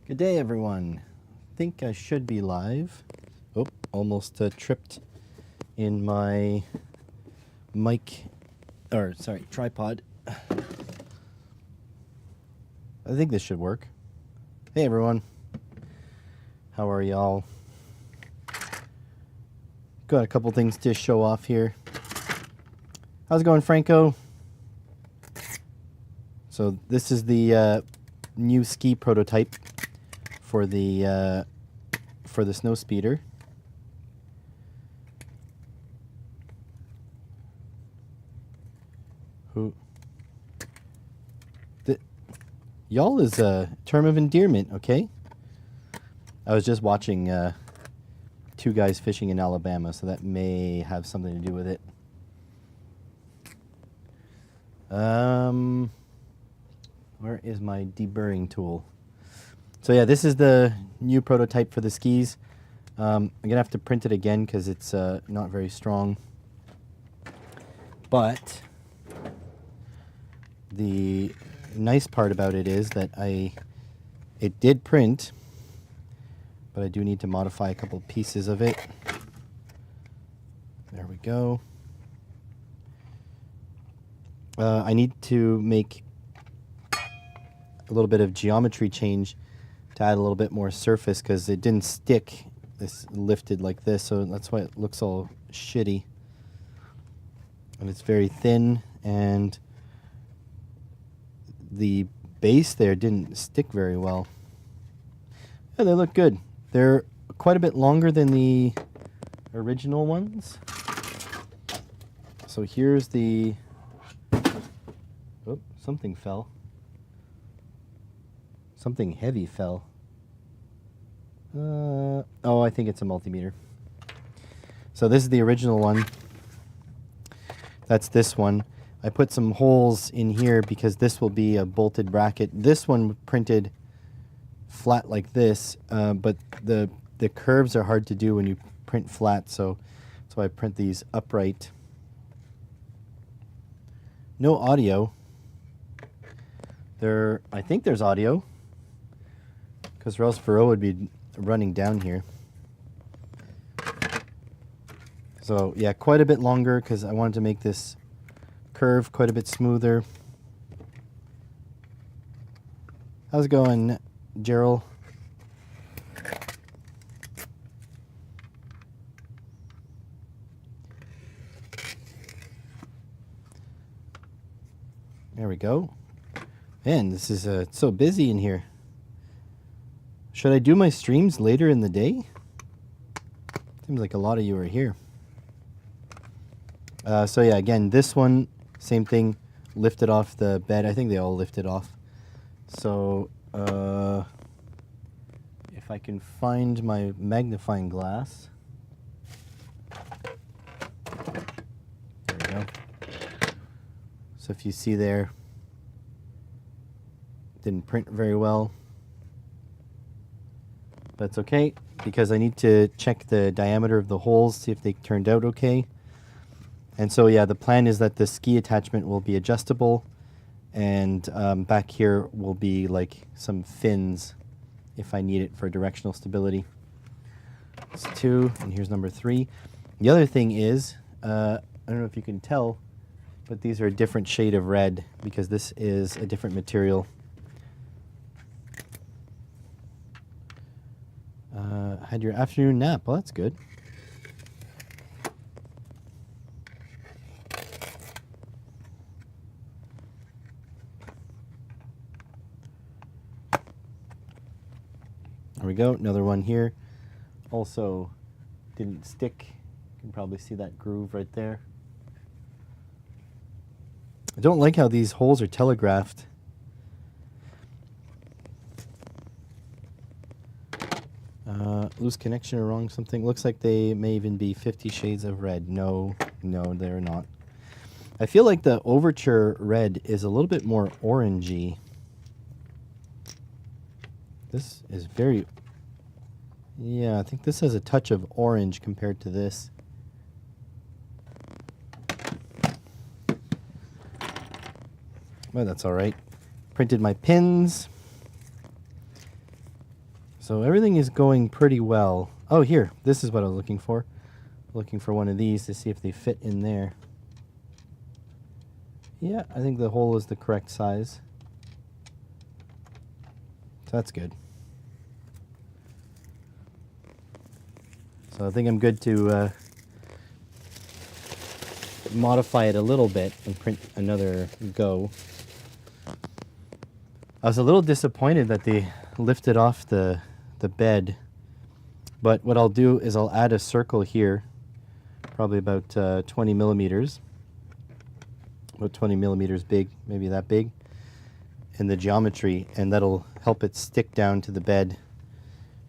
Good day, everyone. Think I should be live. Oh, almost tripped in my tripod. I think this should work. Hey, everyone. How are y'all? Got a couple things to show off here. How's it going, Franco? So this is the new ski prototype for the snow speeder. Y'all is a term of endearment, okay? I was just watching two guys fishing in Alabama, so that may have something to do with it. Where is my deburring tool? So yeah, this is the new prototype for the skis. I'm gonna have to print it again because it's not very strong. But the nice part about it is that it did print, but I do need to modify a couple pieces of it. There we go. I need to make a little bit of geometry change to add a little bit more surface because it didn't stick. This lifted like this, so that's why it looks all shitty. And it's very thin, and the base there didn't stick very well. Yeah, they look good. They're quite a bit longer than the original ones. So here's the... Oh, something fell. Something heavy fell. Oh, I think it's a multimeter. So this is the original one. That's this one. I put some holes in here because this will be a bolted bracket. This one printed flat like this, but the curves are hard to do when you print flat, so I print these upright. No audio. I think there's audio, because or else Faro would be running down here. So yeah, quite a bit longer because I wanted to make this curve quite a bit smoother. How's it going, Gerald? There we go. Man, this is it's so busy in here. Should I do my streams later in the day? Seems like a lot of you are here. So yeah, again, this one, same thing, lifted off the bed. I think they all lifted off. So if I can find my magnifying glass. There we go. So if you see there, didn't print very well. But it's okay, because I need to check the diameter of the holes, see if they turned out okay. And so yeah, the plan is that the ski attachment will be adjustable, and back here will be like some fins if I need it for directional stability. That's 2, and here's number 3. The other thing is, I don't know if you can tell, but these are a different shade of red because this is a different material. Had your afternoon nap. Well, that's good. There we go. Another one here. Also didn't stick. You can probably see that groove right there. I don't like how these holes are telegraphed. Loose connection or wrong something. Looks like they may even be 50 shades of red. No, they're not. I feel like the Overture red is a little bit more orangey. This is very... Yeah, I think this has a touch of orange compared to this. Well, that's all right. Printed my pins. So everything is going pretty well. Oh, here, this is what I was looking for. Looking for one of these to see if they fit in there. Yeah, I think the hole is the correct size. So that's good. So I think I'm good to modify it a little bit and print another go. I was a little disappointed that they lifted off the bed, but what I'll do is I'll add a circle here, probably about 20 millimeters, about 20 millimeters big, maybe that big, in the geometry, and that'll help it stick down to the bed.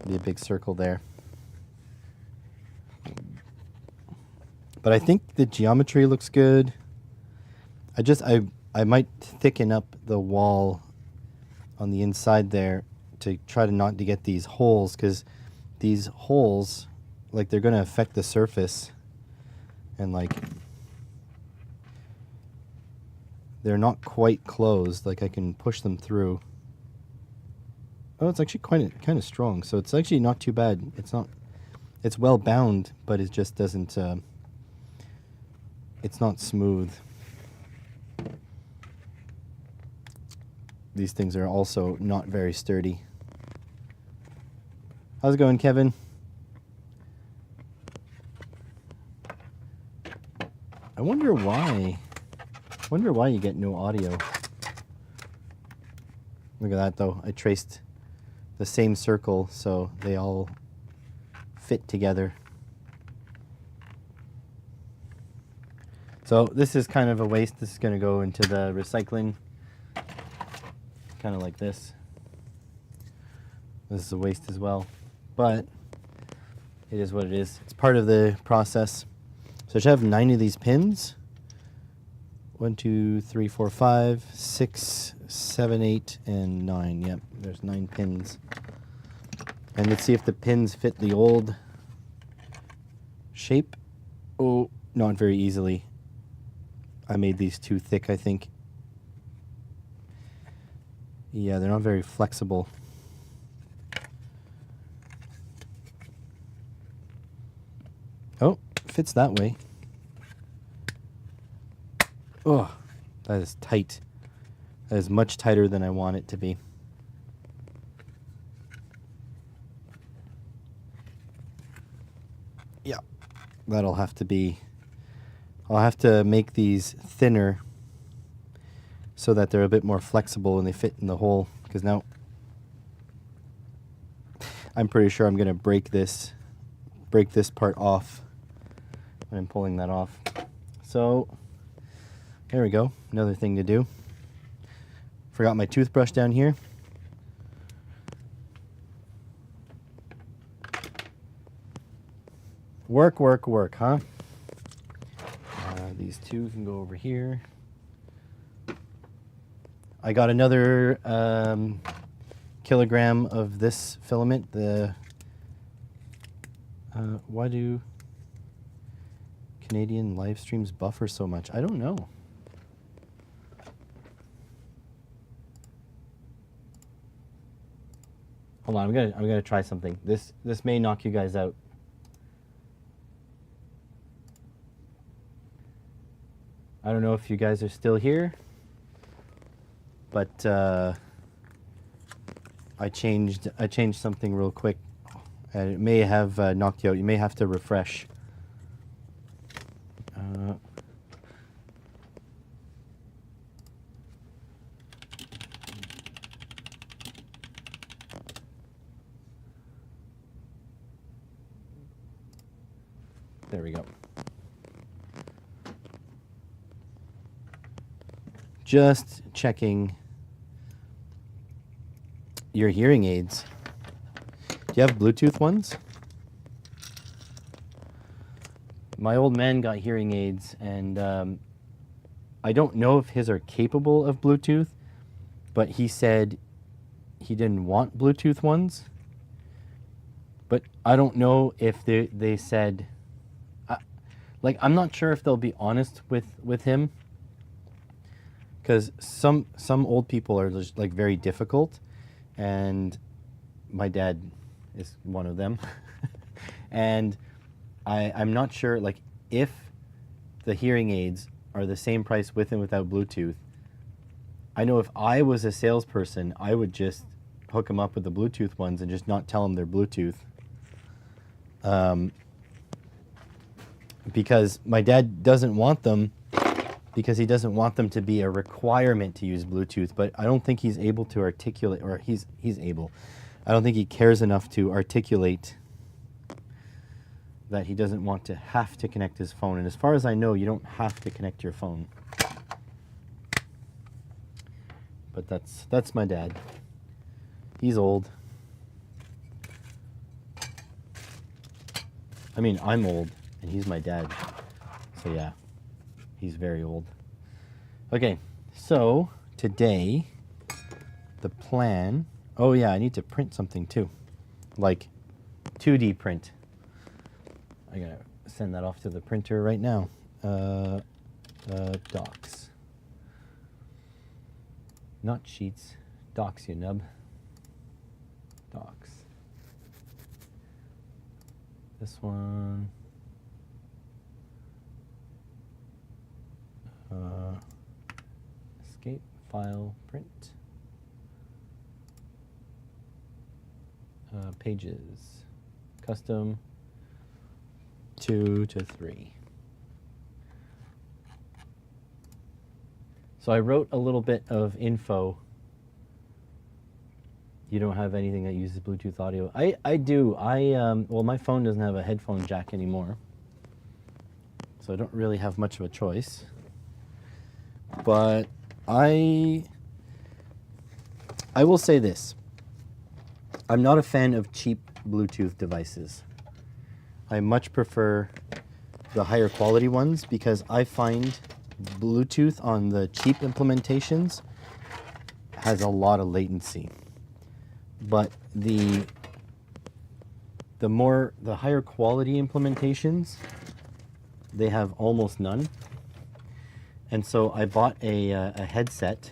Be a big circle there. But I think the geometry looks good. I might thicken up the wall on the inside there to try to not to get these holes, because these holes, like, they're going to affect the surface, and like they're not quite closed. Like, I can push them through. Oh, it's actually kind of strong, so it's actually not too bad. It's well bound, but it just doesn't it's not smooth. These things are also not very sturdy. How's it going, Kevin? I wonder why you get no audio. Look at that, though. I traced the same circle, so they all fit together. So this is kind of a waste. This is going to go into the recycling, kind of like this. This is a waste as well, but it is what it is. It's part of the process. So I should have 9 of these pins. 1, 2, 3, 4, 5, 6, 7, 8, and 9. Yep, there's 9 pins. And let's see if the pins fit the old shape. Oh, not very easily. I made these too thick, I think. Yeah, they're not very flexible. Oh, fits that way. Oh, that is tight. That is much tighter than I want it to be. Yeah, that'll have to be... I'll have to make these thinner so that they're a bit more flexible and they fit in the hole, because now I'm pretty sure I'm going to break this part off when I'm pulling that off. So there we go. Another thing to do. Forgot my toothbrush down here. Work, work, work, huh? These two can go over here. I got another kilogram of this filament. Why do Canadian live streams buffer so much? I don't know. Hold on, I'm gonna try something. This may knock you guys out. I don't know if you guys are still here, but I changed something real quick, and it may have knocked you out. You may have to refresh. There we go. Just checking your hearing aids. Do you have Bluetooth ones? My old man got hearing aids, and I don't know if his are capable of Bluetooth, but he said he didn't want Bluetooth ones. But I don't know if they said... like, I'm not sure if they'll be honest with him. Because some old people are just, like, very difficult, and my dad is one of them. And I'm not sure, like, if the hearing aids are the same price with and without Bluetooth. I know if I was a salesperson, I would just hook them up with the Bluetooth ones and just not tell them they're Bluetooth. Because my dad doesn't want them, because he doesn't want them to be a requirement to use Bluetooth, but I don't think he's able to articulate, or he's able. I don't think he cares enough to articulate that he doesn't want to have to connect his phone. And as far as I know, you don't have to connect your phone. But that's my dad. He's old. I mean, I'm old, and he's my dad. So yeah, he's very old. Okay, so today, the plan... Oh yeah, I need to print something too. Like 2D print. I gotta send that off to the printer right now. Docs. Not sheets. Docs, you nub. Docs. This one. Escape, file, print. Pages. Custom. 2 to 3. So I wrote a little bit of info. You don't have anything that uses Bluetooth audio. I do. Well, my phone doesn't have a headphone jack anymore, so I don't really have much of a choice. But I will say this. I'm not a fan of cheap Bluetooth devices. I much prefer the higher quality ones because I find Bluetooth on the cheap implementations has a lot of latency. But the higher quality implementations, they have almost none. And so I bought a headset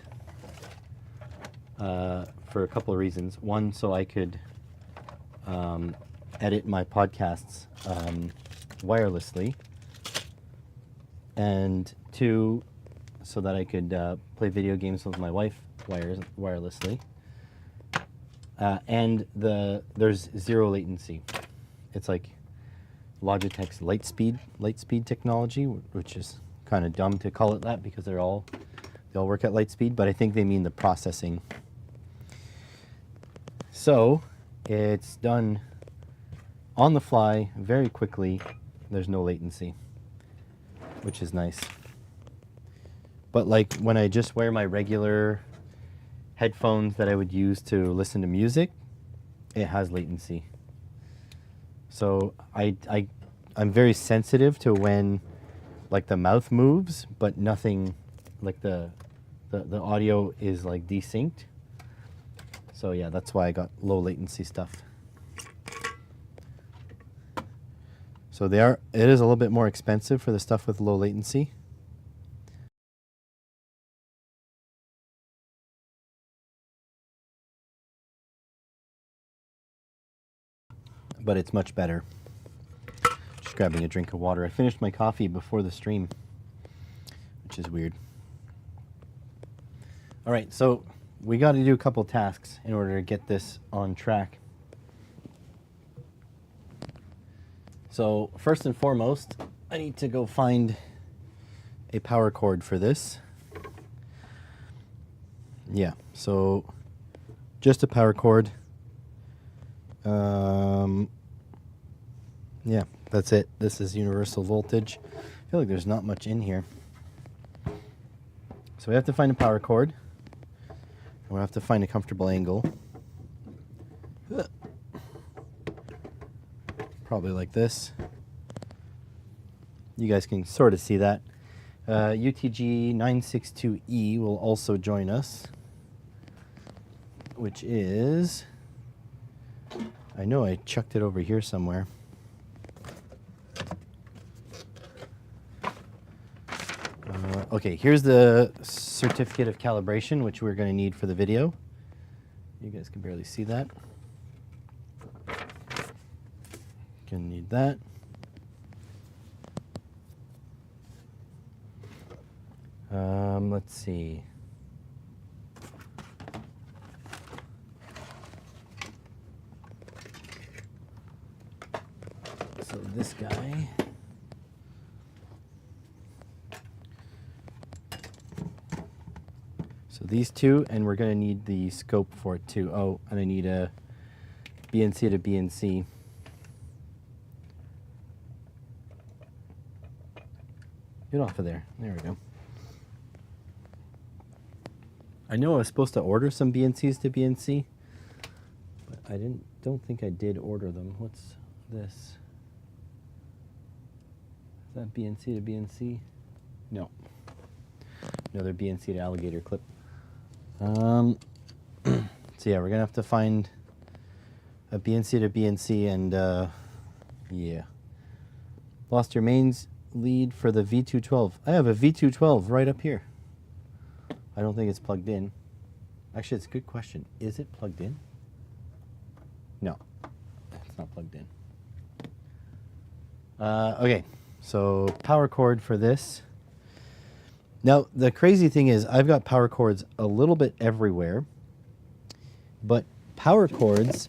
for a couple of reasons. One, so I could edit my podcasts wirelessly, and two, so that I could play video games with my wife wirelessly. And there's zero latency. It's like Logitech's Lightspeed technology, which is kind of dumb to call it that because they all work at light speed, but I think they mean the processing. So it's done on the fly, very quickly. There's no latency, which is nice. But like when I just wear my regular headphones that I would use to listen to music, it has latency. So I'm very sensitive to when like the mouth moves, but nothing, like the audio is like desynced. So yeah, that's why I got low latency stuff. So it is a little bit more expensive for the stuff with low latency. But it's much better. Just grabbing a drink of water. I finished my coffee before the stream, which is weird. All right, so we got to do a couple tasks in order to get this on track. So first and foremost, I need to go find a power cord for this. Yeah, so just a power cord. Yeah, that's it. This is universal voltage. I feel like there's not much in here. So we have to find a power cord. And we'll have to find a comfortable angle. Probably like this. You guys can sort of see that. UTG 962E will also join us, which is... I know I chucked it over here somewhere. Okay, here's the certificate of calibration, which we're going to need for the video. You guys can barely see that. Gonna need that. Let's see. So this guy. So these two, and we're going to need the scope for it too. Oh, and I need a BNC to BNC. Get off of there. There we go. I know I was supposed to order some BNCs to BNC, but I don't think I did order them. What's this? Is that BNC to BNC? No. Another BNC to alligator clip. So yeah, we're gonna have to find a BNC to BNC, and yeah. Lost your mains lead for the V212. I have a V212 right up here. I don't think it's plugged in. Actually, it's a good question. Is it plugged in? No, it's not plugged in. Okay, so power cord for this. Now, the crazy thing is I've got power cords a little bit everywhere, but power cords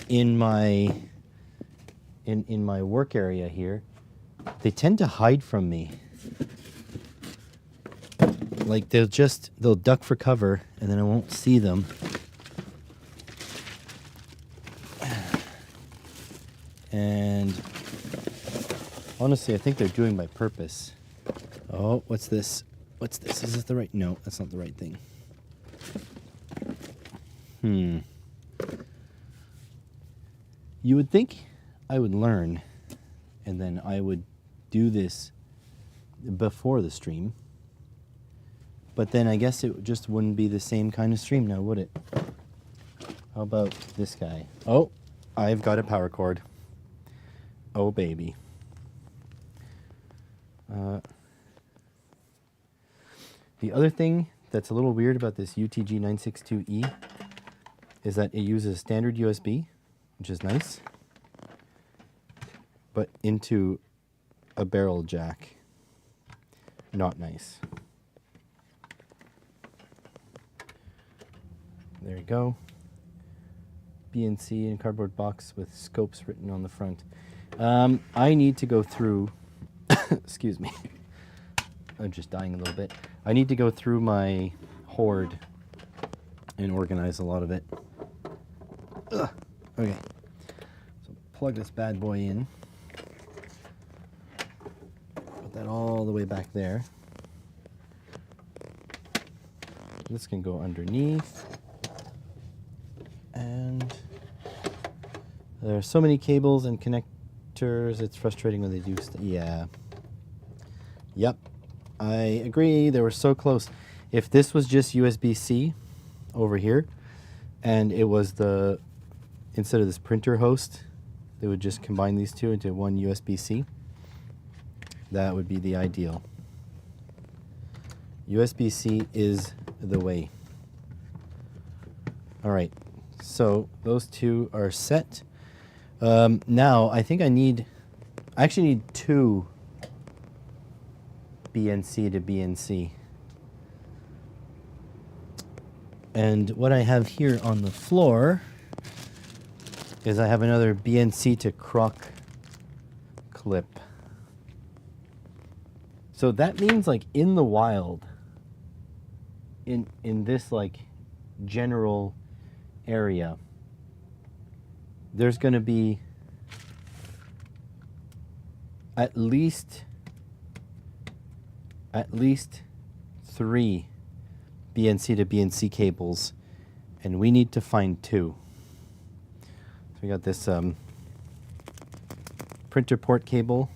in my in my work area here, they tend to hide from me. Like they'll duck for cover and then I won't see them. And honestly, I think they're doing by purpose. Oh, what's this? What's this? Is this the right? No, that's not the right thing. You would think I would learn and then I would do this before the stream. But then I guess it just wouldn't be the same kind of stream now, would it? How about this guy? Oh, I've got a power cord. Oh, baby. The other thing that's a little weird about this UTG962E is that it uses standard USB, which is nice, but into a barrel jack. Not nice. There you go. BNC in cardboard box with scopes written on the front. I need to go through, excuse me, I'm just dying a little bit. I need to go through my hoard and organize a lot of it. Ugh. Okay, so plug this bad boy in. Put that all the way back there. This can go underneath. And there are so many cables and connectors, it's frustrating when they do yeah. Yep, I agree, they were so close. If this was just USB-C over here, and it was instead of this printer host, they would just combine these two into one USB-C, that would be the ideal. USB-C is the way. All right. So those two are set. Now I think I actually need two BNC to BNC. And what I have here on the floor is I have another BNC to crock clip. So that means like in the wild, in this like general area, there's going to be at least 3 BNC to BNC cables, and we need to find 2. So we got this printer port cable,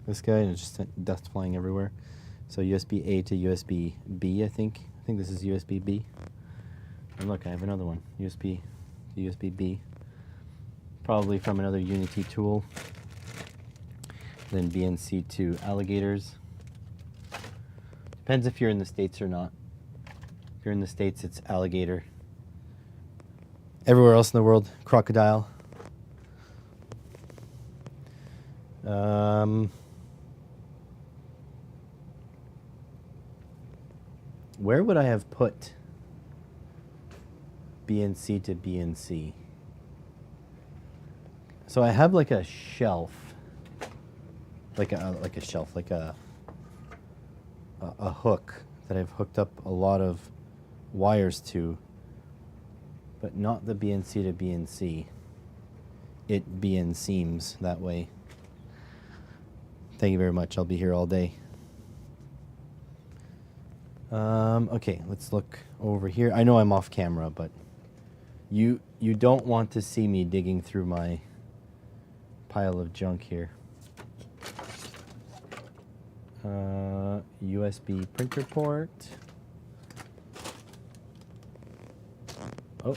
this guy, and it's just dust flying everywhere. So USB A to USB B, I think this is USB B. And look, I have another one, USB to USB B, probably from another Unity tool. Then BNC to alligators. Depends if you're in the States or not. If you're in the States, it's alligator. Everywhere else in the world, crocodile. Where would I have put BNC to BNC? So I have like a shelf, like a shelf, like a hook that I've hooked up a lot of wires to, but not the BNC to BNC. It BN seams that way. Thank you very much. I'll be here all day. Okay, let's look over here. I know I'm off camera, but you don't want to see me digging through my pile of junk here. USB printer port. Oh.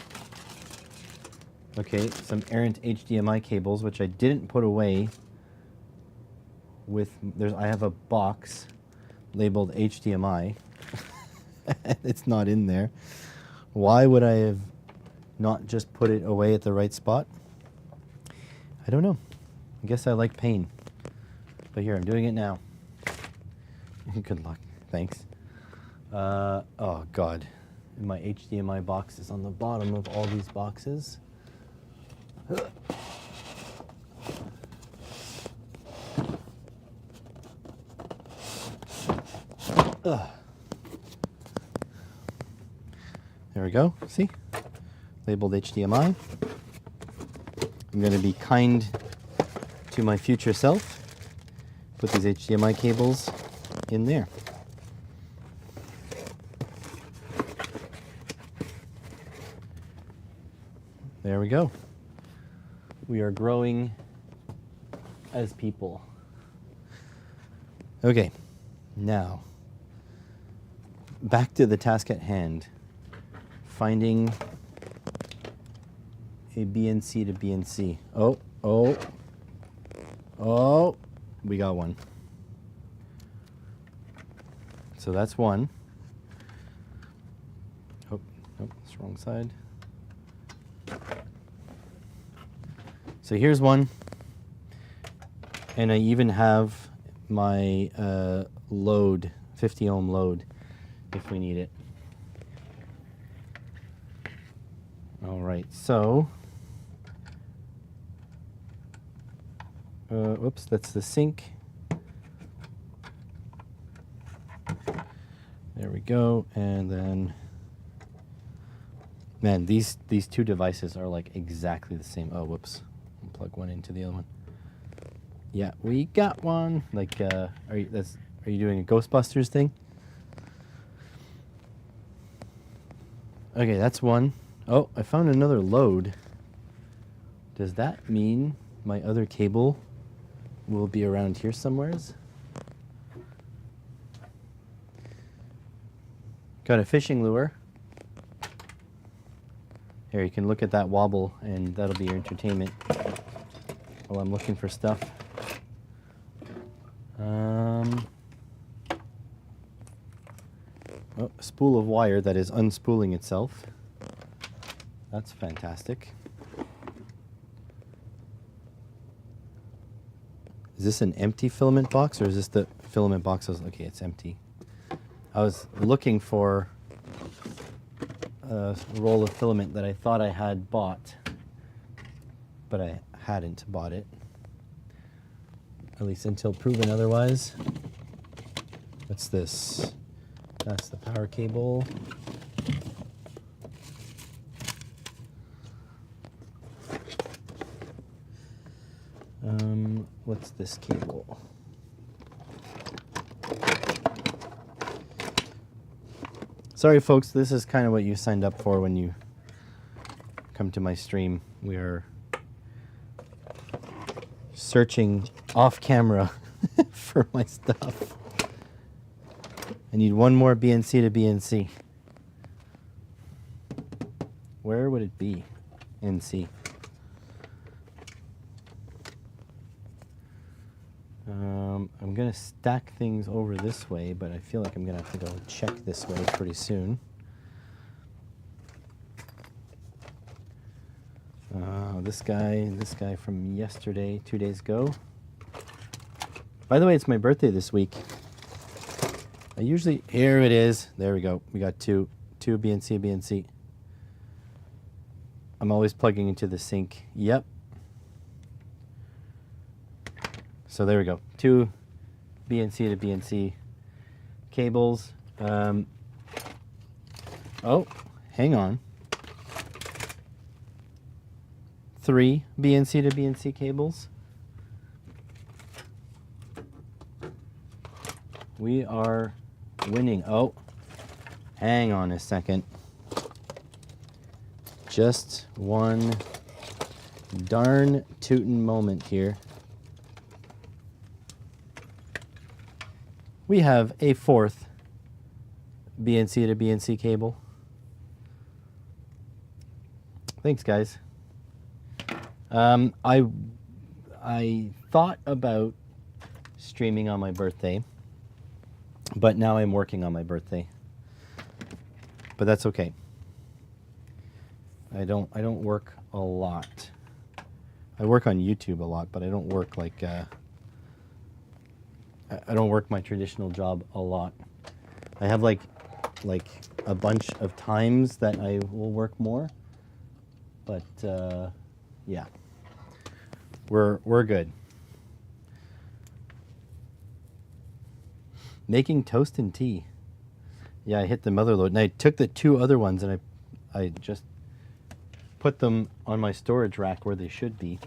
Okay, some errant HDMI cables, which I didn't put away with, I have a box labeled HDMI. It's not in there. Why would I have not just put it away at the right spot? I don't know. I guess I like pain. But here, I'm doing it now. Good luck. Thanks. Oh, God. My HDMI box is on the bottom of all these boxes. There we go. See? Labeled HDMI. I'm going to be kind to my future self. Put these HDMI cables in there. There we go. We are growing as people. Okay, now back to the task at hand. Finding a BNC to BNC. Oh, we got one. So that's one. Oh, nope, that's the wrong side. So here's one. And I even have my load, 50 ohm load, if we need it. All right, so, oops, that's the sink. There we go, and then, man, these two devices are like exactly the same. Oh, whoops, I'll plug one into the other one. Yeah, we got one. Like, are you doing a Ghostbusters thing? Okay, that's one. Oh, I found another load. Does that mean my other cable will be around here somewheres? Got a fishing lure. Here, you can look at that wobble, and that'll be your entertainment while I'm looking for stuff. Oh, a spool of wire that is unspooling itself. That's fantastic. Is this an empty filament box, or is this the filament box? Okay, it's empty. I was looking for a roll of filament that I thought I had bought, but I hadn't bought it. At least until proven otherwise. What's this? That's the power cable. What's this cable? Sorry, folks, this is kind of what you signed up for when you come to my stream. We are searching off camera for my stuff. I need one more BNC to BNC. Where would it be? NC. I'm going to stack things over this way, but I feel like I'm going to have to go check this way pretty soon. This guy from yesterday, 2 days ago. By the way, it's my birthday this week. I usually, here it is. There we go. We got two BNC. I'm always plugging into the sink. Yep. So there we go. 2 BNC to BNC cables. Oh, hang on. 3 BNC to BNC cables. We are winning. Oh, hang on a second. Just one darn tootin' moment here. We have a 4th BNC to BNC cable. Thanks, guys. I thought about streaming on my birthday, but now I'm working on my birthday. But that's okay. I don't work a lot. I work on YouTube a lot, but I don't work like I don't work my traditional job a lot. I have like a bunch of times that I will work more, but yeah, we're good. Making toast and tea. Yeah, I hit the mother load, and I took the 2 other ones and I just put them on my storage rack where they should be.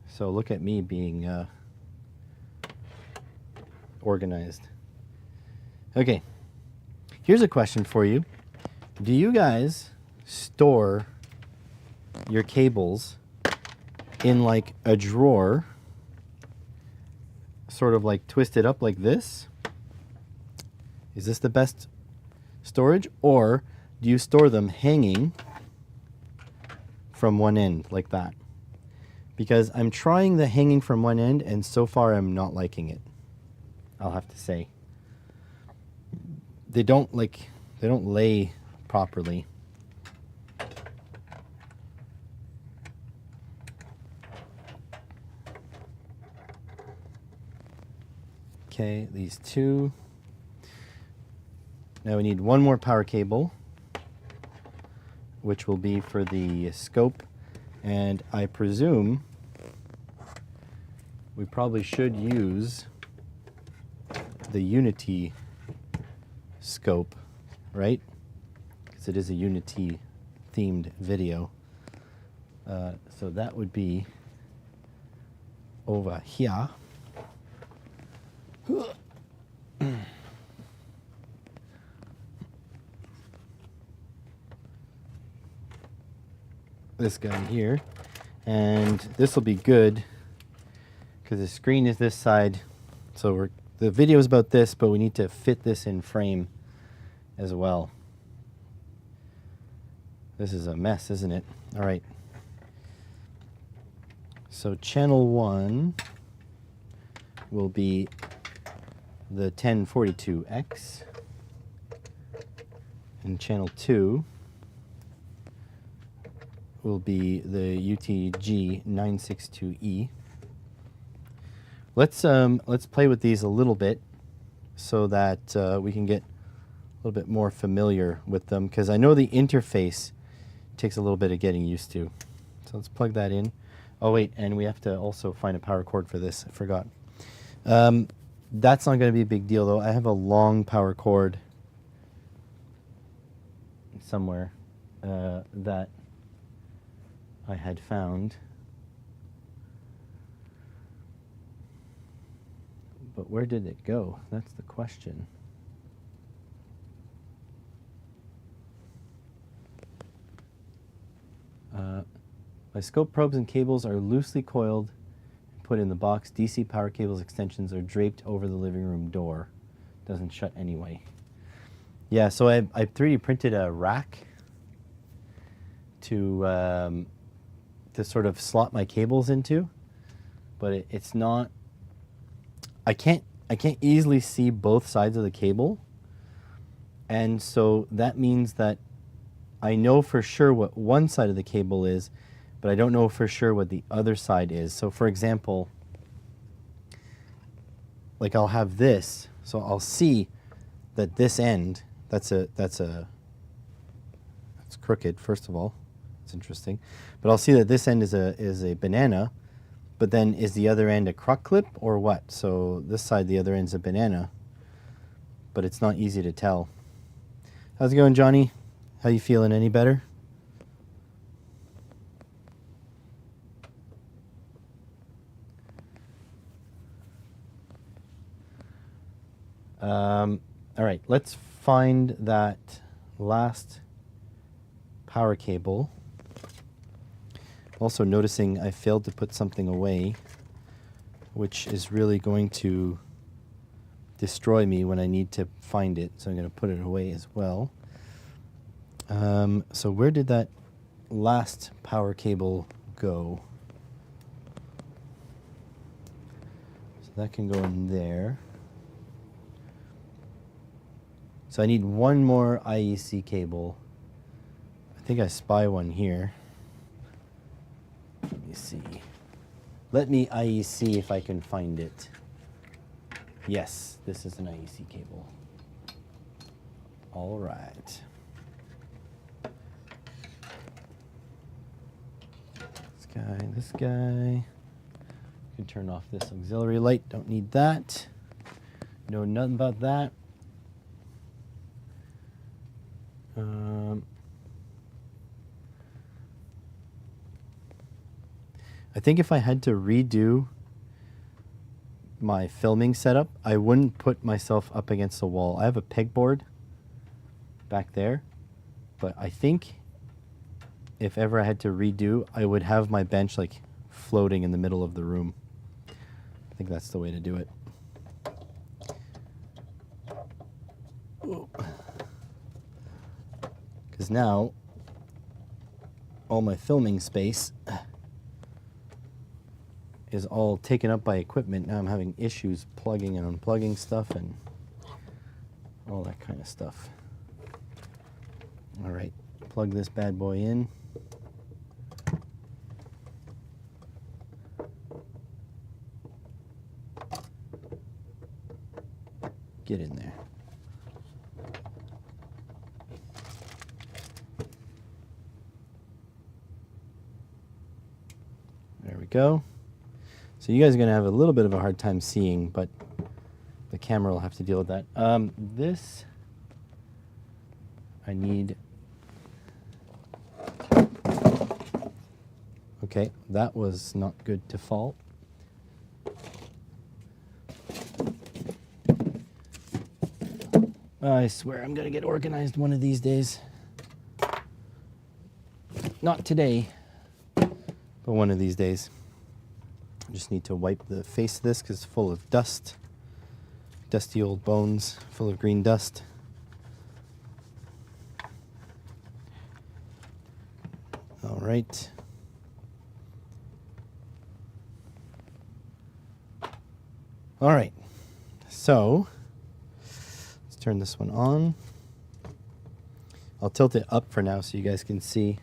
So look at me being organized. Okay, here's a question for you. Do you guys store your cables in like a drawer, sort of like twisted up like this? Is this the best storage? Or do you store them hanging from one end like that? Because I'm trying the hanging from one end, and so far I'm not liking it, I'll have to say. They don't lay properly. Okay, these 2. Now we need 1 more power cable, which will be for the scope, and I presume we probably should use the Unity scope, right? Because it is a Unity themed video. So that would be over here. This guy here, and this will be good because the screen is this side, so the video is about this, but we need to fit this in frame as well. This is a mess, isn't it? All right, so channel 1 will be the 1042X, and channel 2 will be the UTG 962E. Let's play with these a little bit so that we can get a little bit more familiar with them, because I know the interface takes a little bit of getting used to. So let's plug that in. Oh wait, and we have to also find a power cord for this. I forgot. That's not going to be a big deal though. I have a long power cord somewhere that I had found. But where did it go? That's the question. My scope probes and cables are loosely coiled and put in the box. DC power cables extensions are draped over the living room door. Doesn't shut anyway. Yeah, so I 3D printed a rack to sort of slot my cables into, but it's not. I can't easily see both sides of the cable, and so that means that I know for sure what one side of the cable is, but I don't know for sure what the other side is. So for example, like I'll have this, so I'll see that this end, that's crooked, first of all. It's interesting. But I'll see that this end is a banana, but then is the other end a crock clip or what? So this side, the other end's a banana, but it's not easy to tell. How's it going, Johnny? How you feeling? Any better? All right, let's find that last power cable. Also noticing I failed to put something away, which is really going to destroy me when I need to find it. So I'm going to put it away as well. So where did that last power cable go? So that can go in there. So I need one more IEC cable. I think I spy one here. Let me see. Let me IEC if I can find it. Yes, this is an IEC cable. All right. This guy. You can turn off this auxiliary light. Don't need that. Know nothing about that. I think if I had to redo my filming setup, I wouldn't put myself up against the wall. I have a pegboard back there, but I think if ever I had to redo, I would have my bench like floating in the middle of the room. I think that's the way to do it. Because now all my filming space is all taken up by equipment. Now I'm having issues plugging and unplugging stuff and all that kind of stuff. All right, plug this bad boy in. Get in there. There we go. So you guys are going to have a little bit of a hard time seeing, but the camera will have to deal with that. This, I need... Okay, that was not good to fault. I swear I'm going to get organized one of these days. Not today, but one of these days. I just need to wipe the face of this because it's full of dust. Dusty old bones, full of green dust. All right. All right. So, let's turn this one on. I'll tilt it up for now so you guys can see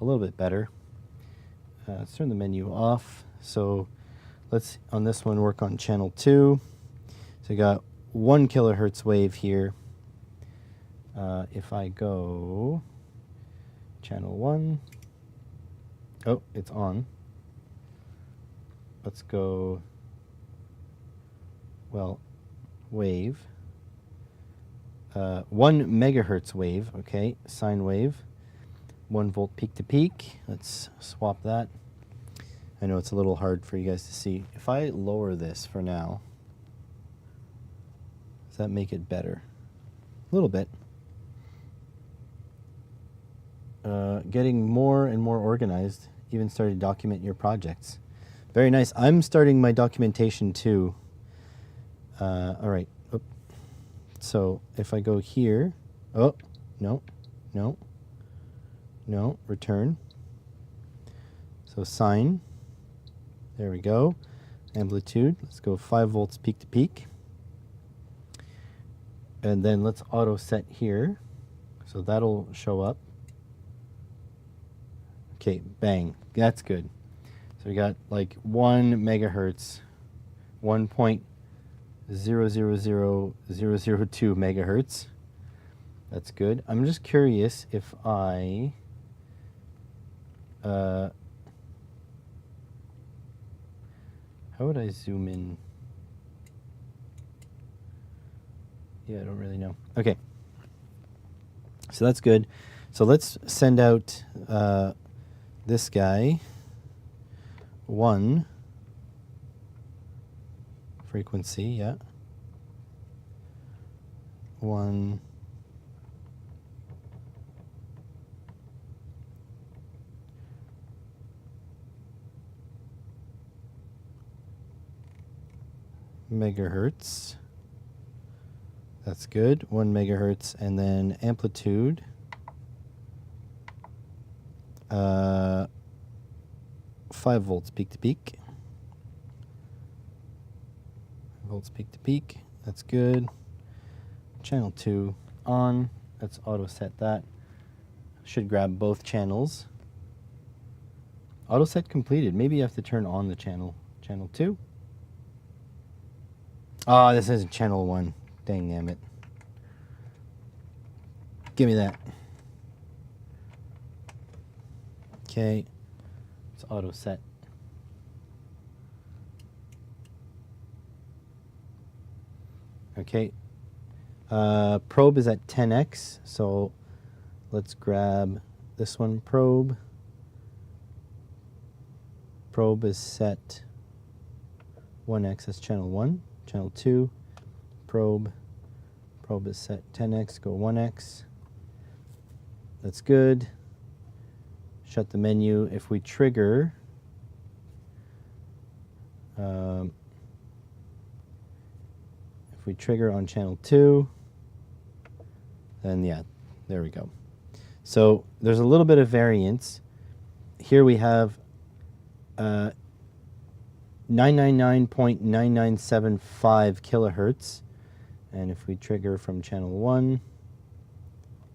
a little bit better. Let's turn the menu off. So let's, on this one, work on channel 2. So I got 1 kilohertz wave here. If I go channel 1, oh, it's on. Let's go, well, wave. 1 megahertz wave, okay, sine wave. 1 volt peak to peak. Let's swap that. I know it's a little hard for you guys to see. If I lower this for now, does that make it better? A little bit. Getting more and more organized. Even started to document your projects. Very nice. I'm starting my documentation too. All right. Oop. So if I go here, oh, no, no, no, return. So sine. There we go. Amplitude, let's go 5 volts peak to peak. And then let's auto set here. So that'll show up. Okay, bang, that's good. So we got like 1 megahertz, 1.0 0.00002 megahertz. That's good. I'm just curious if I how would I zoom in? Yeah, I don't really know. Okay. So that's good. So let's send out this guy 1 frequency, yeah. 1 megahertz. That's good. 1 megahertz, and then amplitude 5 volts peak to peak. Volts peak to peak. That's good. Channel 2 on. Let's auto set that. Should grab both channels. Auto set completed. Maybe you have to turn on the channel. Channel 2. Oh, this isn't channel 1. Dang damn it. Give me that. Okay. It's auto set. Okay. Probe is at 10x, so let's grab this one, probe. Probe is set 1x, that's channel 1. Channel 2, probe. Probe is set 10x, go 1x. That's good. Shut the menu. If we trigger, on channel 2, then yeah, there we go. So there's a little bit of variance. Here we have 999.9975 kilohertz. And if we trigger from channel 1,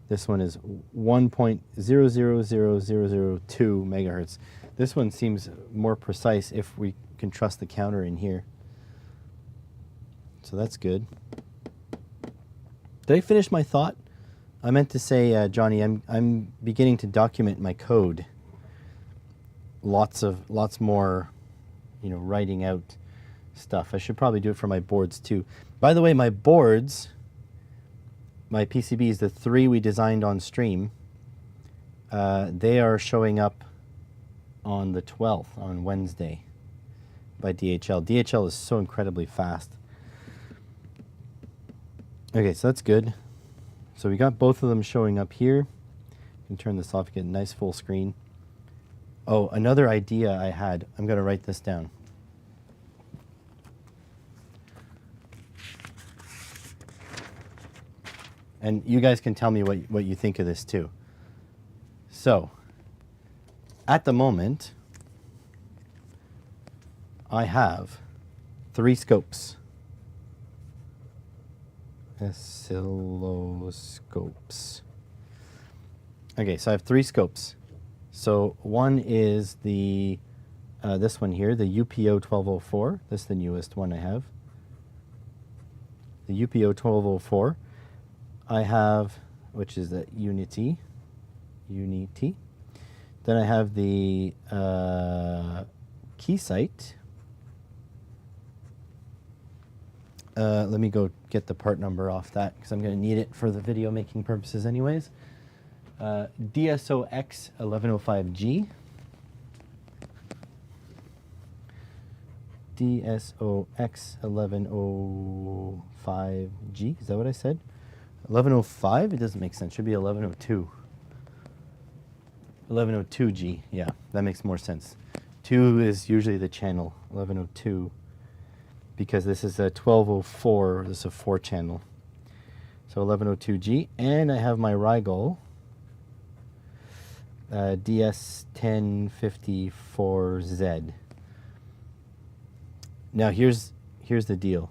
this one is 1.000002 megahertz. This one seems more precise if we can trust the counter in here. So that's good. Did I finish my thought? I meant to say, Johnny, I'm beginning to document my code. Lots more, writing out stuff. I should probably do it for my boards too. By the way, my boards, my PCBs, the 3 we designed on stream, they are showing up on the 12th, on Wednesday, by DHL. DHL is so incredibly fast. Okay, so that's good. So we got both of them showing up here. You can turn this off, get a nice full screen. Oh, another idea I had. I'm going to write this down. And you guys can tell me what you think of this too. So, at the moment, I have 3 scopes. Oscilloscopes. Okay, so I have 3 scopes. So one is the this one here, the UPO 1204. This is the newest one I have. The UPO 1204. I have, which is the Unity. Then I have the Keysight. Let me go get the part number off that because I'm going to need it for the video making purposes anyways. DSOX 1105G. DSOX 1105G. Is that what I said? 1105? It doesn't make sense. It should be 1102. 1102G. Yeah, that makes more sense. 2 is usually the channel. 1102. Because this is a 1204. This is a 4 channel. So 1102G. And I have my Rigol DS1054Z. Now here's the deal.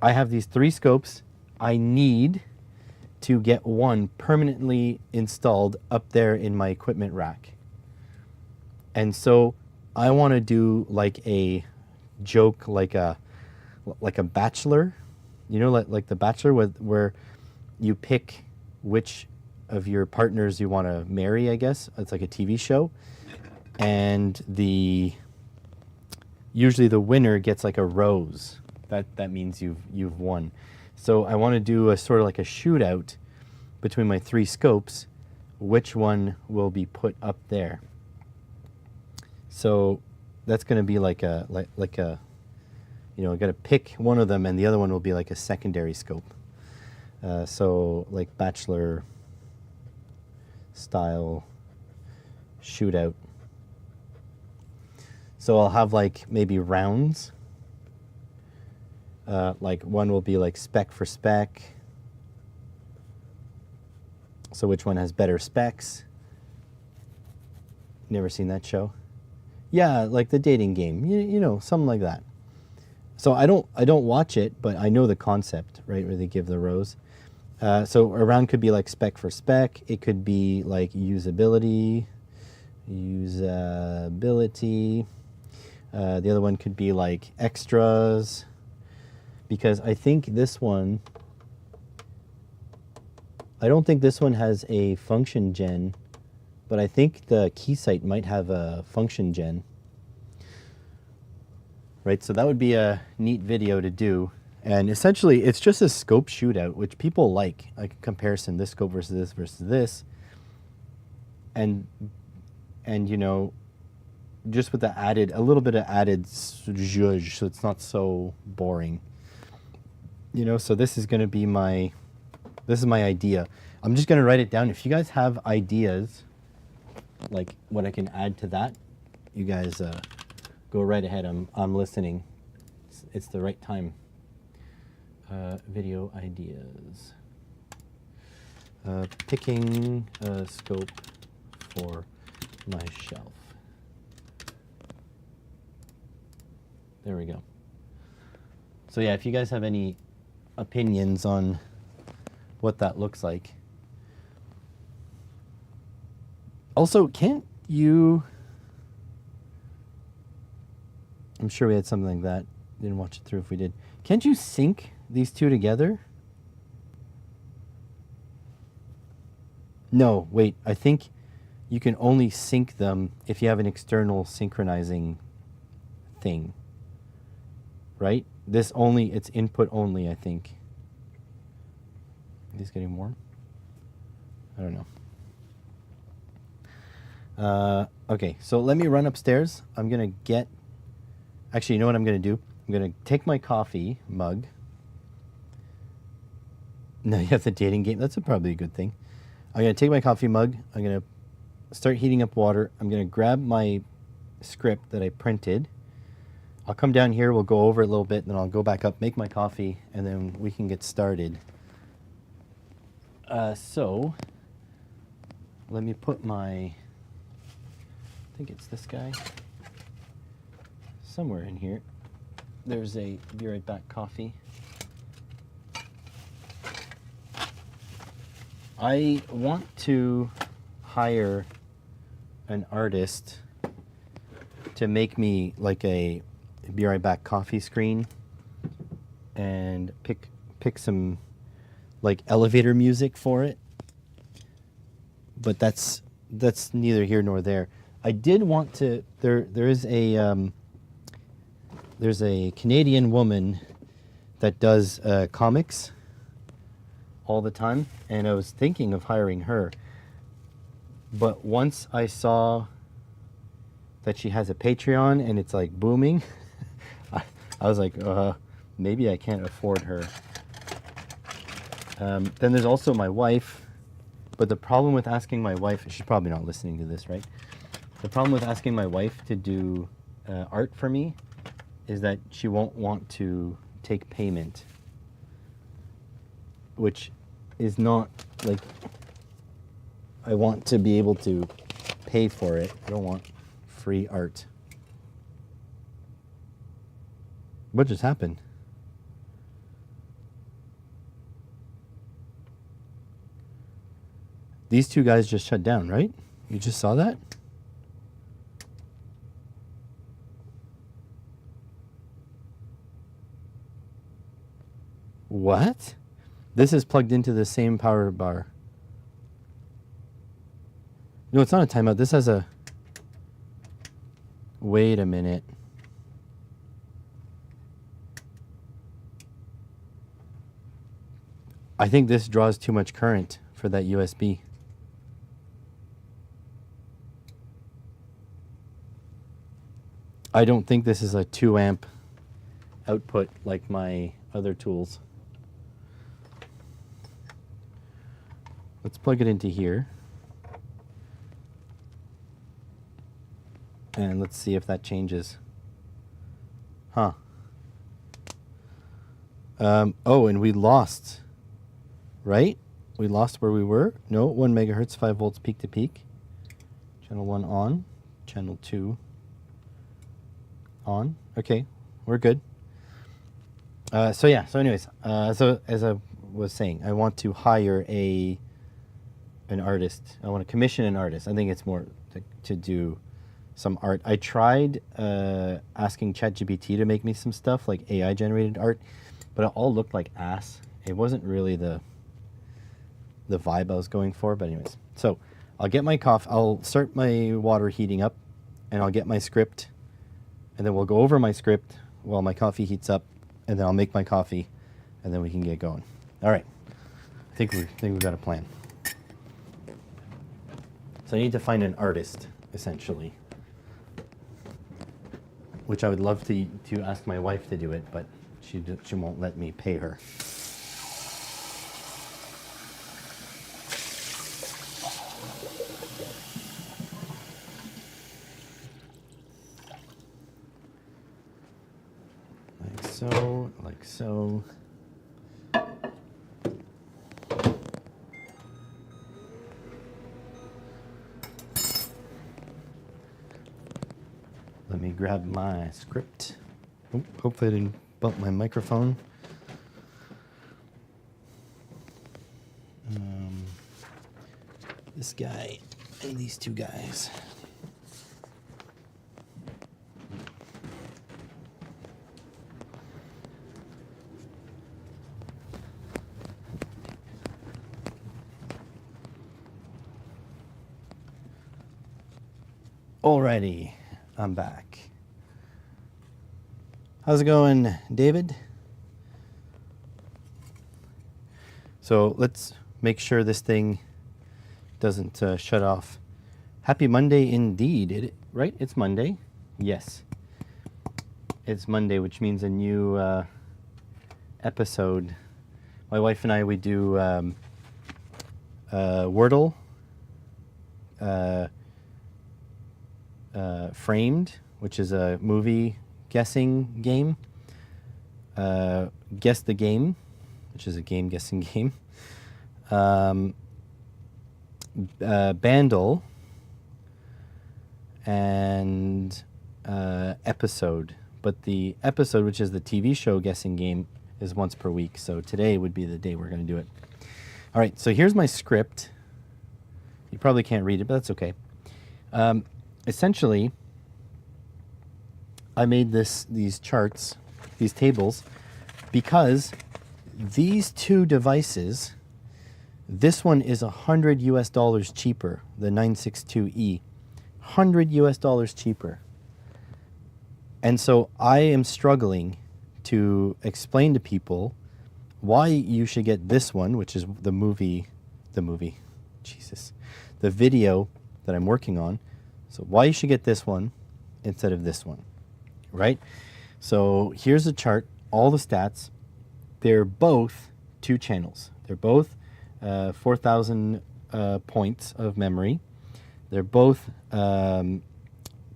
I have these 3 scopes. I need to get one permanently installed up there in my equipment rack. And so I want to do like a joke, like a like a Bachelor, you know, like the Bachelor, where you pick which of your partners you want to marry. I guess it's like a TV show, and usually the winner gets like a rose. That means you've won. So I want to do a sort of like a shootout between my 3 scopes. Which one will be put up there? So that's going to be like a you know, I got to pick one of them, and the other one will be like a secondary scope. So like Bachelor style shootout. So I'll have like maybe rounds. Like one will be like spec for spec. So which one has better specs? Never seen that show. Yeah, like the dating game. You know, something like that. So I don't watch it, but I know the concept, right? Where they give the rose. So a round could be like spec for spec. It could be like usability. The other one could be like extras. Because I think this one, I don't think this one has a function gen, but I think the Keysight might have a function gen. Right, so that would be a neat video to do. And essentially, it's just a scope shootout, which people like a comparison, this scope versus this. And you know, just with the a little bit of added zhuzh, so it's not so boring. You know, so this is going to be my idea. I'm just going to write it down. If you guys have ideas, like what I can add to that, you guys go right ahead. I'm listening. It's the right time. Video ideas. Picking a scope for my shelf. There we go. So yeah, if you guys have any opinions on what that looks like. Also, can't you... I'm sure we had something like that. Didn't watch it through if we did. Can't you sync these two together? No, wait. I think you can only sync them if you have an external synchronizing thing. Right? It's input only, I think. Are these getting warm? I don't know. Okay, so let me run upstairs. I'm going to get... Actually, you know what I'm going to do? I'm going to take my coffee mug. No, you have the dating game. That's probably a good thing. I'm going to take my coffee mug. I'm going to start heating up water. I'm going to grab my script that I printed. I'll come down here. We'll go over it a little bit. Then I'll go back up, make my coffee, and then we can get started. So, let me put my... I think it's this guy. Somewhere in here. There's a Be Right Back coffee. I want to hire an artist to make me like a Be Right Back coffee screen and pick some like elevator music for it. But that's neither here nor there. I did want to... There's a Canadian woman that does comics all the time, and I was thinking of hiring her. But once I saw that she has a Patreon and it's like booming, I was like, maybe I can't afford her. Then there's also my wife. But the problem with asking my wife, she's probably not listening to this, right? The problem with asking my wife to do art for me is that she won't want to take payment, which is not like... I want to be able to pay for it. I don't want free art. What just happened? These two guys just shut down, right? You just saw that? What? This is plugged into the same power bar. No, it's not a timeout. This has a... Wait a minute. I think this draws too much current for that USB. I don't think this is a 2 amp output like my other tools. Let's plug it into here. And let's see if that changes. Huh. Oh, and we lost, right? We lost where we were. No, 1 megahertz, 5 volts peak to peak. Channel 1 on. Channel 2 on. Okay, we're good. So anyways, so as I was saying, I want to hire an artist. I want to commission an artist. I think it's more to do some art. I tried asking ChatGPT to make me some stuff, like AI generated art, but it all looked like ass. It wasn't really the vibe I was going for. But anyways, so I'll get my coffee. I'll start my water heating up, and I'll get my script, and then we'll go over my script while my coffee heats up, and then I'll make my coffee, and then we can get going. All right. I think we've got a plan. So I need to find an artist, essentially, which I would love to ask my wife to do it, but she won't let me pay her. Like so. Let me grab my script. Oh, hopefully I didn't bump my microphone. This guy and these two guys. Alrighty, I'm back. How's it going, David? So let's make sure this thing doesn't shut off. Happy Monday indeed, right? It's Monday? Yes. It's Monday, which means a new episode. My wife and I, we do Wordle, Framed, which is a movie guessing game. Guess the Game, which is a game guessing game. Bandle, and Episode. But the Episode, which is the TV show guessing game, is once per week. So today would be the day we're going to do it. All right, so here's my script. You probably can't read it, but that's okay. Essentially, I made these charts, these tables, because these two devices, this one is $100 US cheaper, the 962E, $100 US cheaper. And so I am struggling to explain to people why you should get this one, which is the video that I'm working on. So why you should get this one instead of this one, right? So here's a chart, all the stats. They're both 2 channels. They're both 4,000 points of memory. They're both 20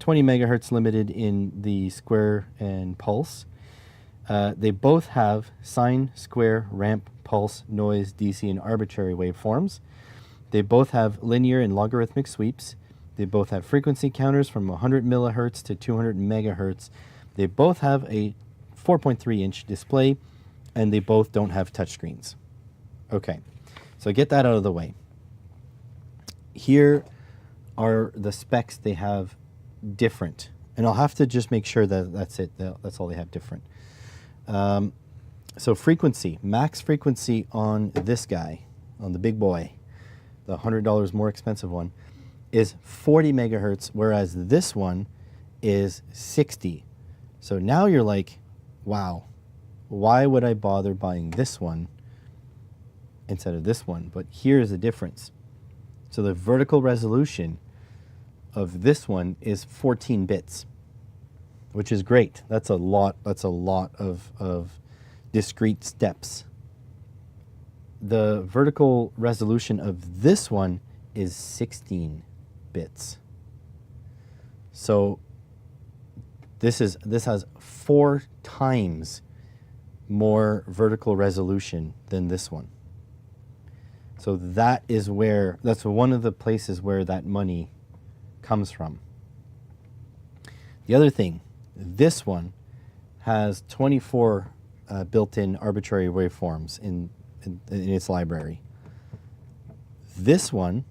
megahertz limited in the square and pulse. They both have sine, square, ramp, pulse, noise, DC, and arbitrary waveforms. They both have linear and logarithmic sweeps. They both have frequency counters from 100 millihertz to 200 megahertz. They both have a 4.3-inch display, and they both don't have touchscreens. Okay, so get that out of the way. Here are the specs they have different, and I'll have to just make sure that that's it. That's all they have different. So frequency, max frequency on this guy, on the big boy, the $100 more expensive one, is 40 megahertz, whereas this one is 60. So now you're like, wow, why would I bother buying this one instead of this one? But here's the difference. So the vertical resolution of this one is 14 bits, which is great. That's a lot of discrete steps. The vertical resolution of this one is 16 bits. So this has 4 times more vertical resolution than this one. So that's one of the places where that money comes from. The other thing, this one has 24 built-in arbitrary waveforms in its library. This one,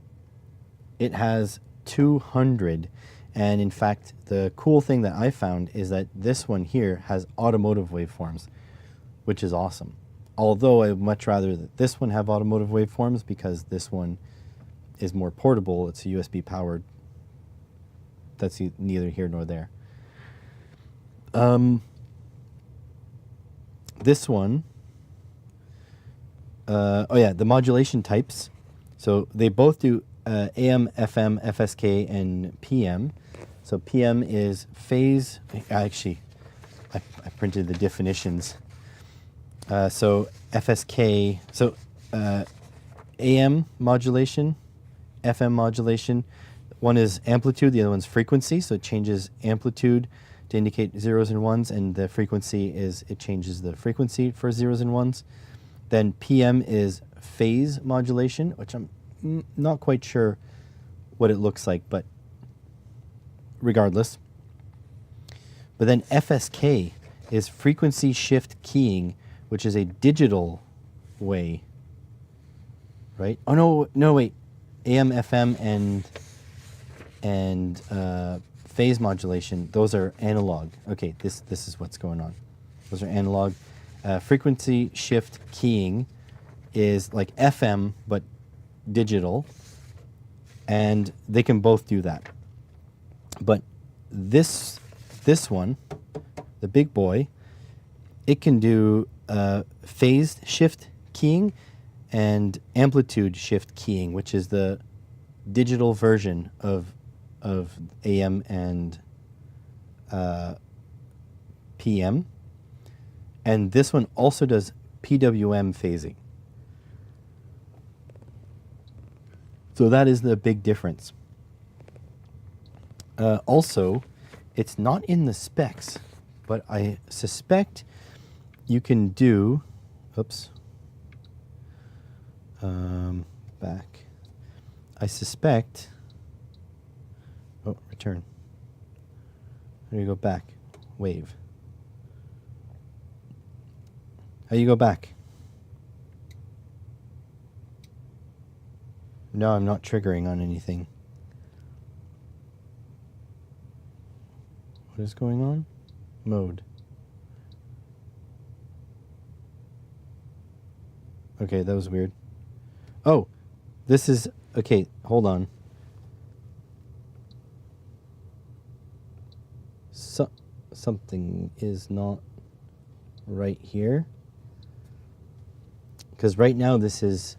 it has 200. And in fact, the cool thing that I found is that this one here has automotive waveforms, which is awesome. Although I would much rather that this one have automotive waveforms because this one is more portable. It's a USB powered. That's neither here nor there. This one, the modulation types. So they both do AM, FM, FSK, and PM. So PM is phase. Actually, I printed the definitions. So FSK, AM modulation, FM modulation. One is amplitude, the other one's frequency. So it changes amplitude to indicate zeros and ones, and the frequency it changes the frequency for zeros and ones. Then PM is phase modulation, which I'm not quite sure what it looks like, but regardless. But then FSK is frequency shift keying, which is a digital way, right? Oh no, wait. AM, FM, and phase modulation, those are analog. Okay, this is what's going on. Those are analog. Frequency shift keying is like FM, but digital, and they can both do that. But this one, the big boy, it can do phase shift keying and amplitude shift keying, which is the digital version of AM and PM. And this one also does PWM phasing. So that is the big difference. Also, it's not in the specs, but I suspect you can do, back. I suspect, return. There you go, back, wave. How you go back? No, I'm not triggering on anything. What is going on? Mode. Okay, that was weird. Oh, this is, okay, hold on. Something is not right here. Because right now this is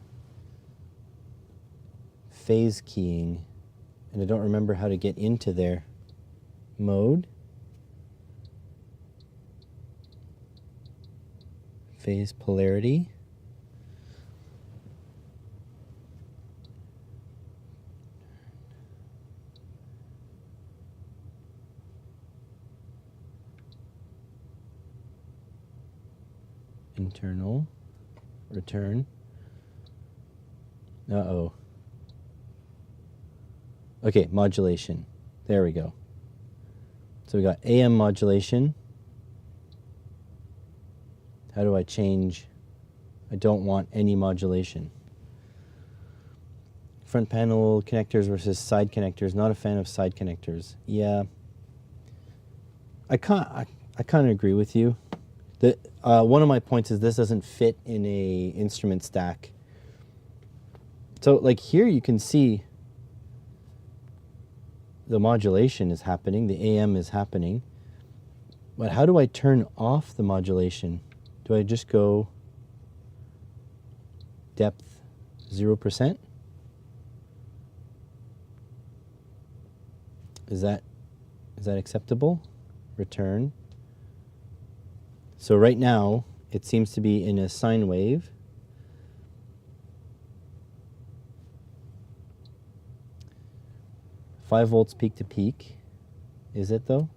phase keying, and I don't remember how to get into their mode. Phase polarity. Internal. Return. Uh-oh. Okay, modulation. There we go. So we got AM modulation. How do I change? I don't want any modulation. Front panel connectors versus side connectors. Not a fan of side connectors. Yeah. I kind of agree with you. One of my points is this doesn't fit in a instrument stack. So like here you can see the modulation is happening, the AM is happening. But how do I turn off the modulation? Do I just go depth 0%? Is that acceptable? Return. So right now it seems to be in a sine wave. Five volts peak to peak. Is it though?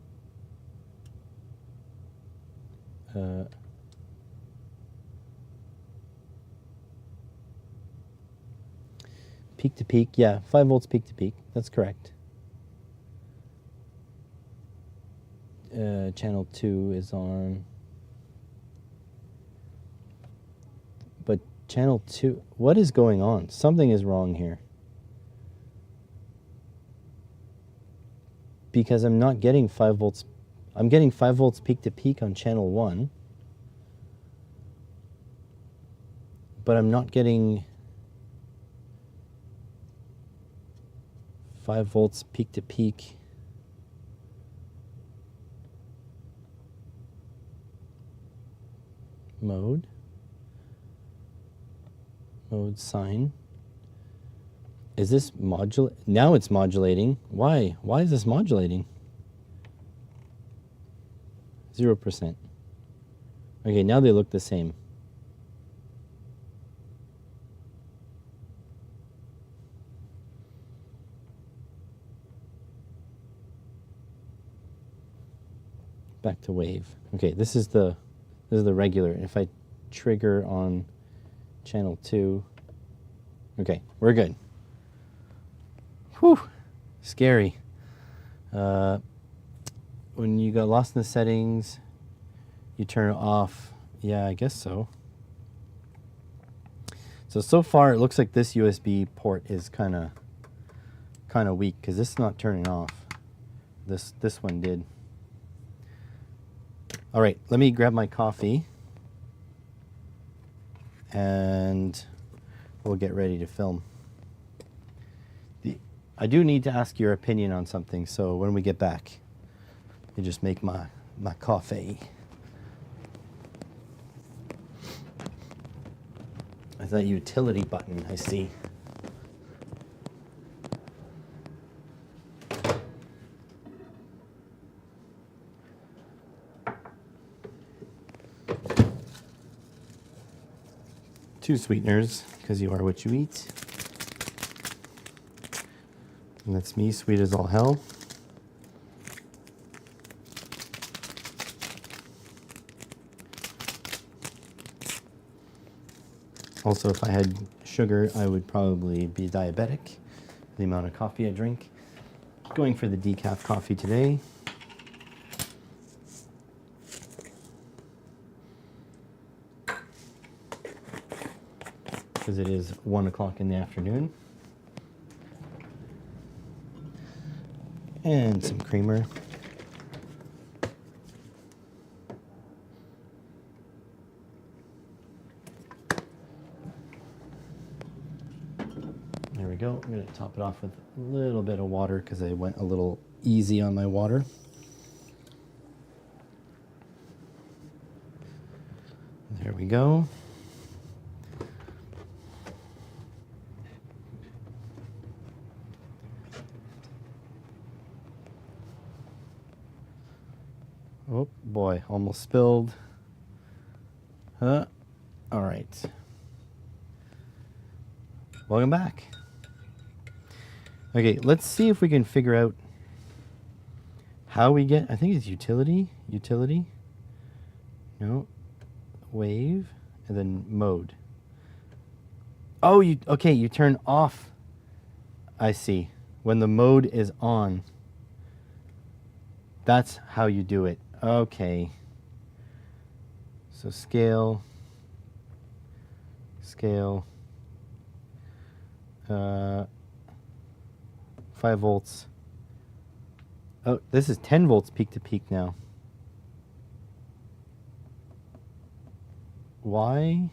Peak to peak, yeah, 5 volts peak to peak. That's correct. Channel 2 is on. But channel 2, what is going on? Something is wrong here. Because I'm not getting 5 volts. I'm getting 5 volts peak to peak on channel 1. But I'm not getting 5 volts peak to peak. Mode sine. Is this modulate? Now it's modulating. Why? Why is this modulating? 0%. Okay, now they look the same. Back to wave. Okay, this is the regular. If I trigger on channel 2, okay, we're good. Whew, scary. When you got lost in the settings, you turn it off. Yeah, I guess so. So far it looks like this USB port is kind of weak because this is not turning off. This one did. All right, let me grab my coffee and we'll get ready to film. I do need to ask your opinion on something, so when we get back, you just make my coffee. That's that utility button I see. Two sweeteners, because you are what you eat. And that's me, sweet as all hell. Also, if I had sugar, I would probably be diabetic, the amount of coffee I drink. Going for the decaf coffee today. Because it is 1 o'clock in the afternoon. And some creamer. There we go. I'm going to top it off with a little bit of water because I went a little easy on my water. There we go. Oh boy, almost spilled. All right. Welcome back. Okay, let's see if we can figure out how we get, I think it's utility, no, wave, and then mode. Oh, okay, you turn off, I see, when the mode is on. That's how you do it. Okay. So scale. 5 volts. Oh, this is 10 volts peak to peak now. Why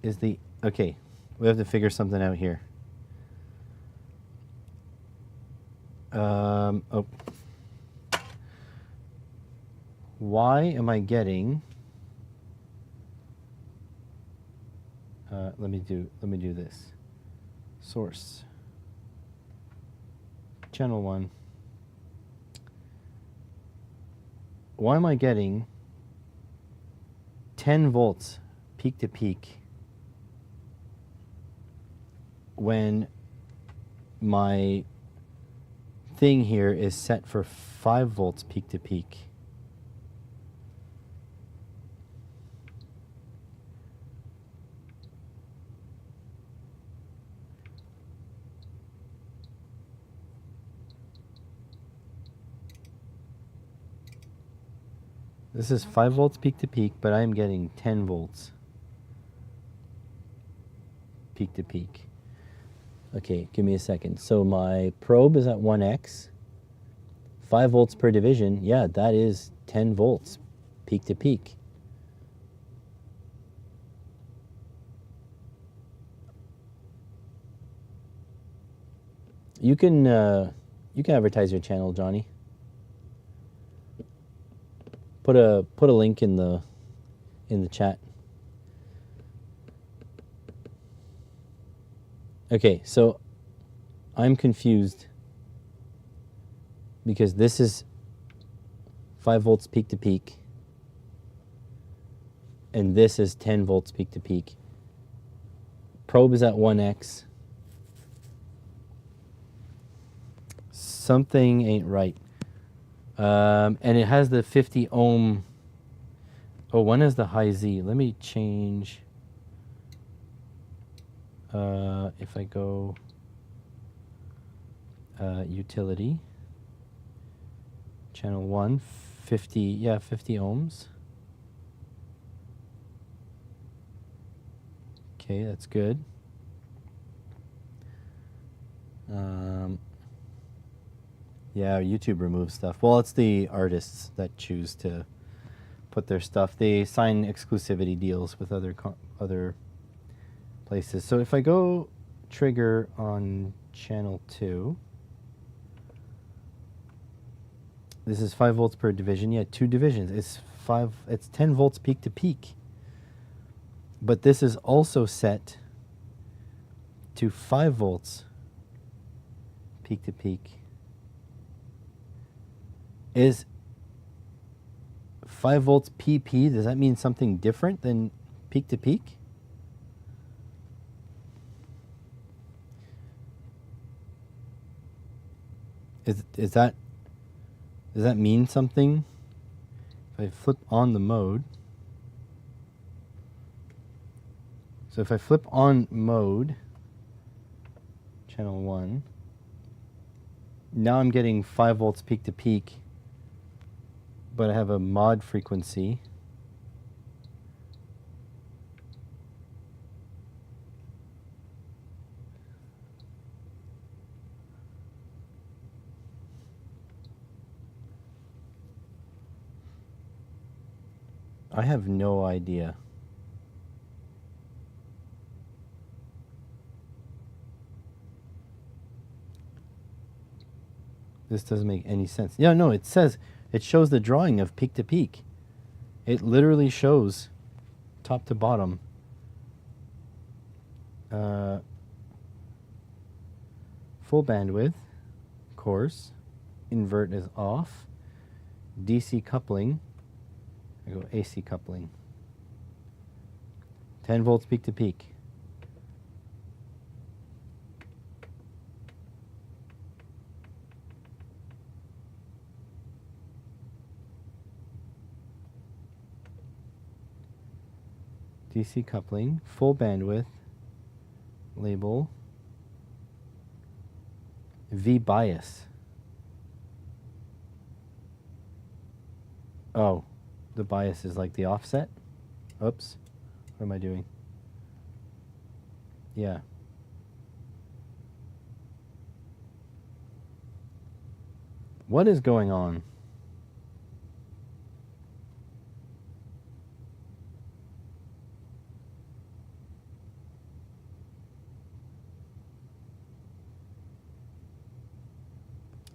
is the... Okay, we have to figure something out here. Oh. Why am I getting... let me do this. Source. Channel 1. Why am I getting 10 volts peak to peak when my thing here is set for 5 volts peak to peak? This is 5 volts peak to peak, but I am getting 10 volts peak to peak. Okay, give me a second. So my probe is at 1x. 5 volts per division. Yeah, that is 10 volts peak to peak. You can advertise your channel, Johnny. Put a link in the chat. Okay, so I'm confused because this is 5 volts peak to peak and this is 10 volts peak to peak. Probe is at 1x. Something ain't right. And it has the 50 ohm. Oh, one has the high Z. Let me change. If I go utility, channel 1, 50, yeah, 50 ohms. Okay, that's good. Yeah, YouTube removes stuff. Well, it's the artists that choose to put their stuff. They sign exclusivity deals with other places. So if I go trigger on channel 2, this is 5 volts per division. Yeah, 2 divisions. It's 10 volts peak to peak. But this is also set to 5 volts peak to peak. Is 5 volts PP, does that mean something different than peak to peak? Does that mean something? If I flip on the mode. So if I flip on mode, channel 1, now I'm getting 5 volts peak to peak, but I have a mod frequency. I have no idea. This doesn't make any sense. Yeah, no, it shows the drawing of peak to peak. It literally shows top to bottom. Full bandwidth, course. Invert is off. DC coupling. I go AC coupling. 10 volts peak to peak. DC coupling, full bandwidth, label, V bias. Oh, the bias is like the offset? Oops, what am I doing? Yeah. What is going on?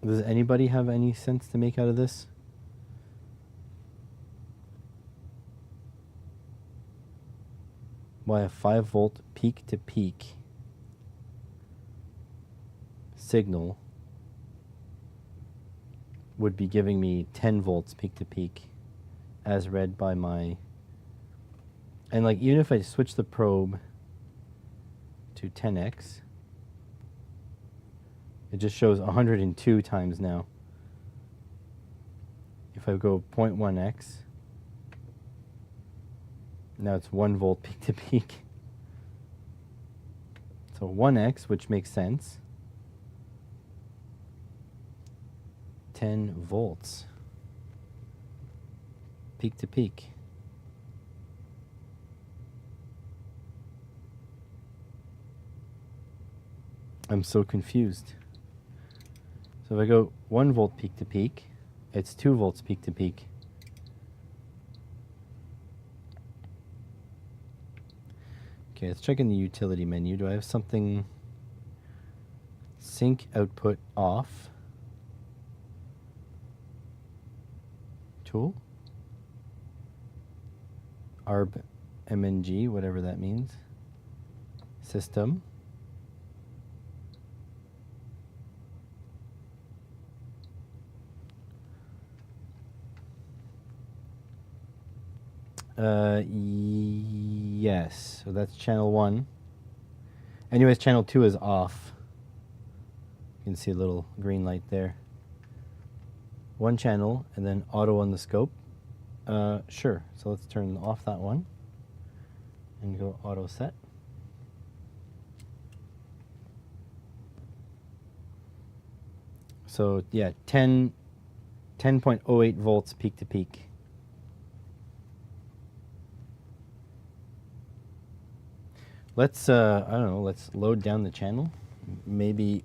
Does anybody have any sense to make out of this? Why a 5 volt peak to peak signal would be giving me 10 volts peak to peak as read by my, and like even if I switch the probe to 10x, it just shows 102 times now. If I go 0.1x, now it's 1 volt peak to peak. So 1x, which makes sense. 10 volts peak to peak. I'm so confused. So if I go 1 volt peak to peak, it's 2 volts peak to peak. Okay, let's check in the utility menu. Do I have something? Sync output off. Tool. ARB MNG, whatever that means. System. Yes, so that's channel 1. Anyways, channel 2 is off. You can see a little green light there. 1 channel and then auto on the scope. Sure, so let's turn off that one and go auto set. So yeah, 10.08 volts peak to peak. Let's, I don't know, let's load down the channel. Maybe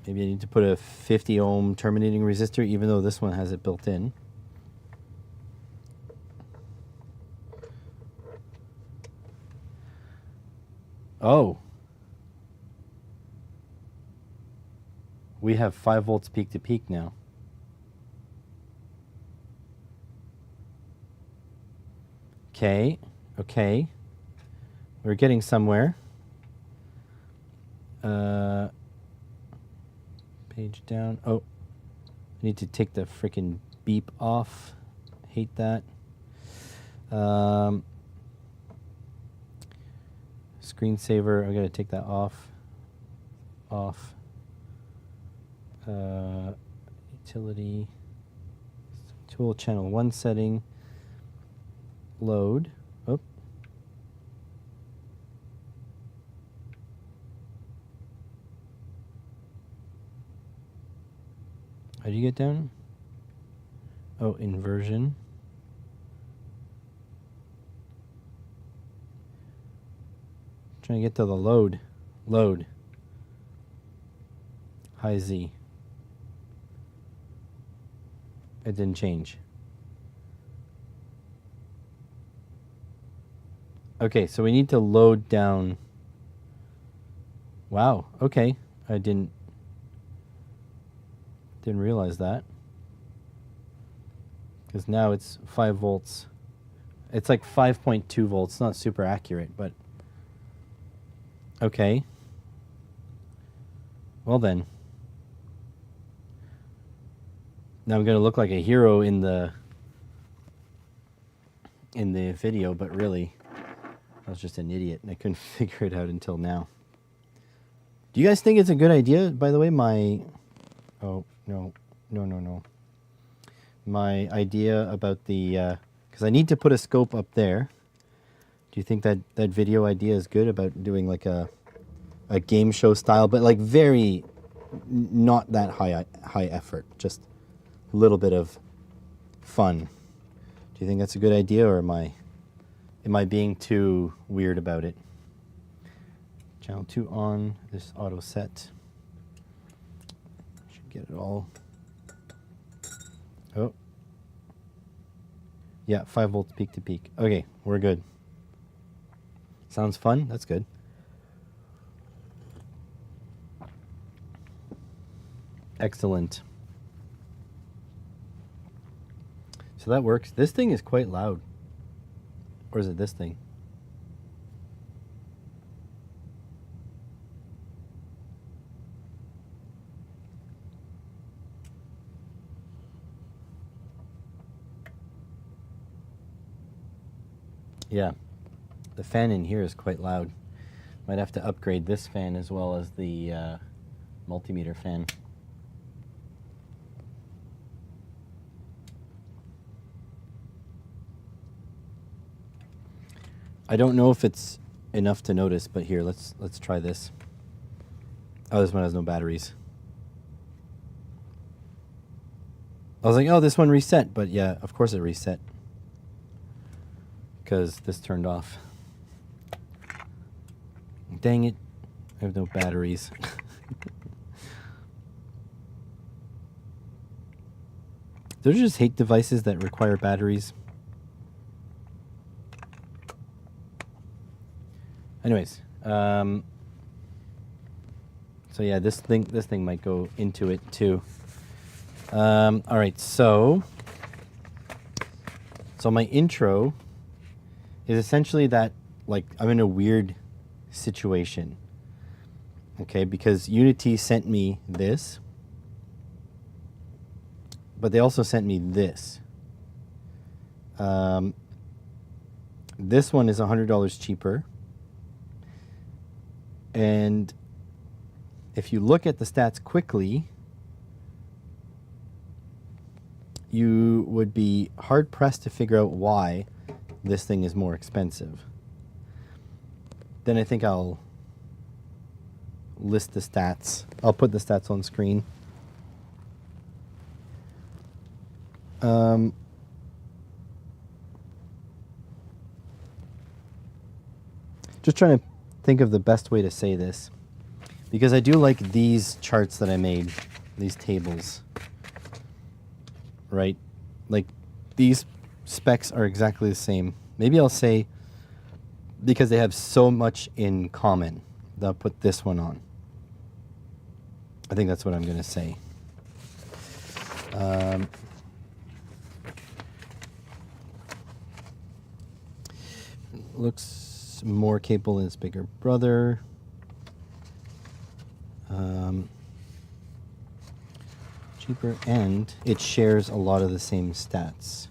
I need to put a 50 ohm terminating resistor, even though this one has it built in. Oh. We have 5 volts peak to peak now. Okay, okay. We're getting somewhere. Page down. Oh, I need to take the freaking beep off. Hate that. Screensaver, I gotta take that off. Off. Utility. Tool channel 1 setting. Load. Oh. How do you get down? Oh, inversion. Trying to get to the load. Load. High Z. It didn't change. Okay, so we need to load down. Wow, okay. I didn't realize that. Because now it's 5 volts. It's like 5.2 volts. Not super accurate, but okay. Well then. Now I'm going to look like a hero in the video, but really I was just an idiot and I couldn't figure it out until now. Do you guys think it's a good idea, by the way, oh, no. My idea about the, because I need to put a scope up there. Do you think that video idea is good about doing like a game show style, but like very, not that high effort, just a little bit of fun. Do you think that's a good idea, or am I being too weird about it? Channel 2 on, this auto set. Should get it all. Oh. Yeah, 5 volts peak to peak. Okay, we're good. Sounds fun? That's good. Excellent. So that works. This thing is quite loud. Or is it this thing? Yeah, the fan in here is quite loud. Might have to upgrade this fan as well as the multimeter fan. I don't know if it's enough to notice, but here, let's try this. Oh, this one has no batteries. I was like, oh, this one reset, but yeah, of course it reset. Because this turned off. Dang it, I have no batteries. Don't you just hate devices that require batteries? Anyways, so yeah, this thing might go into it too. All right, so my intro is essentially that, like, I'm in a weird situation. Okay, because Unity sent me this, but they also sent me this. This one is $100 cheaper. And if you look at the stats quickly, you would be hard-pressed to figure out why this thing is more expensive. Then I think I'll list the stats. I'll put the stats on screen. Just trying to think of the best way to say this, because I do like these charts that I made, these tables, right? Like, these specs are exactly the same. Maybe I'll say, because they have so much in common, that I'll put this one on. I think that's what I'm going to say. Looks more capable than its bigger brother. Cheaper, and it shares a lot of the same stats.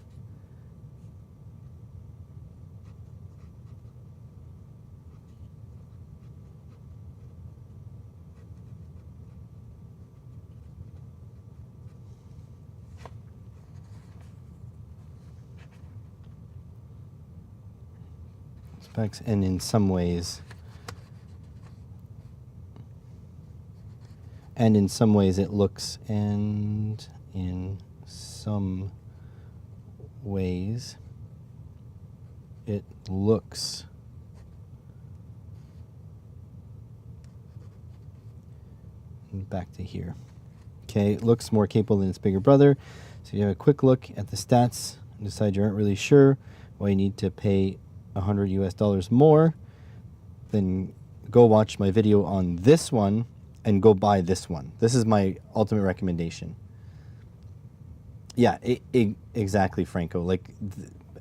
Specs, and in some ways it looks, and in some ways it looks back to here. Okay, it looks more capable than its bigger brother. So you have a quick look at the stats and decide you aren't really sure why you need to pay $100 US more, then go watch my video on this one and go buy this one. This is my ultimate recommendation. Yeah, exactly, Franco. Like,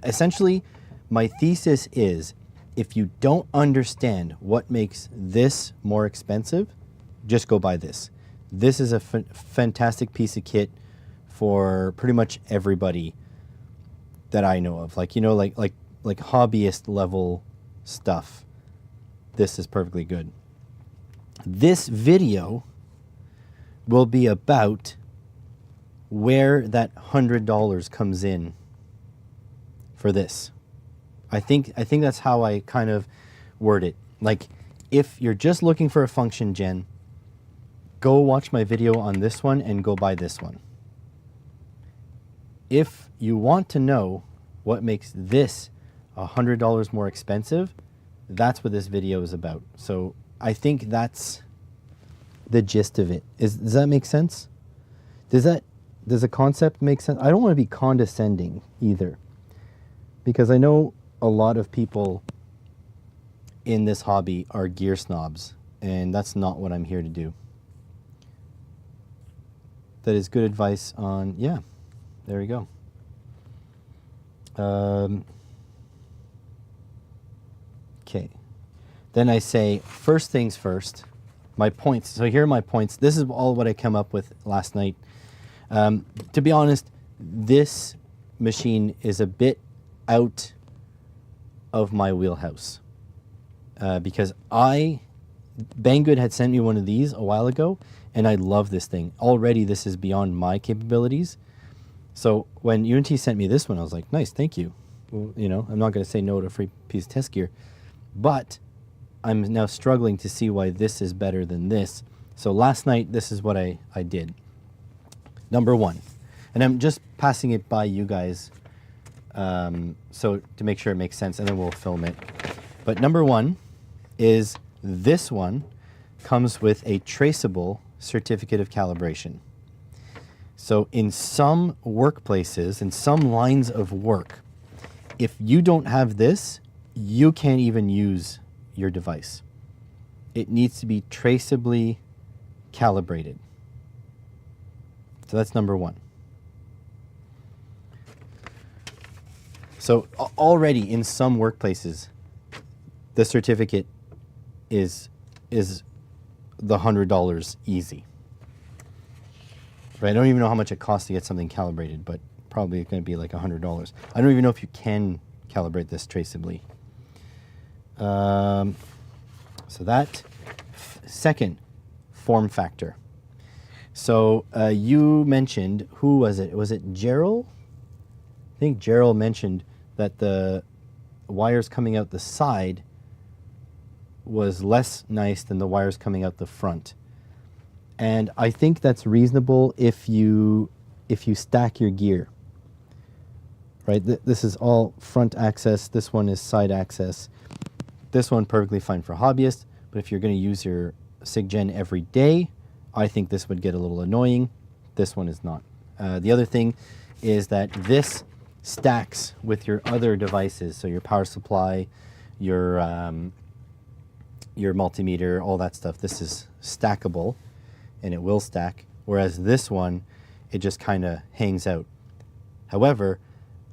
essentially, my thesis is, if you don't understand what makes this more expensive, just go buy this. This is a fantastic piece of kit for pretty much everybody that I know of. Like, you know, like hobbyist level stuff. This is perfectly good. This video will be about where that $100 comes in for this. I think that's how I kind of word it. Like, if you're just looking for a function gen, go watch my video on this one and go buy this one. If you want to know what makes this $100 more expensive, that's what this video is about. So I think that's the gist of it. Does that make sense? Does the concept make sense? I don't want to be condescending either, because I know a lot of people in this hobby are gear snobs, and that's not what I'm here to do. that is good advice on, yeah, there we go. Okay. Then I say, first things first, my points. So here are my points. This is all what I came up with last night. To be honest, this machine is a bit out of my wheelhouse because Banggood had sent me one of these a while ago, and I love this thing. Already, this is beyond my capabilities. So when UNT sent me this one, I was like, nice, thank you. Well, you know, I'm not going to say no to free piece of test gear, but I'm now struggling to see why this is better than this. So last night, this is what I did. Number one, and I'm just passing it by you guys so to make sure it makes sense, and then we'll film it. But number one is this one comes with a traceable certificate of calibration. So in some workplaces, in some lines of work, if you don't have this, you can't even use your device. It needs to be traceably calibrated. So that's number one. So already in some workplaces, the certificate is the $100 easy. Right? I don't even know how much it costs to get something calibrated, but probably it's going to be like $100. I don't even know if you can calibrate this traceably. So that second, form factor. So you mentioned, who was it? Was it Gerald? I think Gerald mentioned that the wires coming out the side was less nice than the wires coming out the front. And I think that's reasonable if you stack your gear. Right? This is all front access. This one is side access. This one perfectly fine for hobbyists, but if you're going to use your SIGGEN every day, I think this would get a little annoying. This one is not. The other thing is that this stacks with your other devices, so your power supply, your multimeter, all that stuff. This is stackable, and it will stack, whereas this one, it just kind of hangs out. However,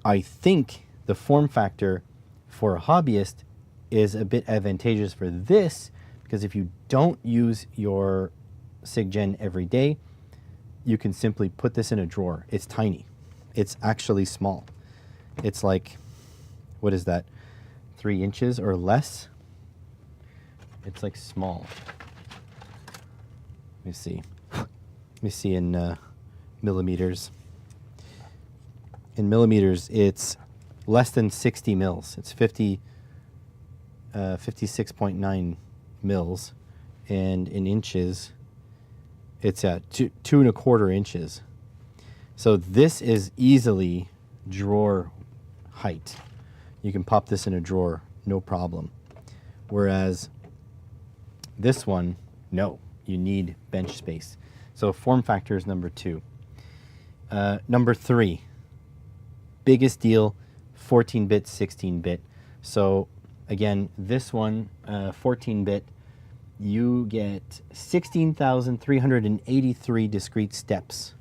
I think the form factor for a hobbyist is a bit advantageous for this, because if you don't use your SIGGEN every day, you can simply put this in a drawer. It's tiny. It's actually small. It's like, what is that, 3 inches or less? It's like small. Let me see. Let me see in millimeters. In millimeters, it's less than 60 mils. It's 56.9 mils. And in inches, it's at 2.25 inches. So this is easily drawer height. You can pop this in a drawer, no problem. Whereas this one, no, you need bench space. So form factor is number 2. Number 3, biggest deal, 14-bit, 16-bit. So again, this one, 14-bit, you get 16,383 discrete steps,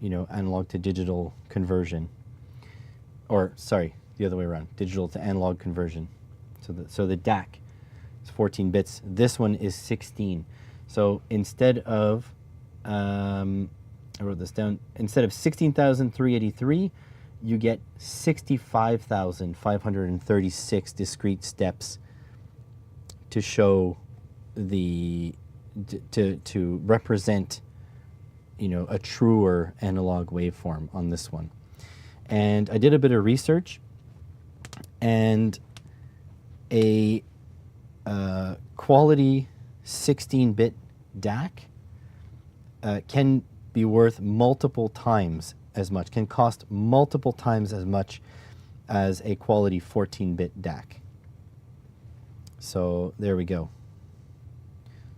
you know, analog to digital conversion. Or, sorry, the other way around, digital to analog conversion. So the DAC is 14 bits. This one is 16. So instead of, I wrote this down, instead of 16,383, you get 65,536 discrete steps to show to represent, you know, a truer analog waveform on this one. And I did a bit of research, and a quality 16-bit DAC can be worth multiple times as much, can cost multiple times as much as a quality 14-bit DAC. So there we go.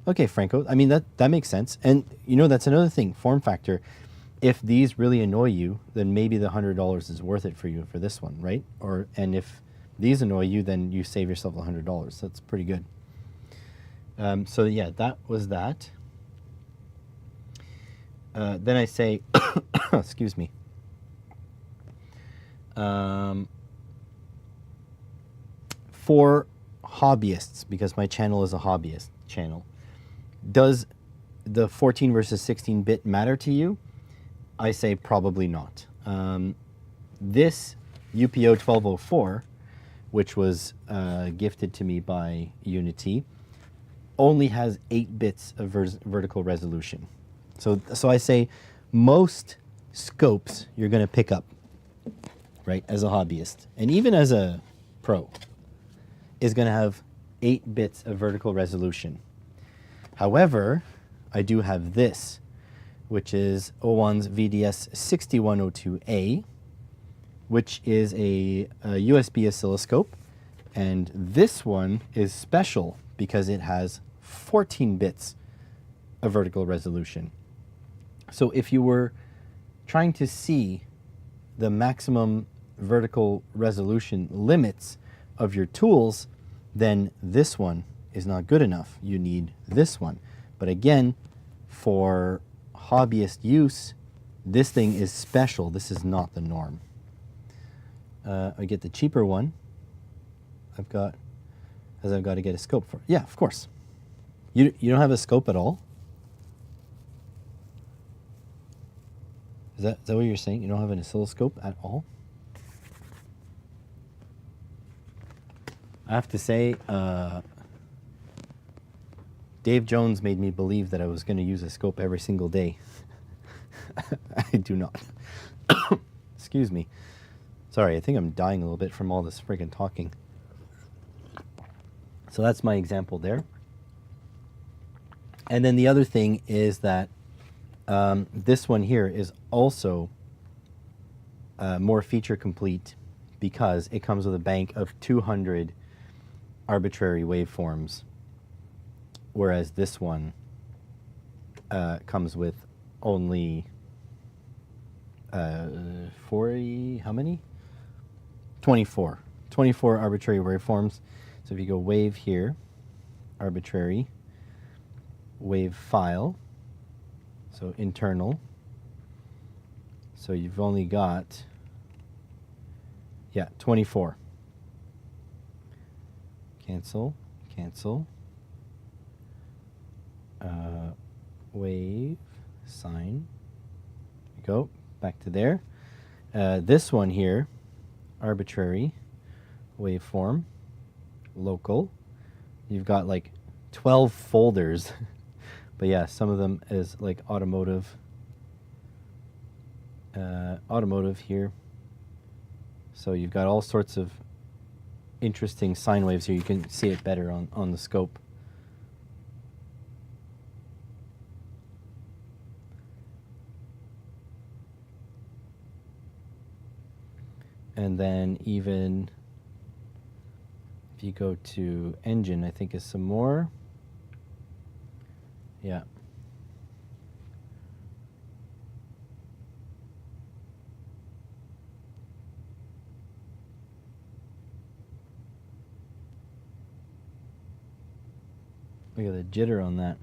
Okay, Franco, I mean, that makes sense. And, you know, that's another thing, form factor. If these really annoy you, then maybe the $100 is worth it for you for this one, right? And if these annoy you, then you save yourself $100. That's pretty good. So yeah, that was that. then I say, excuse me. For hobbyists, because my channel is a hobbyist channel, does the 14 versus 16 bit matter to you? I say probably not. This UPO 1204, which was gifted to me by Unity, only has 8 bits of vertical resolution. So I say most scopes you're going to pick up, right, as a hobbyist, and even as a pro, is going to have 8 bits of vertical resolution. However, I do have this, which is OWON's VDS 6102A, which is a USB oscilloscope, and this one is special because it has 14 bits of vertical resolution. So if you were trying to see the maximum vertical resolution limits of your tools, then this one is not good enough. You need this one. But again, for hobbyist use, this thing is special. This is not the norm. I get the cheaper one. I've got to get a scope for. Yeah, of course. You don't have a scope at all? Is that what you're saying? You don't have an oscilloscope at all? I have to say, Dave Jones made me believe that I was going to use a scope every single day. I do not. Excuse me. Sorry, I think I'm dying a little bit from all this friggin' talking. So that's my example there. And then the other thing is that this one here is also more feature complete because it comes with a bank of 200 arbitrary waveforms, whereas this one comes with only 40, how many? 24 arbitrary waveforms. So if you go wave here, arbitrary, wave file, so internal, so you've only got, yeah, 24. Cancel, cancel, wave, sine, go, back to there. This one here, arbitrary, waveform, local, you've got like 12 folders. But yeah, some of them is like automotive, automotive here. So you've got all sorts of interesting sine waves here. You can see it better on the scope. And then even if you go to engine, I think is some more. Yeah. Look at the jitter on that.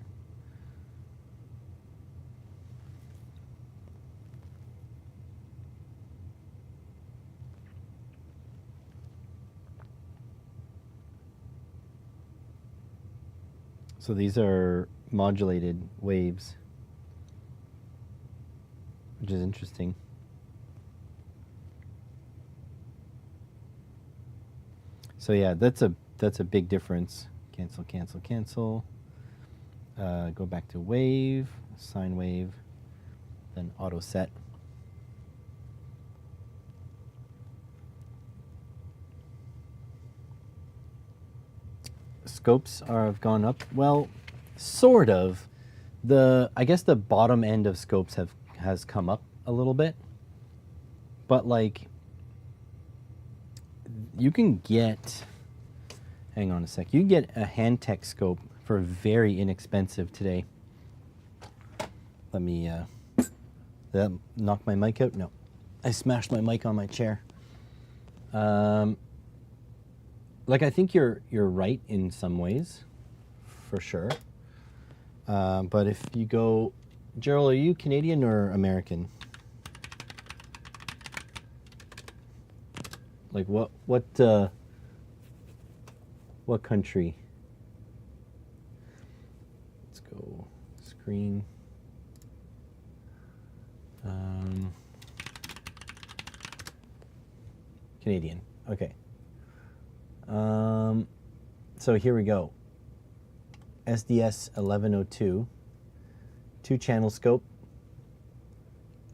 So these are modulated waves, which is interesting. So yeah, that's a big difference. Cancel, cancel, cancel. Go back to wave, sine wave, then auto set. Scopes have gone up. Well, sort of. I guess the bottom end of scopes has come up a little bit, but like you can get. Hang on a sec. You can get a Handtech scope for very inexpensive today. Let me. Did that knock my mic out? No, I smashed my mic on my chair. Like I think you're right in some ways, for sure. But if you go Gerald, are you Canadian or American? Like what country? Let's go screen. Canadian. Okay. So here we go. SDS 1102, 2-channel scope,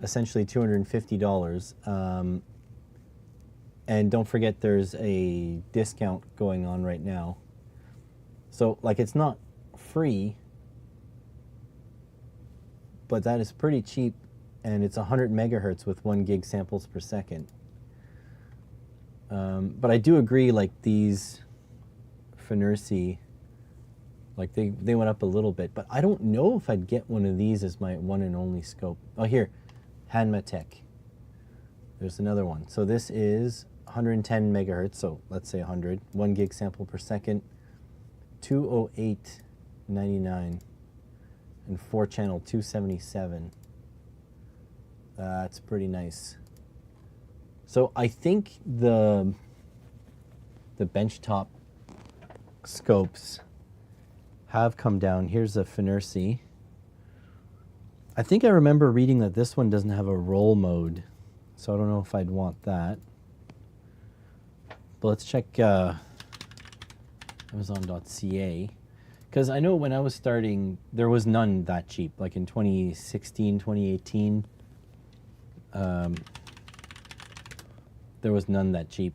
essentially $250. And don't forget there's a discount going on right now. So like it's not free, but that is pretty cheap, and it's 100 megahertz with 1 gig samples per second. But I do agree, like these Finersi, like they went up a little bit, but I don't know if I'd get one of these as my one and only scope. Oh, here, Hanmatech. There's another one. So this is 110 megahertz, so let's say 100, 1 gig sample per second, 208.99, and 4-channel 277. That's pretty nice. So I think the benchtop scopes have come down. Here's a Finersi. I think I remember reading that this one doesn't have a roll mode, so I don't know if I'd want that. But let's check Amazon.ca, because I know when I was starting, there was none that cheap. Like in 2016, 2018, there was none that cheap.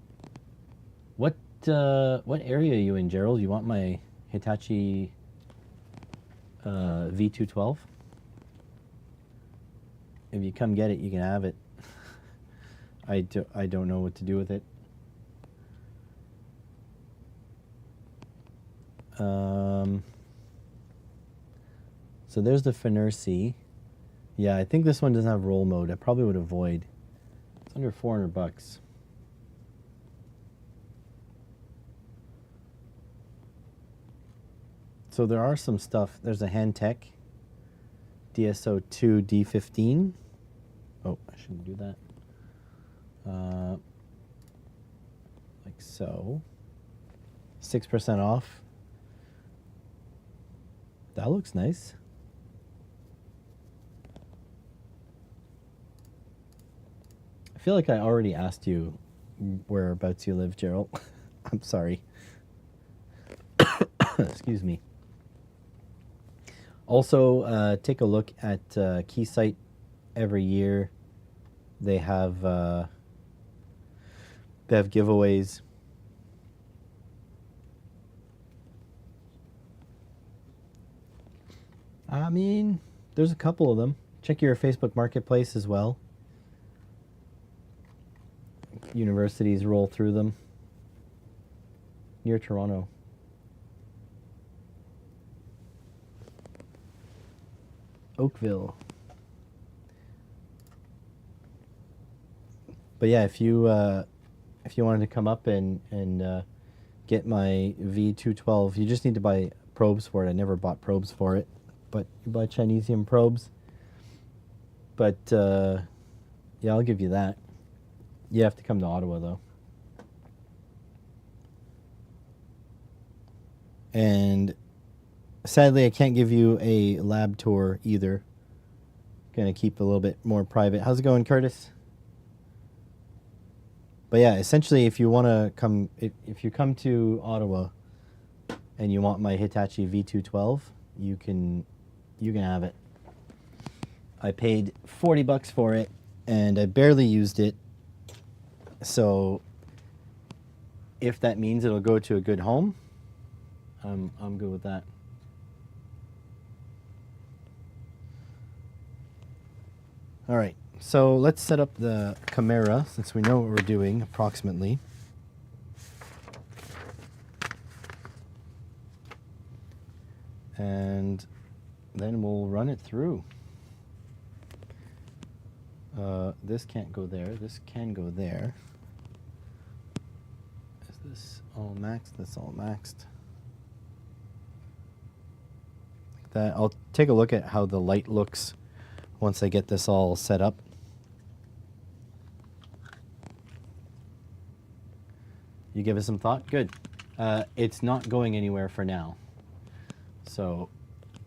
What area are you in, Gerald? You want my Hitachi V212? If you come get it, you can have it. I don't know what to do with it. So there's the Finersi. Yeah, I think this one doesn't have roll mode. I probably would avoid. It's under 400 bucks. So there are some stuff. There's a Handtech DSO2 D15. Oh, I shouldn't do that. Like so. 6% off. That looks nice. I feel like I already asked you whereabouts you live, Gerald. I'm sorry. Excuse me. Also, take a look at Keysight. Every year they have giveaways. I mean, there's a couple of them. Check your Facebook Marketplace as well. Universities roll through them. Near Toronto. Oakville. But yeah, if you wanted to come up and get my V212, you just need to buy probes for it. I never bought probes for it, but you buy Chinesium probes. But yeah, I'll give you that. You have to come to Ottawa though. And sadly, I can't give you a lab tour either. Gonna keep a little bit more private. How's it going, Curtis? But yeah, essentially, if you want to come, if you come to Ottawa and you want my Hitachi V212, you can have it. I paid 40 bucks for it, and I barely used it. So if that means it'll go to a good home, I'm good with that. All right, so let's set up the camera since we know what we're doing approximately. And then we'll run it through. This can't go there. This can go there. Is this all maxed? That's all maxed. Like that. I'll take a look at how the light looks once I get this all set up. You give it some thought? Good. It's not going anywhere for now. So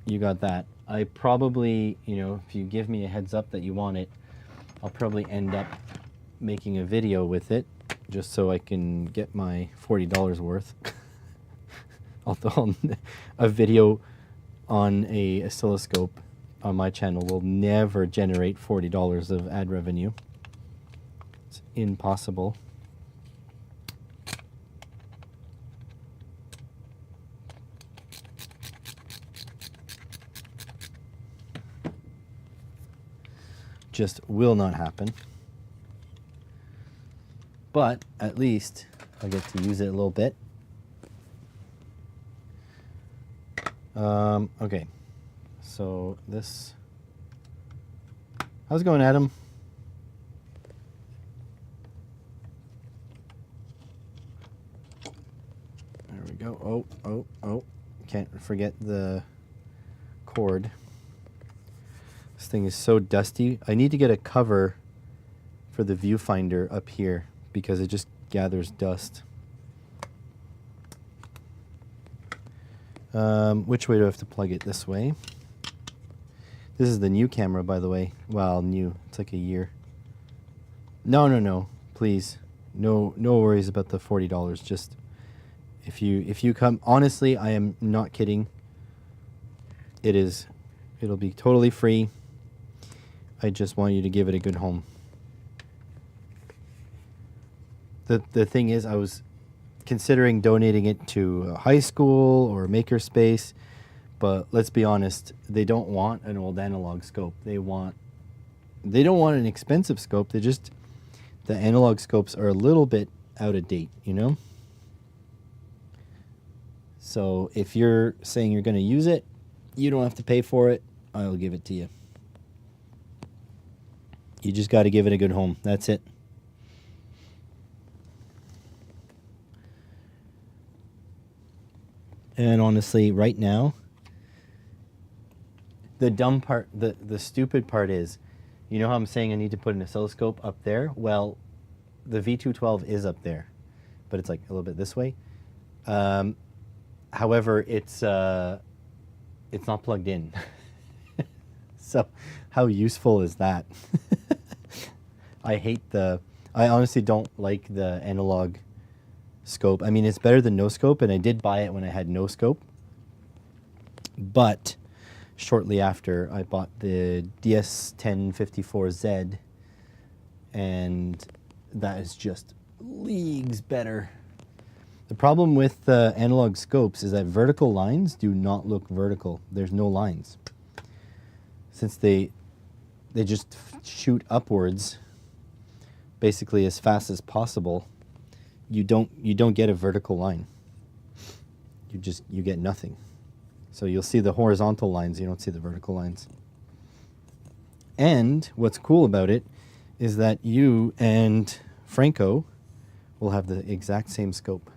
you got that. I probably, you know, if you give me a heads up that you want it, I'll probably end up making a video with it just so I can get my $40 worth. Although a video on a oscilloscope on my channel will never generate $40 of ad revenue. It's impossible. Just will not happen. But at least I'll get to use it a little bit. Okay, so this, how's it going, Adam? There we go. Oh, can't forget the cord. This thing is so dusty. I need to get a cover for the viewfinder up here because it just gathers dust. Which way do I have to plug it? This way. This is the new camera, by the way. Well, new. It's like a year. No. Please. No worries about the $40. Just if you come, honestly, I am not kidding. It'll be totally free. I just want you to give it a good home. The thing is, I was considering donating it to a high school or makerspace, but let's be honest, they don't want an old analog scope. They don't want an expensive scope. The analog scopes are a little bit out of date, you know? So if you're saying you're going to use it, you don't have to pay for it. I'll give it to you. You just got to give it a good home. That's it. And honestly, right now, the dumb part, the stupid part is, you know how I'm saying I need to put an oscilloscope up there? Well, the V212 is up there, but it's like a little bit this way. However, it's not plugged in. So how useful is that? I honestly don't like the analog scope. I mean, it's better than no scope, and I did buy it when I had no scope. But shortly after, I bought the DS1054Z, and that is just leagues better. The problem with analog scopes is that vertical lines do not look vertical. There's no lines. Since they just shoot upwards basically as fast as possible, you don't get a vertical line. You get nothing. So you'll see the horizontal lines, you don't see the vertical lines. And what's cool about it is that you and Franco will have the exact same scope.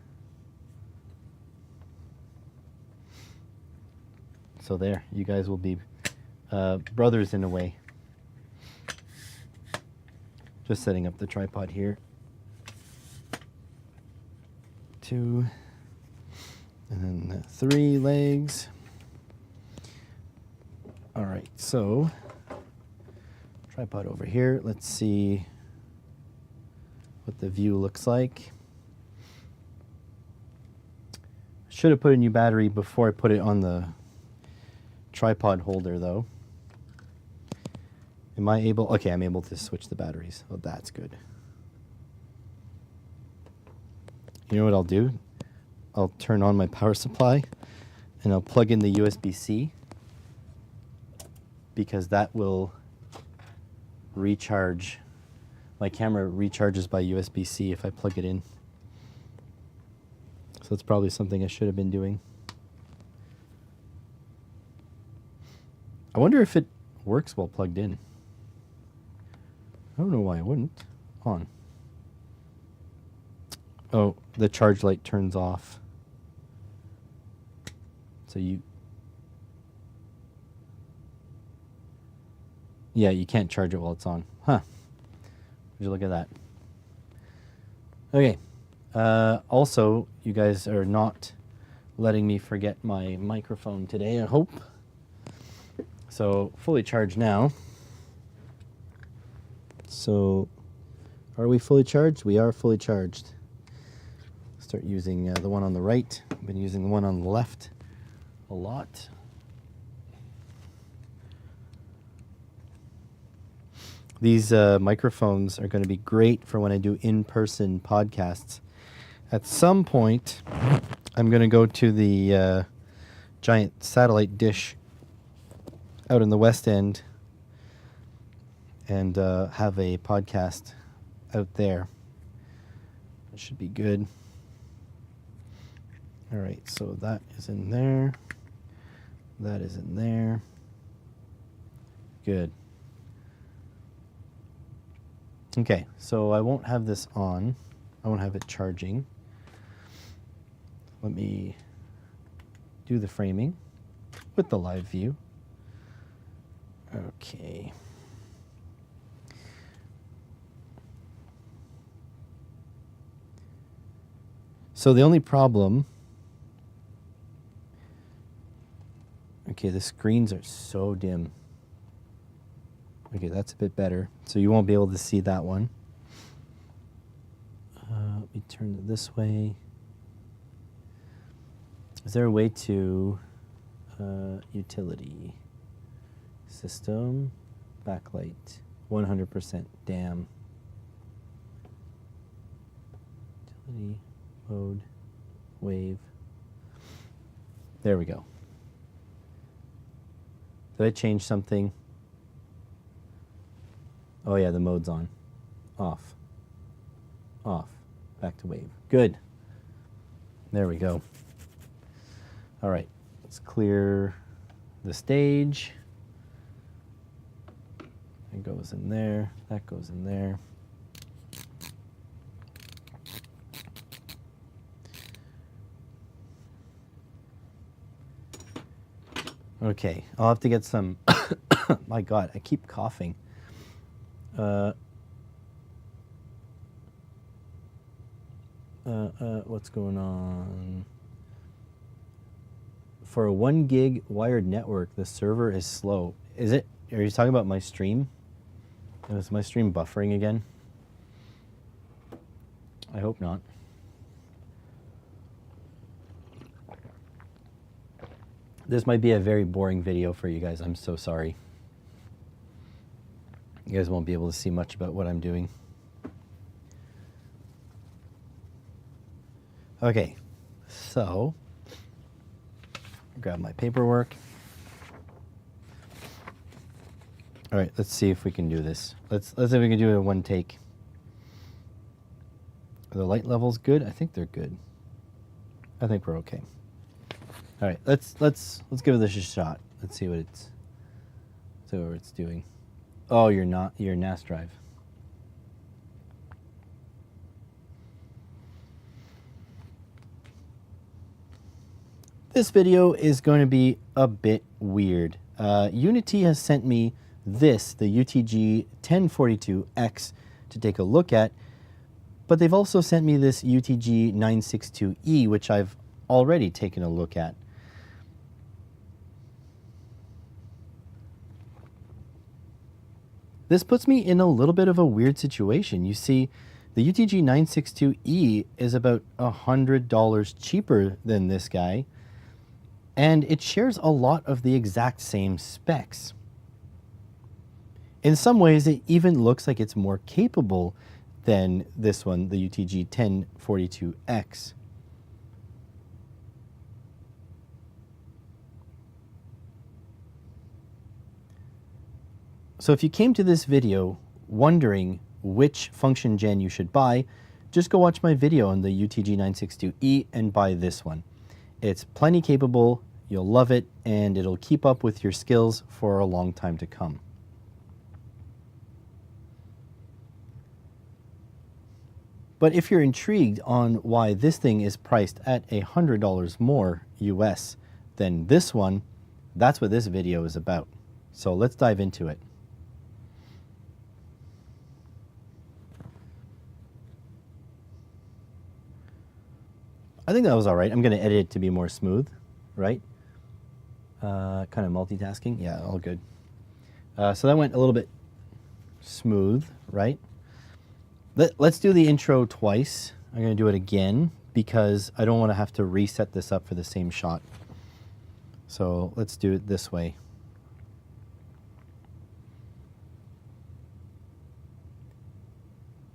So there, you guys will be brothers in a way. Just setting up the tripod here. 2, and then 3 legs. All right, so tripod over here. Let's see what the view looks like. Should have put a new battery before I put it on the tripod holder, though. Am I able? Okay, I'm able to switch the batteries. Oh, that's good. You know what I'll do? I'll turn on my power supply and I'll plug in the USB-C, because that will recharge. My camera recharges by USB-C if I plug it in. So it's probably something I should have been doing. I wonder if it works while plugged in. I don't know why it wouldn't. On. Oh, the charge light turns off. So Yeah, you can't charge it while it's on. Huh. Would you look at that? Okay. Also, you guys are not letting me forget my microphone today, I hope. So, fully charged now. So, are we fully charged? We are fully charged. Start using the one on the right. I've been using the one on the left a lot. These microphones are going to be great for when I do in-person podcasts. At some point, I'm going to go to the giant satellite dish out in the West End and have a podcast out there. It should be good. All right, so that is in there. That is in there. Good. Okay, so I won't have this on. I won't have it charging. Let me do the framing with the live view. Okay. So the only problem... Okay, the screens are so dim. Okay, that's a bit better. So you won't be able to see that one. Let me turn it this way. Is there a way to utility system backlight 100%? Damn. Utility mode wave. There we go. Did I change something? Oh yeah, the mode's on. Off. Off. Back to wave. Good. There we go. All right, let's clear the stage. It goes in there. That goes in there. Okay, I'll have to get some... My God, I keep coughing. What's going on? For a 1 gig wired network, the server is slow. Is it? Are you talking about my stream? Is my stream buffering again? I hope not. This might be a very boring video for you guys. I'm so sorry. You guys won't be able to see much about what I'm doing. Okay, so grab my paperwork. All right, let's see if we can do this. Let's see if we can do it in one take. Are the light levels good? I think they're good. I think we're okay. All right, let's give this a shot. Let's see what it's doing. Oh, your NAS drive. This video is going to be a bit weird. Unity has sent me this, the UTG 1042X, to take a look at, but they've also sent me this UTG 962E, which I've already taken a look at. This puts me in a little bit of a weird situation. You see, the UTG 962E is about $100 cheaper than this guy, and it shares a lot of the exact same specs. In some ways, it even looks like it's more capable than this one, the UTG 1042X. So if you came to this video wondering which function gen you should buy, just go watch my video on the UTG 962E and buy this one. It's plenty capable, you'll love it, and it'll keep up with your skills for a long time to come. But if you're intrigued on why this thing is priced at $100 more US than this one, that's what this video is about. So let's dive into it. I think that was all right. I'm going to edit it to be more smooth, right? Kind of multitasking. Yeah, all good. So that went a little bit smooth, right? Let's do the intro twice. I'm going to do it again because I don't want to have to reset this up for the same shot. So let's do it this way.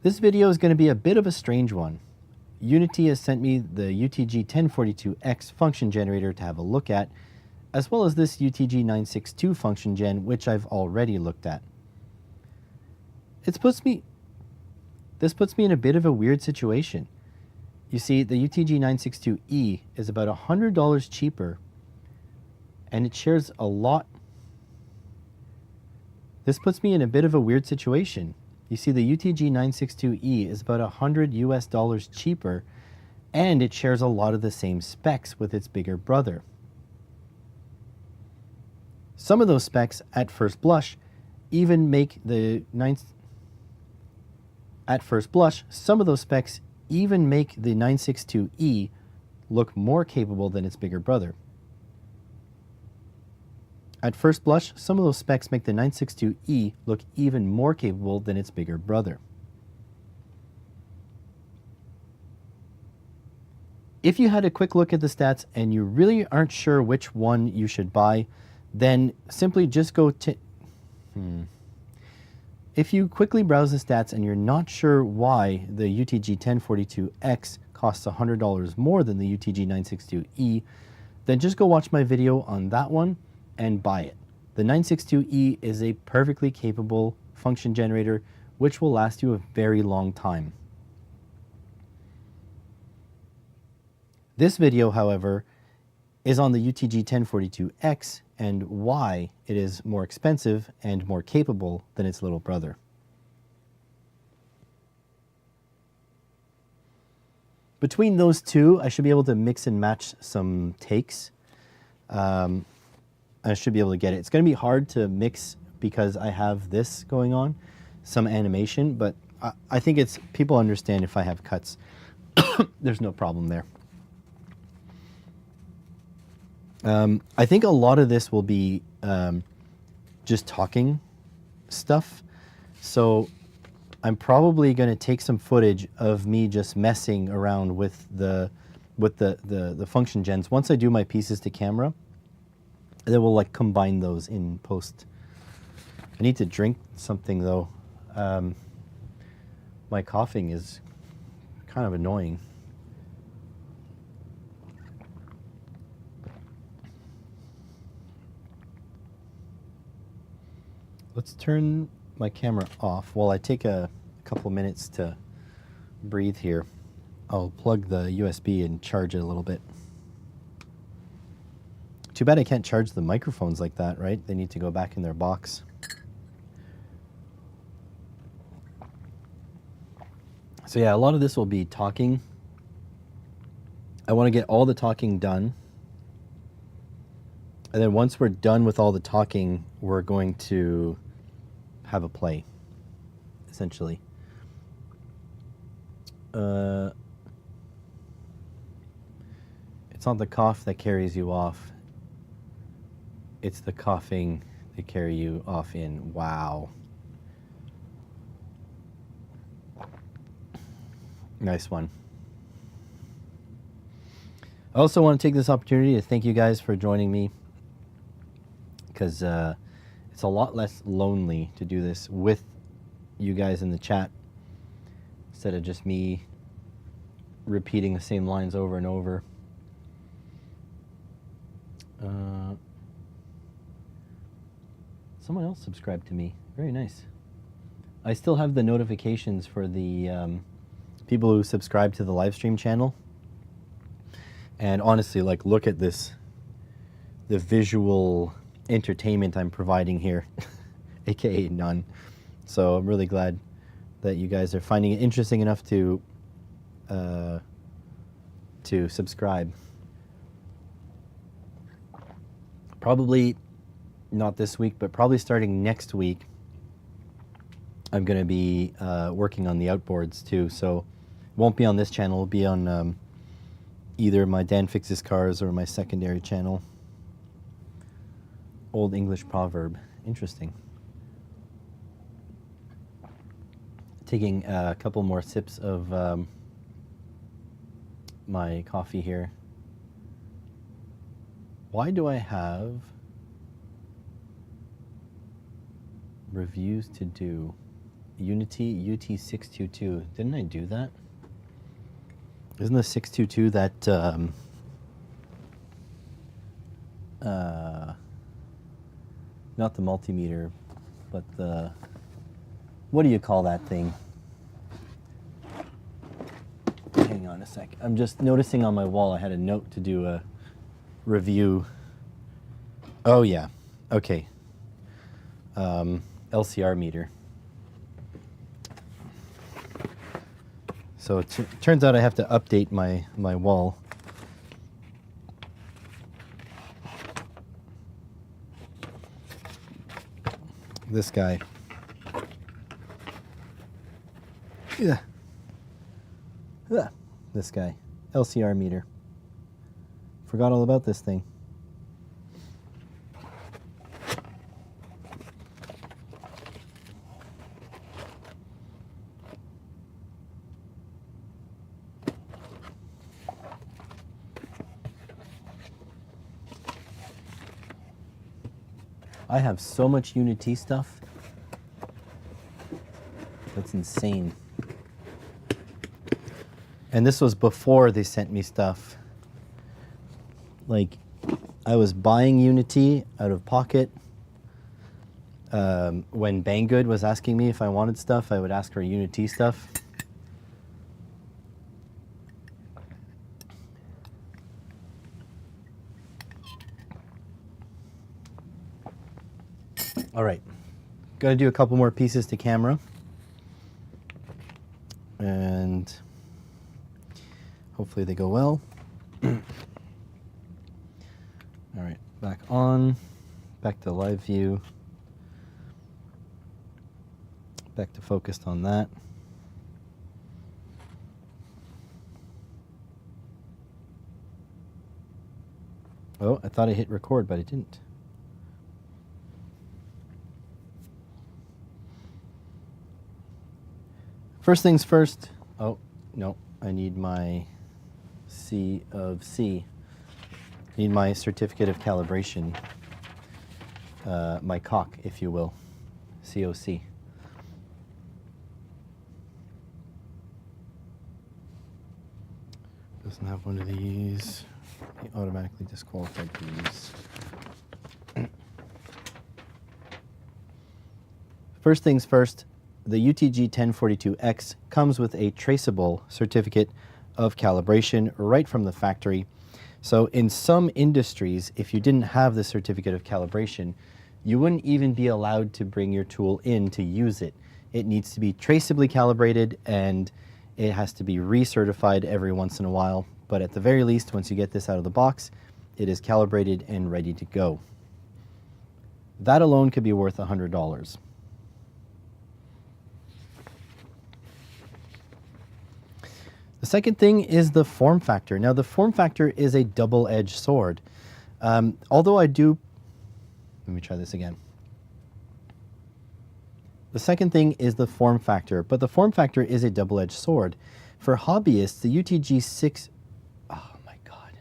This video is going to be a bit of a strange one. Unity has sent me the UTG-1042X function generator to have a look at, as well as this UTG-962 function gen, which I've already looked at. This puts me in a bit of a weird situation. You see, the UTG-962E is about $100 cheaper, and it shares a lot. This puts me in a bit of a weird situation. You see, the UTG-962E is about $100 cheaper, and it shares a lot of the same specs with its bigger brother. Some of those specs, at first blush, even make the 962E look more capable than its bigger brother. At first blush, some of those specs make the 962E look even more capable than its bigger brother. If you had a quick look at the stats and you really aren't sure which one you should buy, then simply just go to... If you quickly browse the stats and you're not sure why the UTG-1042X costs $100 more than the UTG-962E, then just go watch my video on that one and buy it. The 962E is a perfectly capable function generator which will last you a very long time. This video, however, is on the UTG-1042X and why it is more expensive and more capable than its little brother. Between those two, I should be able to mix and match some takes. I should be able to get it. It's going to be hard to mix because I have this going on, some animation, but I think people understand if I have cuts. There's no problem there. I think a lot of this will be just talking stuff. So I'm probably going to take some footage of me just messing around with the function gens. Once I do my pieces to camera, then we'll like combine those in post. I need to drink something though. My coughing is kind of annoying. Let's turn my camera off while I take a couple minutes to breathe here. I'll plug the USB and charge it a little bit. Too bad I can't charge the microphones like that, right? They need to go back in their box. So yeah, a lot of this will be talking. I want to get all the talking done. And then once we're done with all the talking, we're going to have a play, essentially. It's not the cough that carries you off. It's the coughing that carry you off in. Wow. Nice one. I also want to take this opportunity to thank you guys for joining me, because it's a lot less lonely to do this with you guys in the chat instead of just me repeating the same lines over and over. Someone else subscribed to me. Very nice. I still have the notifications for the people who subscribe to the live stream channel. And honestly, like, look at this, the visual entertainment I'm providing here, aka none. So I'm really glad that you guys are finding it interesting enough to subscribe. Probably not this week, but probably starting next week, I'm going to be working on the outboards too. So it won't be on this channel, it'll be on either my Dan Fixes Cars or my secondary channel. Old English proverb. Interesting. Taking a couple more sips of my coffee here. Why do I have reviews to do? Unity UT622. Didn't I do that? Isn't the 622 that not the multimeter, but the, what do you call that thing? Hang on a sec. I'm just noticing on my wall I had a note to do a review. Oh yeah, okay. LCR meter. So it turns out I have to update my wall. This guy. Yeah. This guy. LCR meter. Forgot all about this thing. I have so much Unity stuff. That's insane. And this was before they sent me stuff. Like, I was buying Unity out of pocket. When Banggood was asking me if I wanted stuff, I would ask for Unity stuff. All right, got to do a couple more pieces to camera. And hopefully they go well. All right, back on, back to live view, back to focused on that. Oh, I thought I hit record, but I didn't. First things first. Oh, no, I need my C of C. I need my certificate of calibration, my COC, if you will, COC. Doesn't have one of these. He automatically disqualified these. First things first. The UTG 1042X comes with a traceable certificate of calibration right from the factory. So in some industries, if you didn't have the certificate of calibration, you wouldn't even be allowed to bring your tool in to use it. It needs to be traceably calibrated and it has to be recertified every once in a while. But at the very least, once you get this out of the box, it is calibrated and ready to go. That alone could be worth $100. The second thing is the form factor. Now, the form factor is a double-edged sword. Although I do, let me try this again. The second thing is the form factor, but the form factor is a double-edged sword. For hobbyists, the UTG 6, oh my God.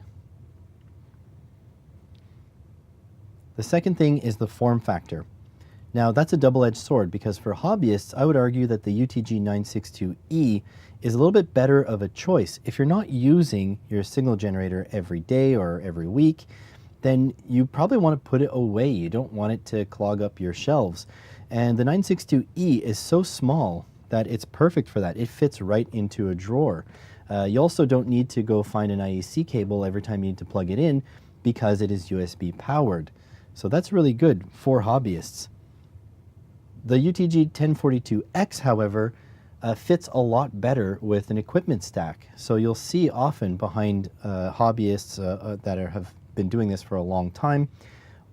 The second thing is the form factor. Now, that's a double-edged sword because for hobbyists, I would argue that the UTG 962E is a little bit better of a choice. If you're not using your signal generator every day or every week, then you probably want to put it away. You don't want it to clog up your shelves. And the 962E is so small that it's perfect for that. It fits right into a drawer. You also don't need to go find an IEC cable every time you need to plug it in because it is USB powered. So that's really good for hobbyists. The UTG 1042X, however, fits a lot better with an equipment stack. So you'll see often behind hobbyists that have been doing this for a long time,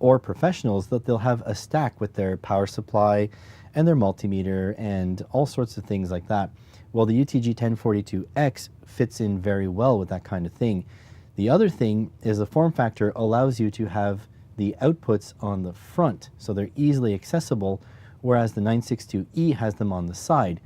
or professionals, that they'll have a stack with their power supply and their multimeter and all sorts of things like that. Well, the UTG 1042X fits in very well with that kind of thing. The other thing is the form factor allows you to have the outputs on the front, so they're easily accessible, whereas the 962E has them on the side.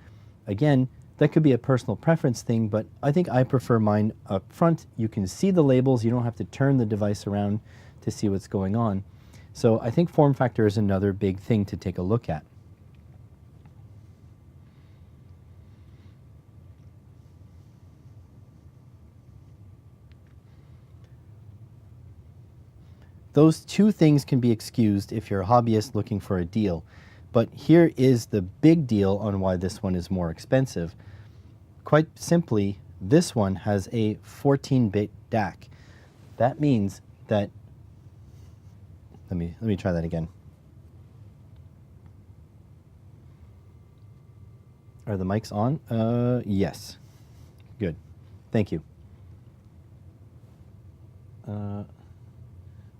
Again, that could be a personal preference thing, but I think I prefer mine up front. You can see the labels, you don't have to turn the device around to see what's going on. So I think form factor is another big thing to take a look at. Those two things can be excused if you're a hobbyist looking for a deal. But here is the big deal on why this one is more expensive. Quite simply, this one has a 14-bit DAC. That means that, let me try that again. Are the mics on? Yes. Good. Thank you.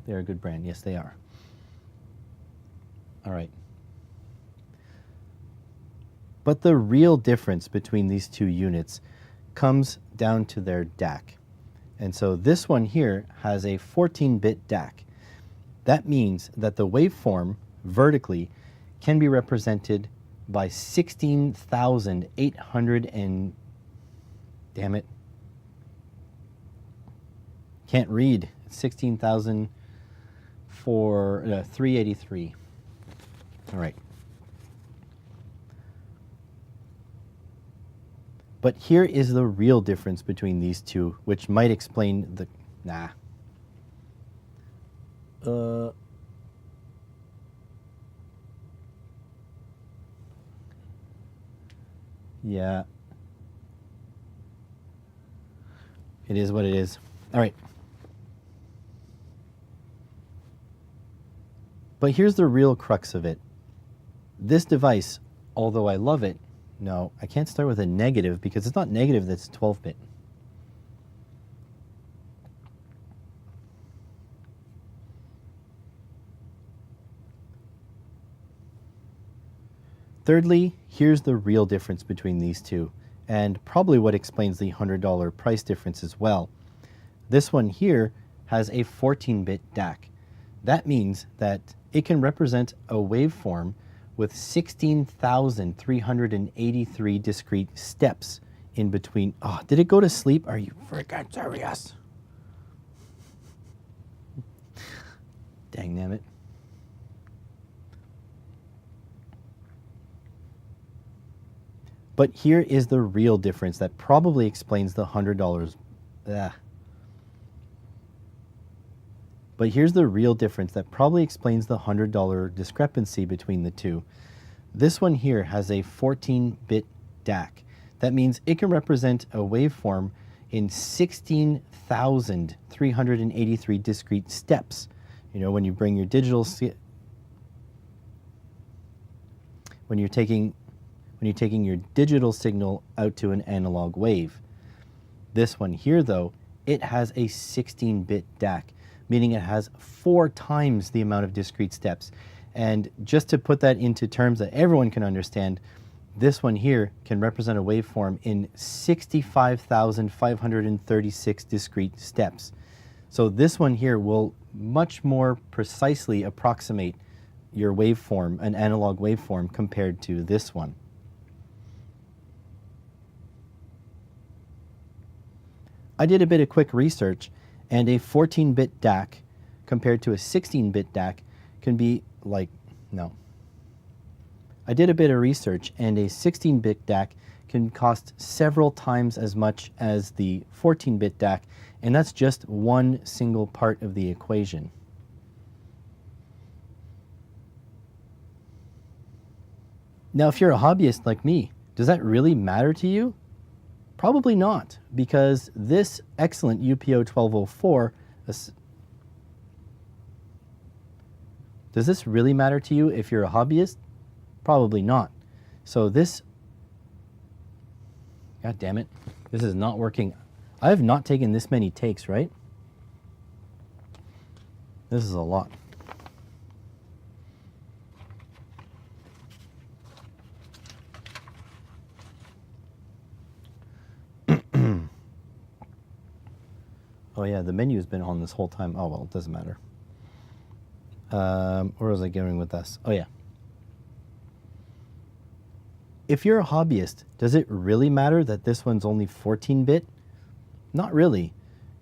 They're a good brand. Yes, they are. All right. But the real difference between these two units comes down to their DAC. And so this one here has a 14-bit DAC. That means that the waveform vertically can be represented by 16,800 and... damn it. Can't read. It's 16,000 for 383. All right. But here is the real difference between these two, which might explain the... yeah. It is what it is. All right. But here's the real crux of it. This device, although I love it, no, I can't start with a negative because it's not negative that's 12-bit. Thirdly, here's the real difference between these two, and probably what explains the $100 price difference as well. This one here has a 14-bit DAC. That means that it can represent a waveform with 16,383 discrete steps in between. Oh, did it go to sleep? Are you freaking serious? Dang nabbit. But here is the real difference that probably explains the $100. But here's the real difference that probably explains the $100 discrepancy between the two. This one here has a 14-bit DAC. That means it can represent a waveform in 16,383 discrete steps. You know, when you bring your digital... when you're taking your digital signal out to an analog wave. This one here, though, it has a 16-bit DAC, meaning it has 4 times the amount of discrete steps. And just to put that into terms that everyone can understand, this one here can represent a waveform in 65,536 discrete steps. So this one here will much more precisely approximate your waveform, an analog waveform, compared to this one. I did a bit of quick research, and a 14-bit DAC compared to a 16-bit DAC can be like, no. I did a bit of research, and a 16-bit DAC can cost several times as much as the 14-bit DAC, and that's just one single part of the equation. Now, if you're a hobbyist like me, does that really matter to you? Probably not, because this excellent UPO 1204, does this really matter to you if you're a hobbyist? Probably not. So this, god damn it, this is not working. I have not taken this many takes, right? This is a lot. Oh yeah, the menu's been on this whole time. Oh well, it doesn't matter. Where was I going with this? Oh yeah. If you're a hobbyist, does it really matter that this one's only 14-bit? Not really.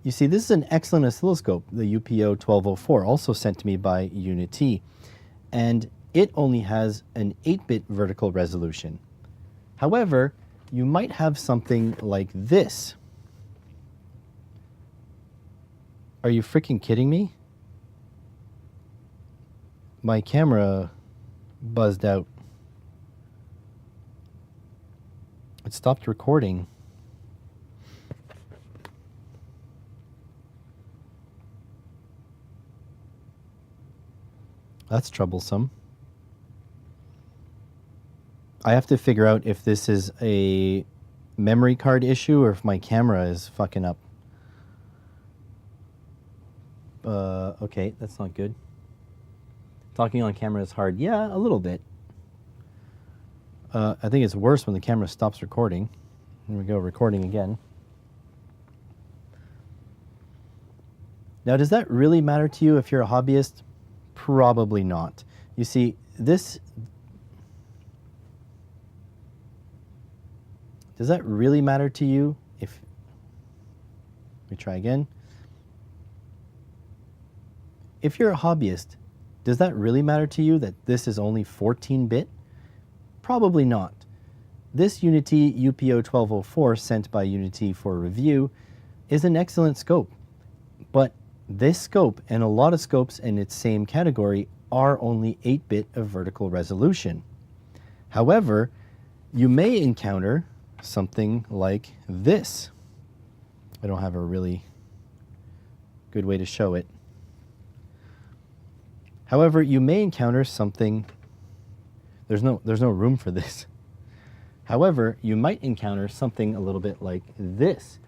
You see, this is an excellent oscilloscope, the UPO 1204, also sent to me by Unity, and it only has an 8-bit vertical resolution. However, you might have something like this. Are you freaking kidding me? My camera buzzed out. It stopped recording. That's troublesome. I have to figure out if this is a memory card issue or if my camera is fucking up. Okay, that's not good. Talking on camera is hard. Yeah, a little bit. I think it's worse when the camera stops recording. Here we go, recording again. Now, does that really matter to you if you're a hobbyist? Probably not. You see, this... Does that really matter to you if... Let me try again. If you're a hobbyist, does that really matter to you that this is only 14-bit? Probably not. This Unity UPO 1204 sent by Unity for review is an excellent scope, but this scope and a lot of scopes in its same category are only 8-bit of vertical resolution. However, you may encounter something like this. I don't have a really good way to show it. However, you may encounter something. There's no room for this. However, you might encounter something a little bit like this.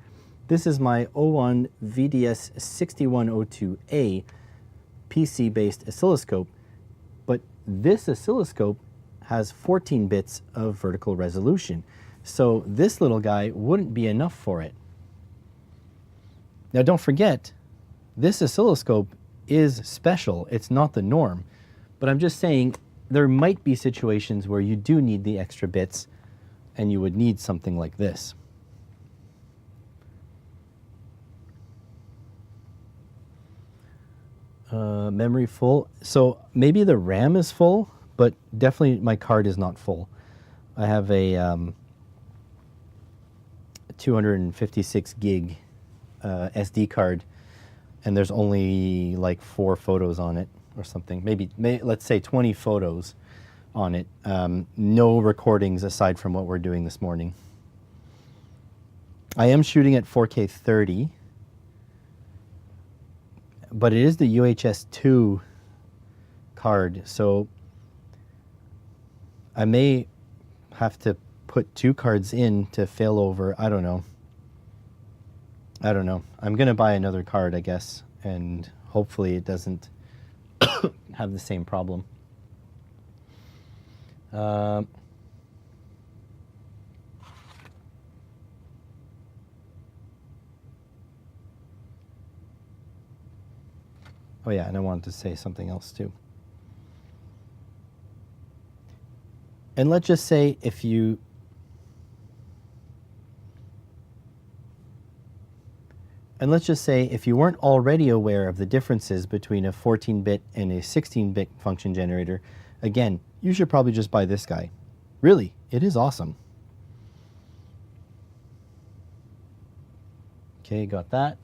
This is my OWON VDS 6102A PC-based oscilloscope, but this oscilloscope has 14 bits of vertical resolution. So this little guy wouldn't be enough for it. Now don't forget, this oscilloscope is special. It's not the norm. But I'm just saying there might be situations where you do need the extra bits and you would need something like this. Memory full. So maybe the RAM is full, but definitely my card is not full. I have a 256 gig SD card, and there's only like 4 photos on it or something. Maybe let's say 20 photos on it. No recordings aside from what we're doing this morning. I am shooting at 4K 30, but it is the UHS-2 card, so I may have to put 2 cards in to fail over. I don't know. I'm going to buy another card, I guess, and hopefully it doesn't have the same problem. Oh yeah, and I wanted to say something else too. And let's just say if you weren't already aware of the differences between a 14-bit and a 16-bit function generator, again, you should probably just buy this guy. Really, it is awesome. Okay, got that.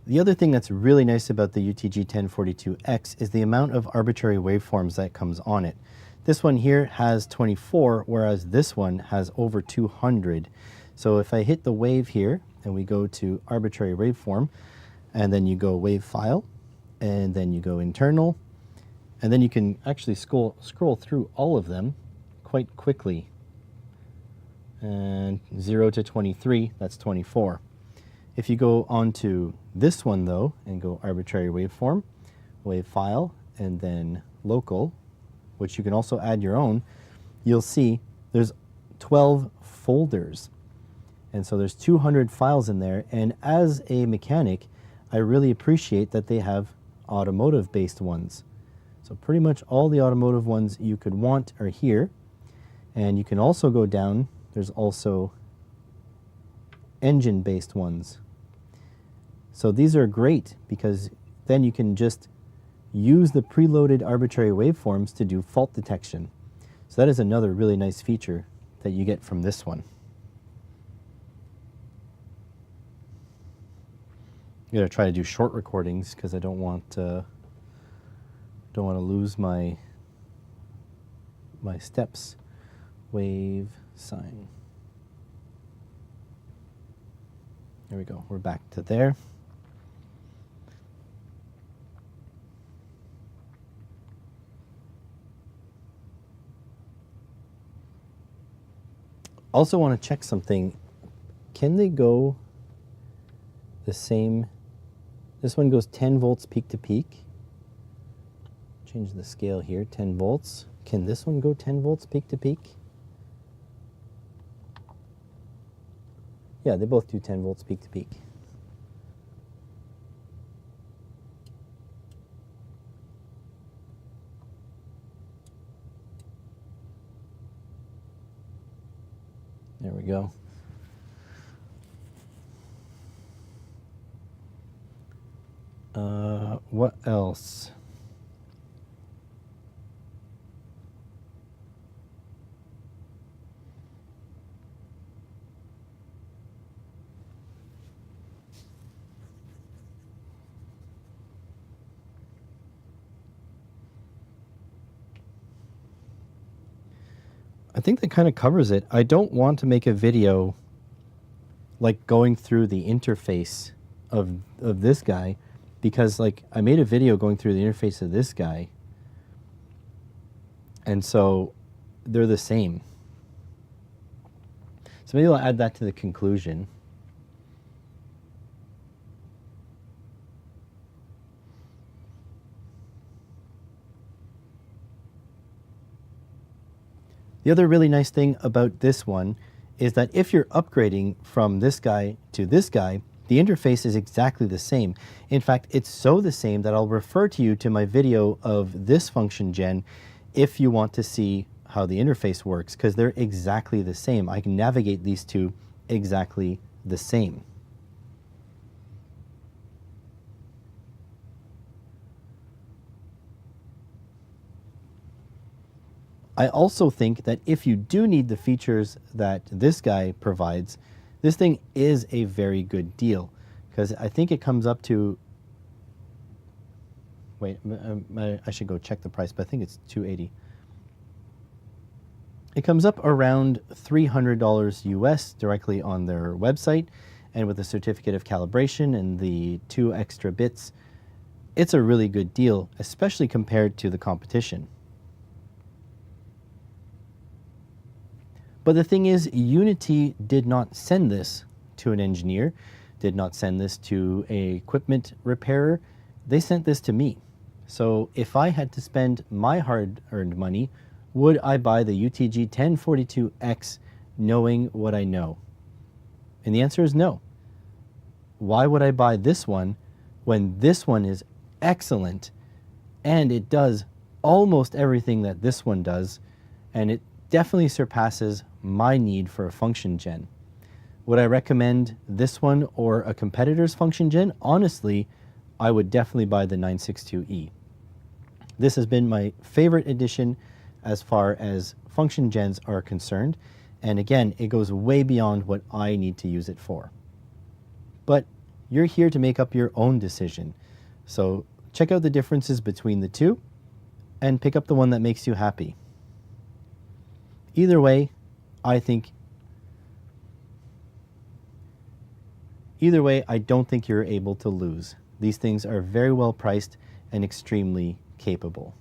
The other thing that's really nice about the UTG 1042X is the amount of arbitrary waveforms that comes on it. This one here has 24, whereas this one has over 200. So if I hit the wave here, and we go to arbitrary waveform, and then you go wave file, and then you go internal, and then you can actually scroll through all of them quite quickly. And 0 to 23, that's 24. If you go on to this one though, and go arbitrary waveform, wave file, and then local, which you can also add your own, you'll see there's 12 folders. And so there's 200 files in there. And as a mechanic, I really appreciate that they have automotive-based ones. So pretty much all the automotive ones you could want are here. And you can also go down, there's also engine-based ones. So these are great because then you can just use the preloaded arbitrary waveforms to do fault detection. So that is another really nice feature that you get from this one. I'm gonna try to do short recordings because I don't want to lose my steps. Wave sign. There we go. We're back to there. Also want to check something. Can they go the same? This one goes 10 volts peak to peak. Change the scale here, 10 volts. Can this one go 10 volts peak to peak? Yeah, they both do 10 volts peak to peak. There we go. What else? I think that kind of covers it. I don't want to make a video like going through the interface of this guy, because like I made a video going through the interface of this guy, and so they're the same. So maybe I'll add that to the conclusion. The other really nice thing about this one is that if you're upgrading from this guy to this guy, the interface is exactly the same. In fact, it's so the same that I'll refer to you to my video of this function gen if you want to see how the interface works, because they're exactly the same. I can navigate these two exactly the same. I also think that if you do need the features that this guy provides, this thing is a very good deal, because I think it comes up to, wait, I should go check the price, but I think it's $280. It comes up around $300 US directly on their website, and with a certificate of calibration and the 2 extra bits, it's a really good deal, especially compared to the competition. But the thing is, Unity did not send this to an engineer, did not send this to an equipment repairer. They sent this to me. So if I had to spend my hard-earned money, would I buy the UTG 1042X knowing what I know? And the answer is no. Why would I buy this one when this one is excellent and it does almost everything that this one does, and it definitely surpasses my need for a function gen? Would I recommend this one or a competitor's function gen? Honestly, I would definitely buy the 962E. This has been my favorite addition as far as function gens are concerned. And again, it goes way beyond what I need to use it for. But you're here to make up your own decision. So check out the differences between the two and pick up the one that makes you happy. Either way, I don't think you're able to lose. These things are very well priced and extremely capable.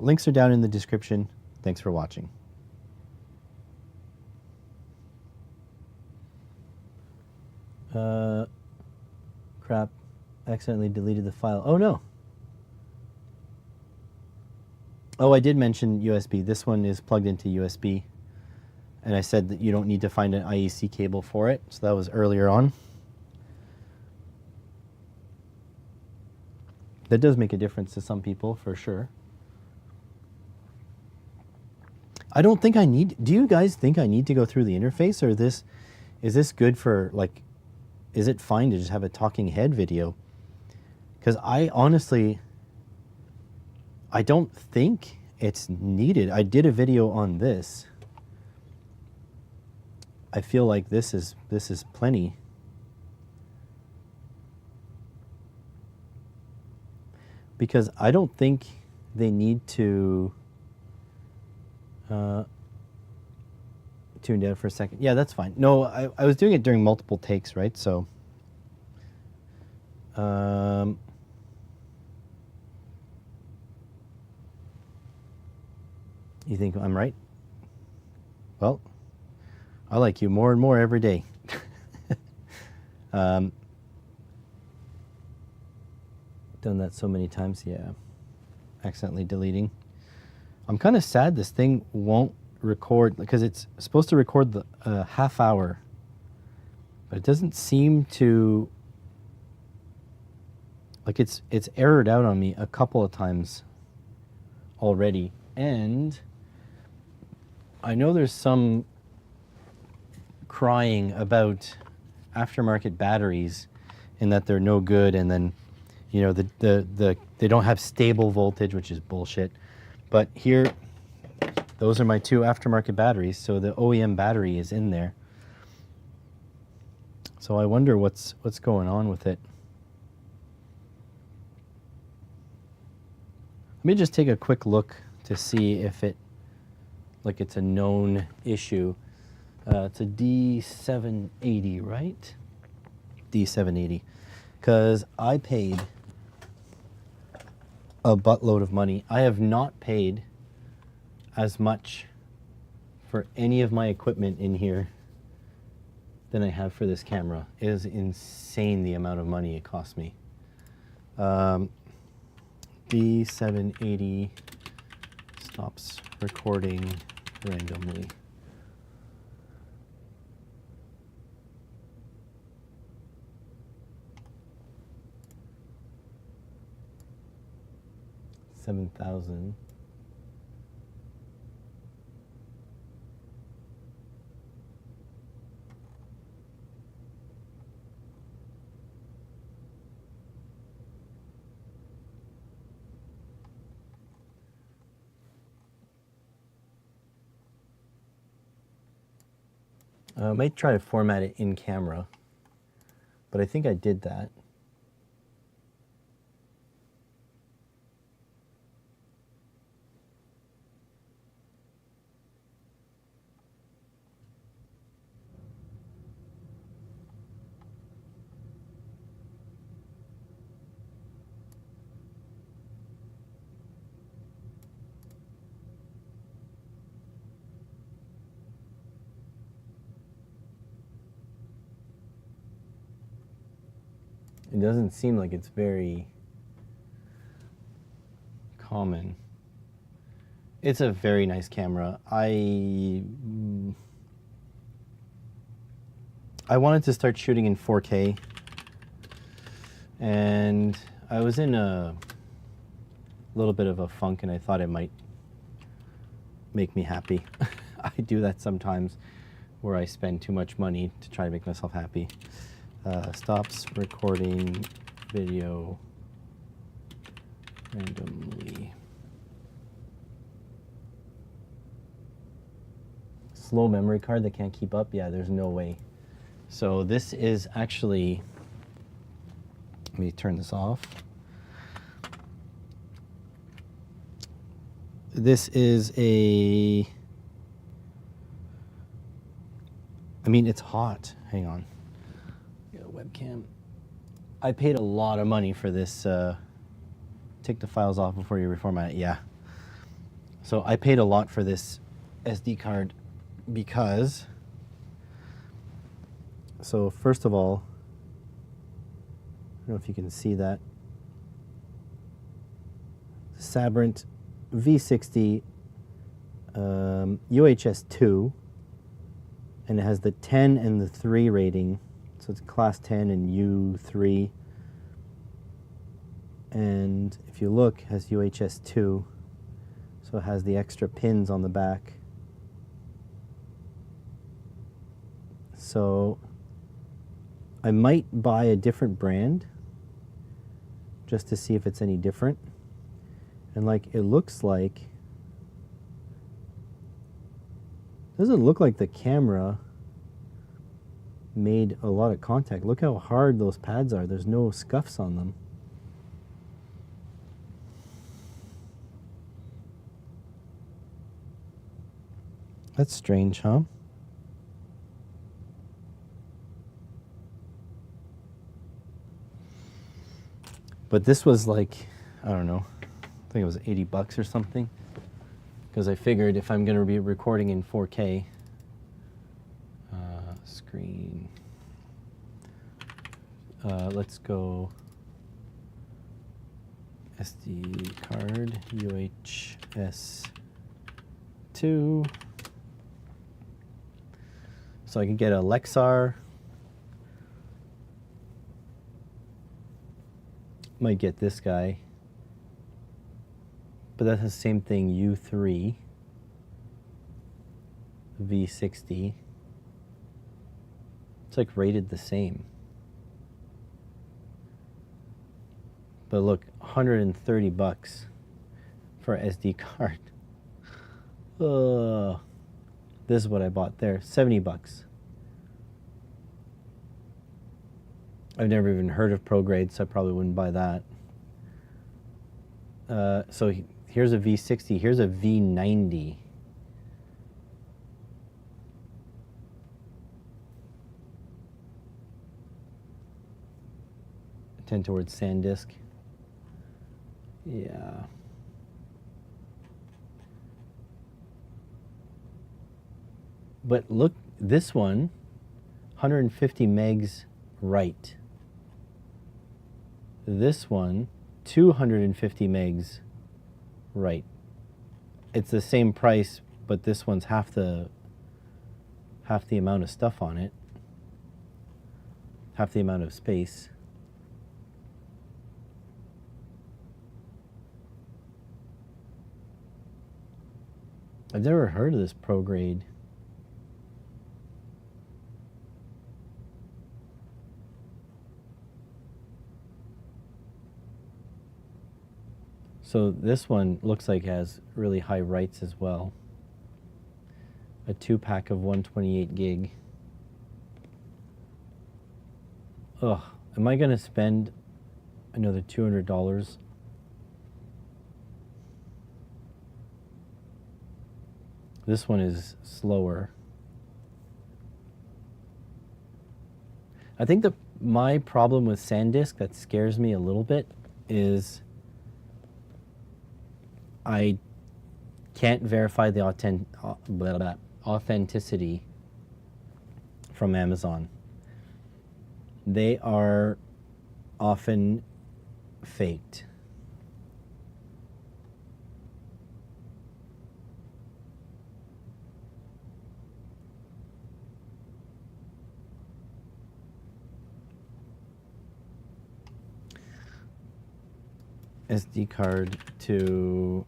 Links are down in the description. Thanks for watching. Crap, accidentally deleted the file. Oh no. Oh, I did mention USB. This one is plugged into USB. And I said that you don't need to find an IEC cable for it. So that was earlier on. That does make a difference to some people, for sure. I don't think I need... Do you guys think I need to go through the interface? Or is this good for, like... Is it fine to just have a talking head video? Because I honestly... I don't think it's needed. I did a video on this. I feel like this is plenty. Because I don't think they need to tune down for a second. Yeah, that's fine. No, I was doing it during multiple takes, right? So you think I'm right? Well, I like you more and more every day. Done that so many times, yeah. Accidentally deleting. I'm kind of sad this thing won't record, because it's supposed to record the half hour, but it doesn't seem to, like it's errored out on me a couple of times already. And I know there's some crying about aftermarket batteries in that they're no good, and then you know they don't have stable voltage, which is bullshit. But here, those are my two aftermarket batteries, so the OEM battery is in there. So I wonder what's going on with it. Let me just take a quick look to see if it's a known issue. It's a D780, right? D780. Because I paid a buttload of money. I have not paid as much for any of my equipment in here than I have for this camera. It is insane the amount of money it cost me. D780 stops recording randomly. $7,000. I might try to format it in camera, but I think I did that. It doesn't seem like it's very common. It's a very nice camera. I wanted to start shooting in 4K, and I was in a little bit of a funk, and I thought it might make me happy. I do that sometimes, where I spend too much money to try to make myself happy. Stops recording video randomly. Slow memory card that can't keep up? Yeah, there's no way. So this is actually, let me turn this off. This is a, I mean, it's hot. Hang on. Got a webcam. I paid a lot of money for this. Take the files off before you reformat it. Yeah. So I paid a lot for this SD card because, so first of all, I don't know if you can see that. Sabrent V60 UHS 2, and it has the 10 and the 3 rating, so it's class 10 and U3. And if you look, it has UHS 2, so it has the extra pins on the back. So I might buy a different brand just to see if it's any different. And like, it looks like, doesn't look like the camera made a lot of contact. Look how hard those pads are. There's no scuffs on them. That's strange, huh? But this was like, I don't know, I think it was 80 bucks or something. Because I figured if I'm going to be recording in 4K, screen, let's go SD card, UHS 2. So I can get a Lexar. Might get this guy. But that's the same thing, U3, V60. It's like rated the same. But look, 130 bucks for an SD card. This is what I bought there, 70 bucks. I've never even heard of ProGrade, so I probably wouldn't buy that. So here's a V60, here's a V90. I tend towards SanDisk. Yeah. But look, this one, 150 megs write. This one, 250 megs write. It's the same price, but this one's half the amount of stuff on it. Half the amount of space. I've never heard of this ProGrade. So this one looks like it has really high writes as well. A 2-pack of 128 gig. Ugh, am I gonna spend another $200? This one is slower. I think my problem with SanDisk that scares me a little bit is I can't verify the authenticity from Amazon. They are often faked. SD card to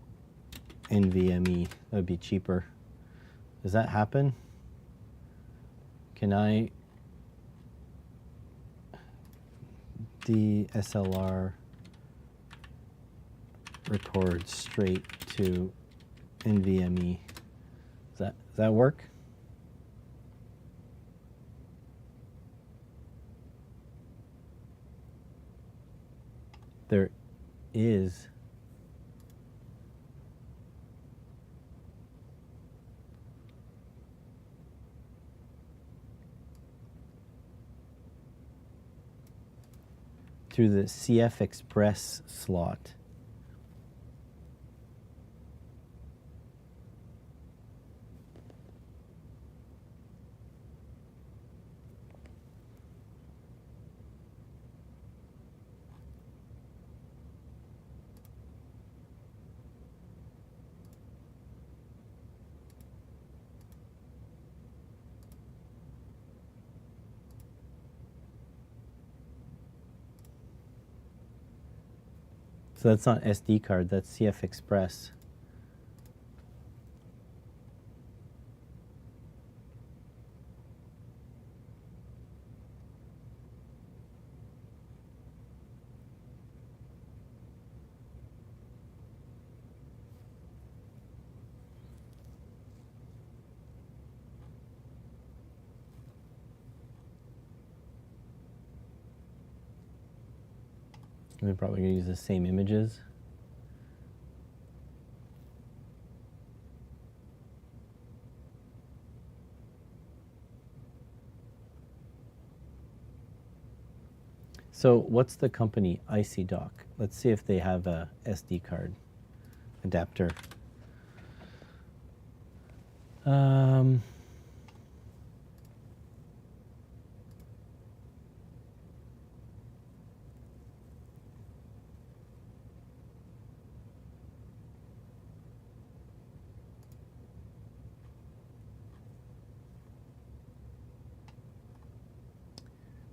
NVMe, that would be cheaper. Does that happen? Can I DSLR record straight to NVMe? Does that work? There is through the CF Express slot. So that's not SD card, that's CF Express. They're probably going to use the same images. So what's the company? ICDoc. Let's see if they have a SD card adapter.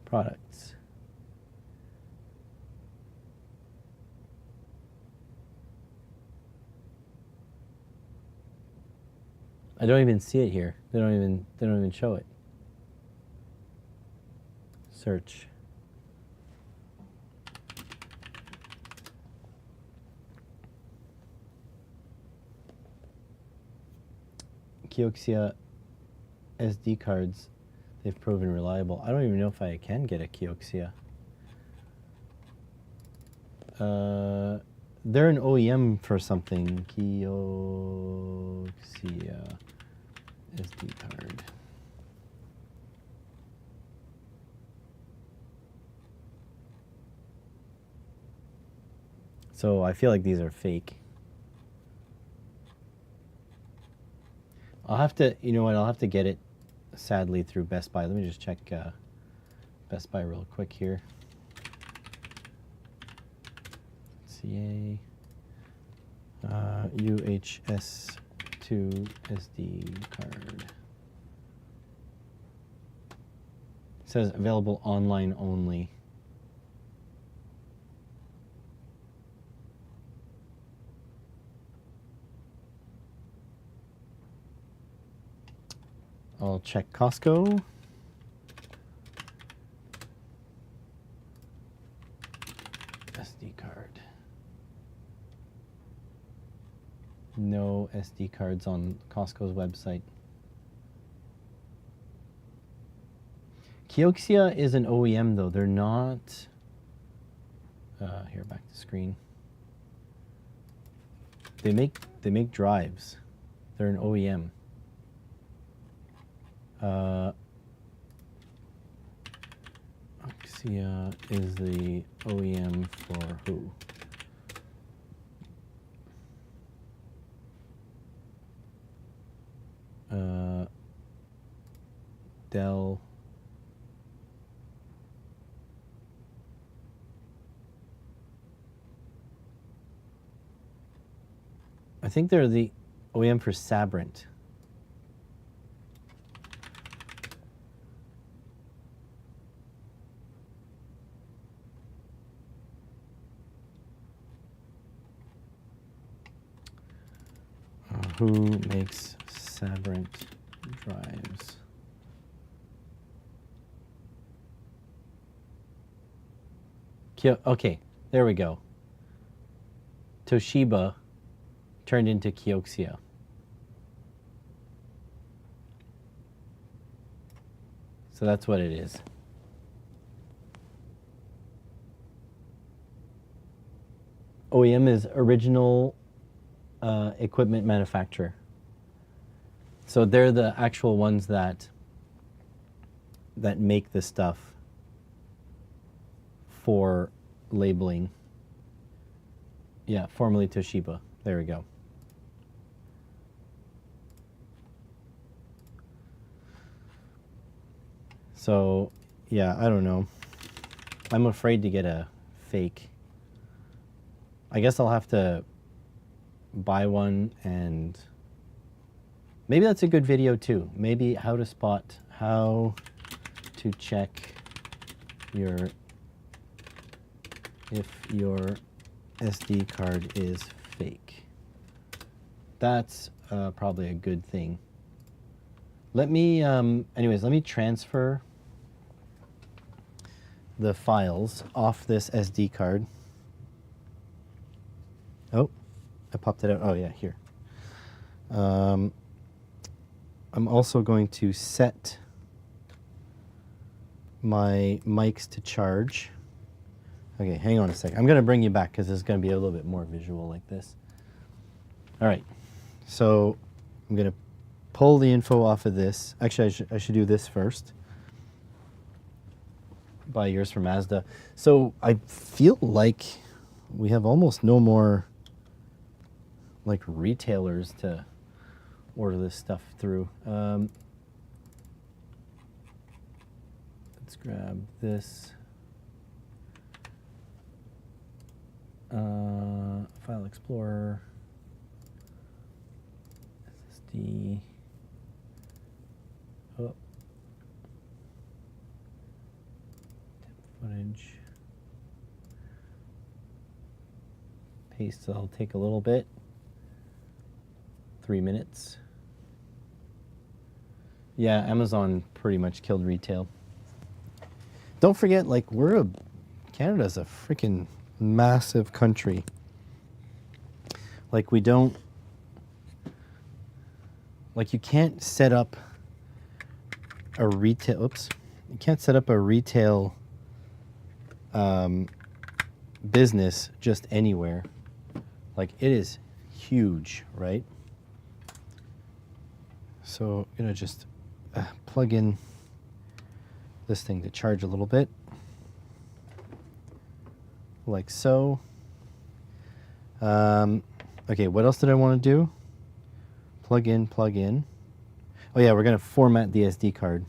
Products. I don't even see it here. They don't even show it. Search. Kioxia SD cards, they've proven reliable. I don't even know if I can get a Kioxia. They're an OEM for something. Kioxia SD card. So I feel like these are fake. I'll have to, you know what, I'll have to get it, sadly, through Best Buy. Let me just check Best Buy real quick here. CA UHS2 SD card. It says available online only. I'll check Costco. SD card. No SD cards on Costco's website. Kioxia is an OEM though. They're not. Here, back to screen. They make drives. They're an OEM. Kioxia is the OEM for who? Dell. I think they're the OEM for Sabrent. Who makes Sabrent drives? Okay, there we go. Toshiba turned into Kioxia. So that's what it is. OEM is original equipment manufacturer. So they're the actual ones that make the stuff for labeling. Yeah, formerly Toshiba. There we go. So, yeah, I don't know. I'm afraid to get a fake. I guess I'll have to buy one, and maybe that's a good video too. Maybe how to check if your SD card is fake. That's probably a good thing. Let me, anyways, let me transfer the files off this SD card. Oh, I popped it out. Oh yeah, here. I'm also going to set my mics to charge. Okay, hang on a second. I'm going to bring you back because it's going to be a little bit more visual like this. All right, so I'm going to pull the info off of this. Actually, I should do this first. Buy yours from Mazda. So I feel like we have almost no more like retailers to order this stuff through. Let's grab this. File Explorer, SSD. Oh. Footage. Paste, that'll take a little bit. 3 minutes. Yeah, Amazon pretty much killed retail. Don't forget, like, Canada's a freaking massive country. Like, we don't, like, you can't set up a retail, you can't set up a retail business just anywhere. Like, it is huge, right? So I'm gonna just plug in this thing to charge a little bit, like so. Okay, what else did I want to do? Plug in, plug in. Oh yeah, we're gonna format the SD card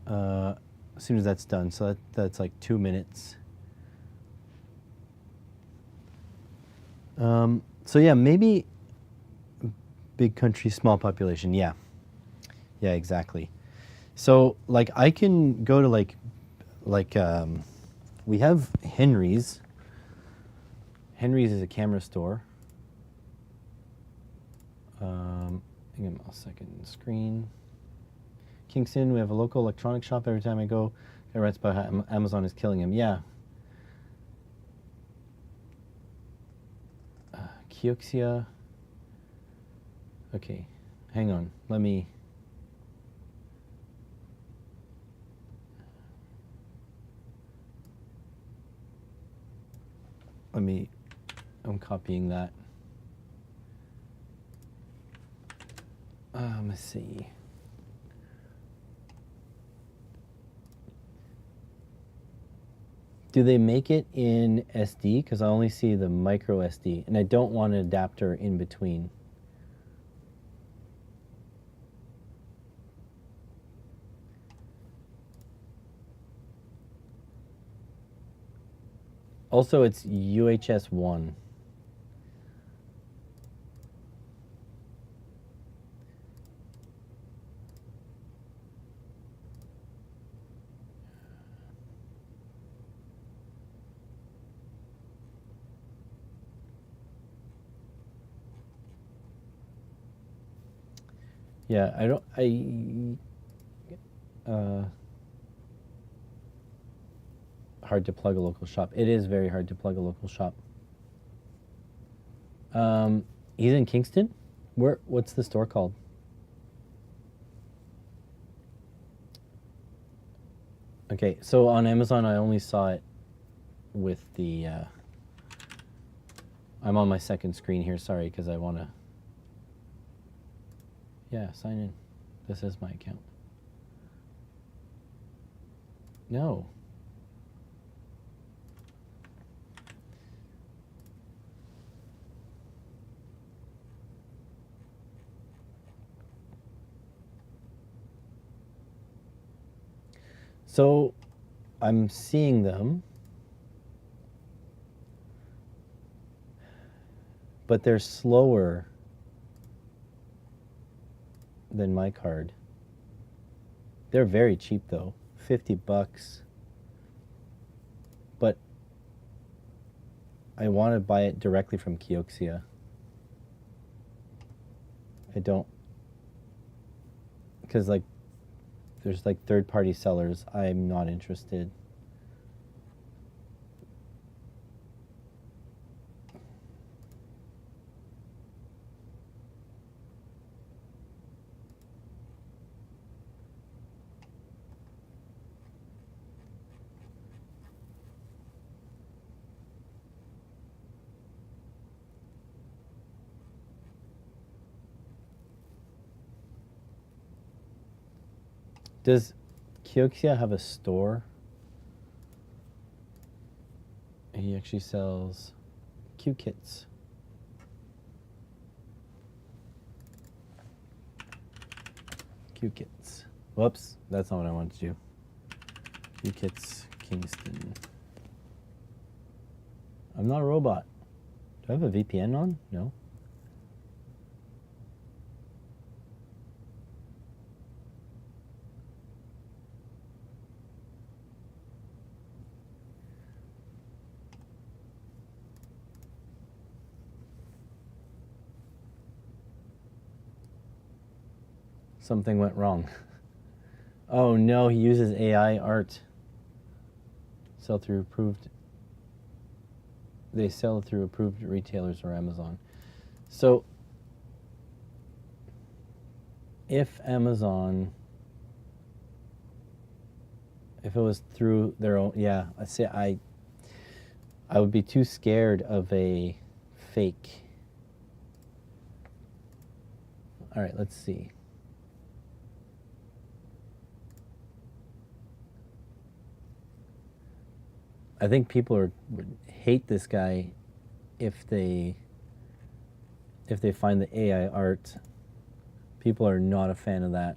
as soon as that's done. So that's like 2 minutes. So yeah, maybe big country, small population. Yeah, yeah, exactly. So like I can go to like we have Henry's. Henry's is a camera store. Hang on a second. Screen. Kingston, we have a local electronic shop. Every time I go, it writes about how Amazon is killing him. Yeah. Kioxia. Okay, hang on. Let me. I'm copying that. Let's see. Do they make it in SD? Because I only see the micro SD, and I don't want an adapter in between. Also, it's UHS 1. Yeah, hard to plug a local shop. It is very hard to plug a local shop. He's in Kingston? What's the store called? Okay, so on Amazon I only saw it with the I'm on my second screen here, sorry, because I want to. Yeah, sign in. This is my account. No. So I'm seeing them, but they're slower than my card. They're very cheap though, $50. But I want to buy it directly from Kioxia. I don't, because like there's like third-party sellers. I'm not interested. Does Kioxia have a store? He actually sells Q kits. Q kits. Whoops, that's not what I wanted to do. Q kits, Kingston. I'm not a robot. Do I have a VPN on? No. Something went wrong. Oh no, he uses AI art. Sell through approved. They sell through approved retailers or Amazon. So if Amazon, if it was through their own, yeah, I would be too scared of a fake. All right, let's see. I think people would hate this guy if they find the AI art. People are not a fan of that.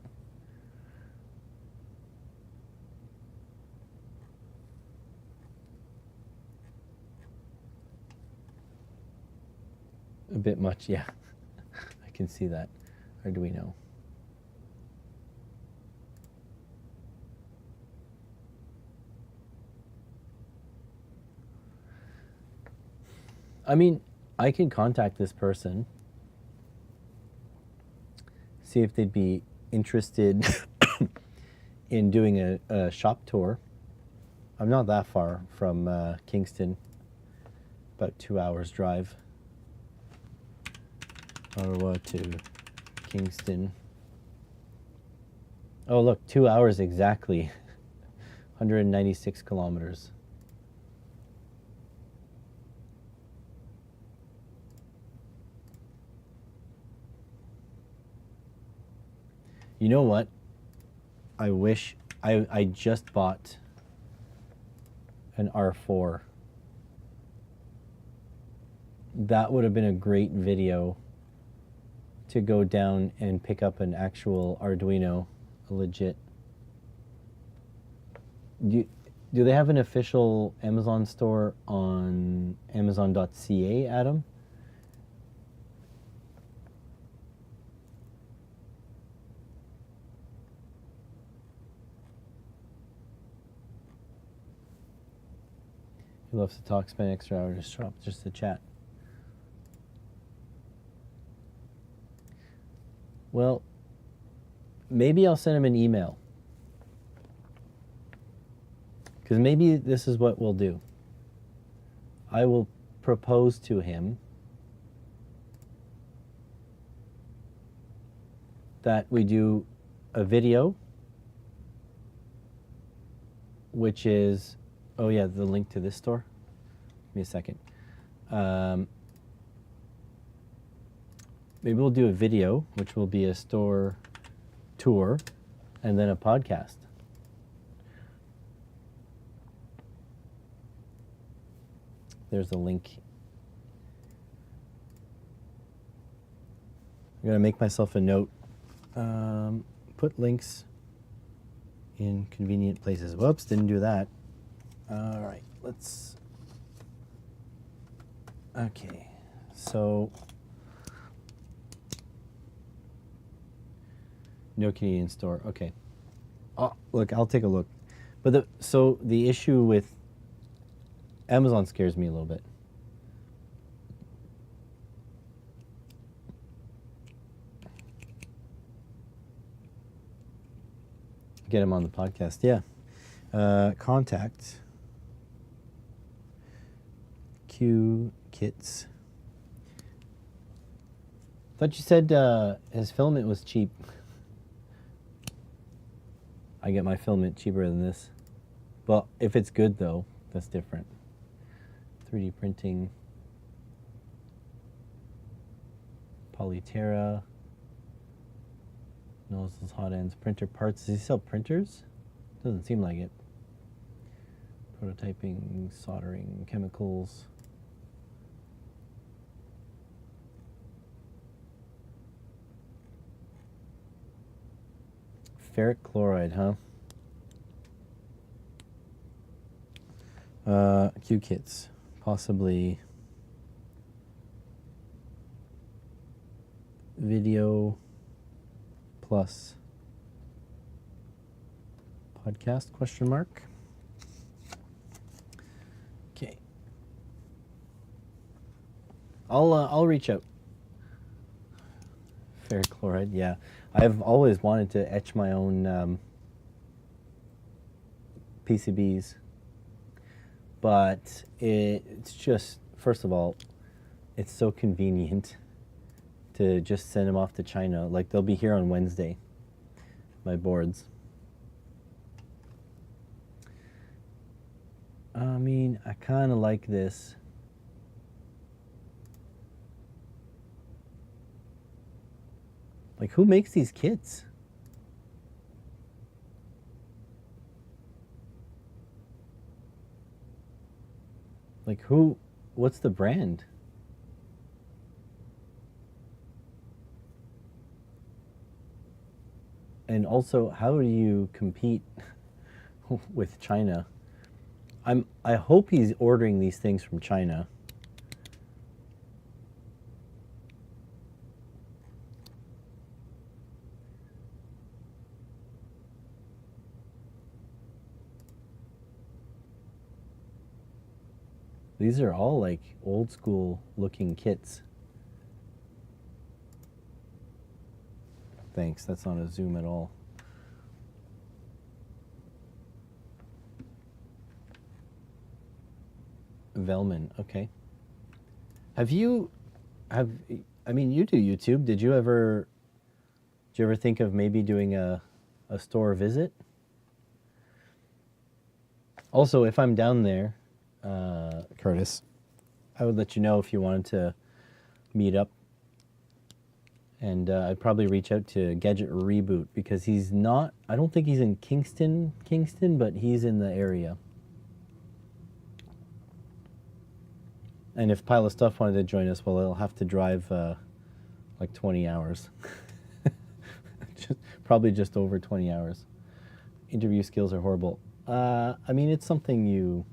A bit much, yeah. I can see that. Arduino. I mean, I could contact this person, see if they'd be interested in doing a shop tour. I'm not that far from Kingston, about 2 hours drive. Ottawa to Kingston. Oh look, 2 hours exactly. 196 kilometers. You know what? I wish I just bought an R4. That would have been a great video to go down and pick up an actual Arduino, a legit. Do they have an official Amazon store on Amazon.ca, Adam? He loves to talk, spend an extra hour to shop just to chat. Well, maybe I'll send him an email. Because maybe this is what we'll do. I will propose to him that we do a video, which is, oh yeah, the link to this store. Give me a second. Maybe we'll do a video, which will be a store tour, and then a podcast. There's a link. I'm gonna make myself a note. Put links in convenient places. Whoops, didn't do that. All right, let's. Okay, so no Canadian store. Okay. Oh, look, I'll take a look. But so the issue with Amazon scares me a little bit. Get him on the podcast. Yeah. Contact Q Kits. Thought you said his filament was cheap. I get my filament cheaper than this. Well, if it's good though, that's different. 3D printing. Polytera. Nozzles, hot ends, printer parts. Does he sell printers? Doesn't seem like it. Prototyping, soldering, chemicals. Ferric chloride, huh? Q-kits. Possibly video plus podcast, question mark. Okay. I'll reach out. Ferric chloride, yeah. I've always wanted to etch my own PCBs, but it's just, first of all, it's so convenient to just send them off to China. Like, they'll be here on Wednesday, my boards. I mean, I kind of like this. Like, who makes these kits? Like, who, what's the brand? And also, how do you compete with China? I hope he's ordering these things from China. These are all like old school looking kits. Thanks, that's not a zoom at all. Velman, okay. I mean, you do YouTube. Did you ever think of maybe doing a store visit? Also, if I'm down there, Curtis, I would let you know if you wanted to meet up. And I'd probably reach out to Gadget Reboot because he's not, I don't think he's in Kingston, but he's in the area. And if Pile of Stuff wanted to join us, well, they'll have to drive like 20 hours. Probably just over 20 hours. Interview skills are horrible. I mean, it's something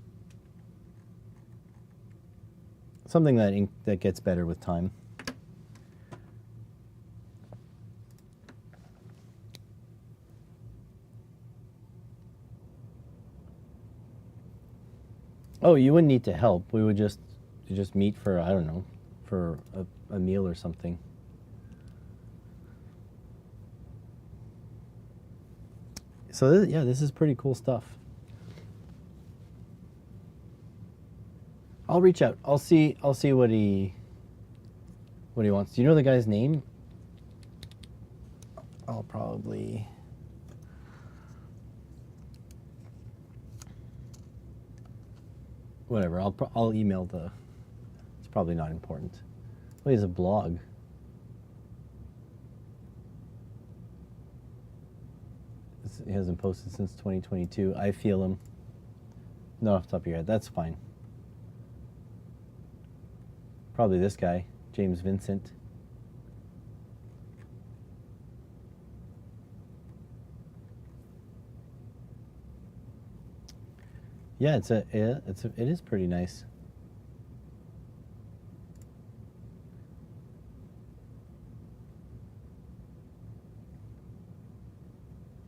that gets better with time. Oh, you wouldn't need to help. We would just meet for, I don't know, for a meal or something. So yeah, this is pretty cool stuff. I'll reach out. I'll see what he wants. Do you know the guy's name? I'll probably. Whatever. I'll email the. It's probably not important. Oh, he has a blog. He hasn't posted since 2022. I feel him. Not off the top of your head. That's fine. Probably this guy, James Vincent. Yeah, it is pretty nice.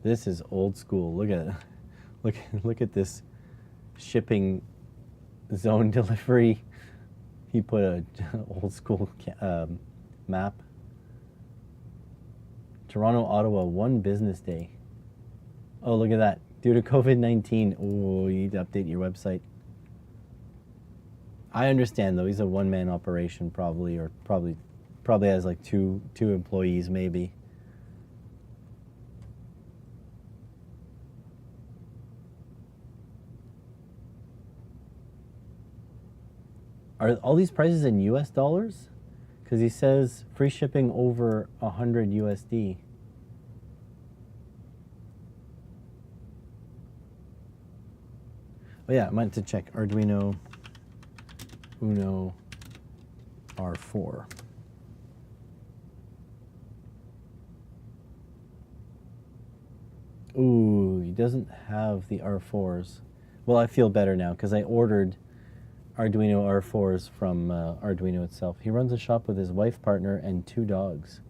This is old school. Look at this shipping zone delivery. He put a old school map. Toronto, Ottawa, 1 business day. Oh, look at that. Due to COVID-19, oh, you need to update your website. I understand though. He's a one-man operation, probably, or probably has like two employees, maybe. Are all these prices in US dollars? Because he says free shipping over 100 USD. Oh yeah, I meant to check Arduino Uno R4. Ooh, he doesn't have the R4s. Well, I feel better now because I ordered Arduino R4s from Arduino itself. He runs a shop with his wife, partner, and 2 dogs.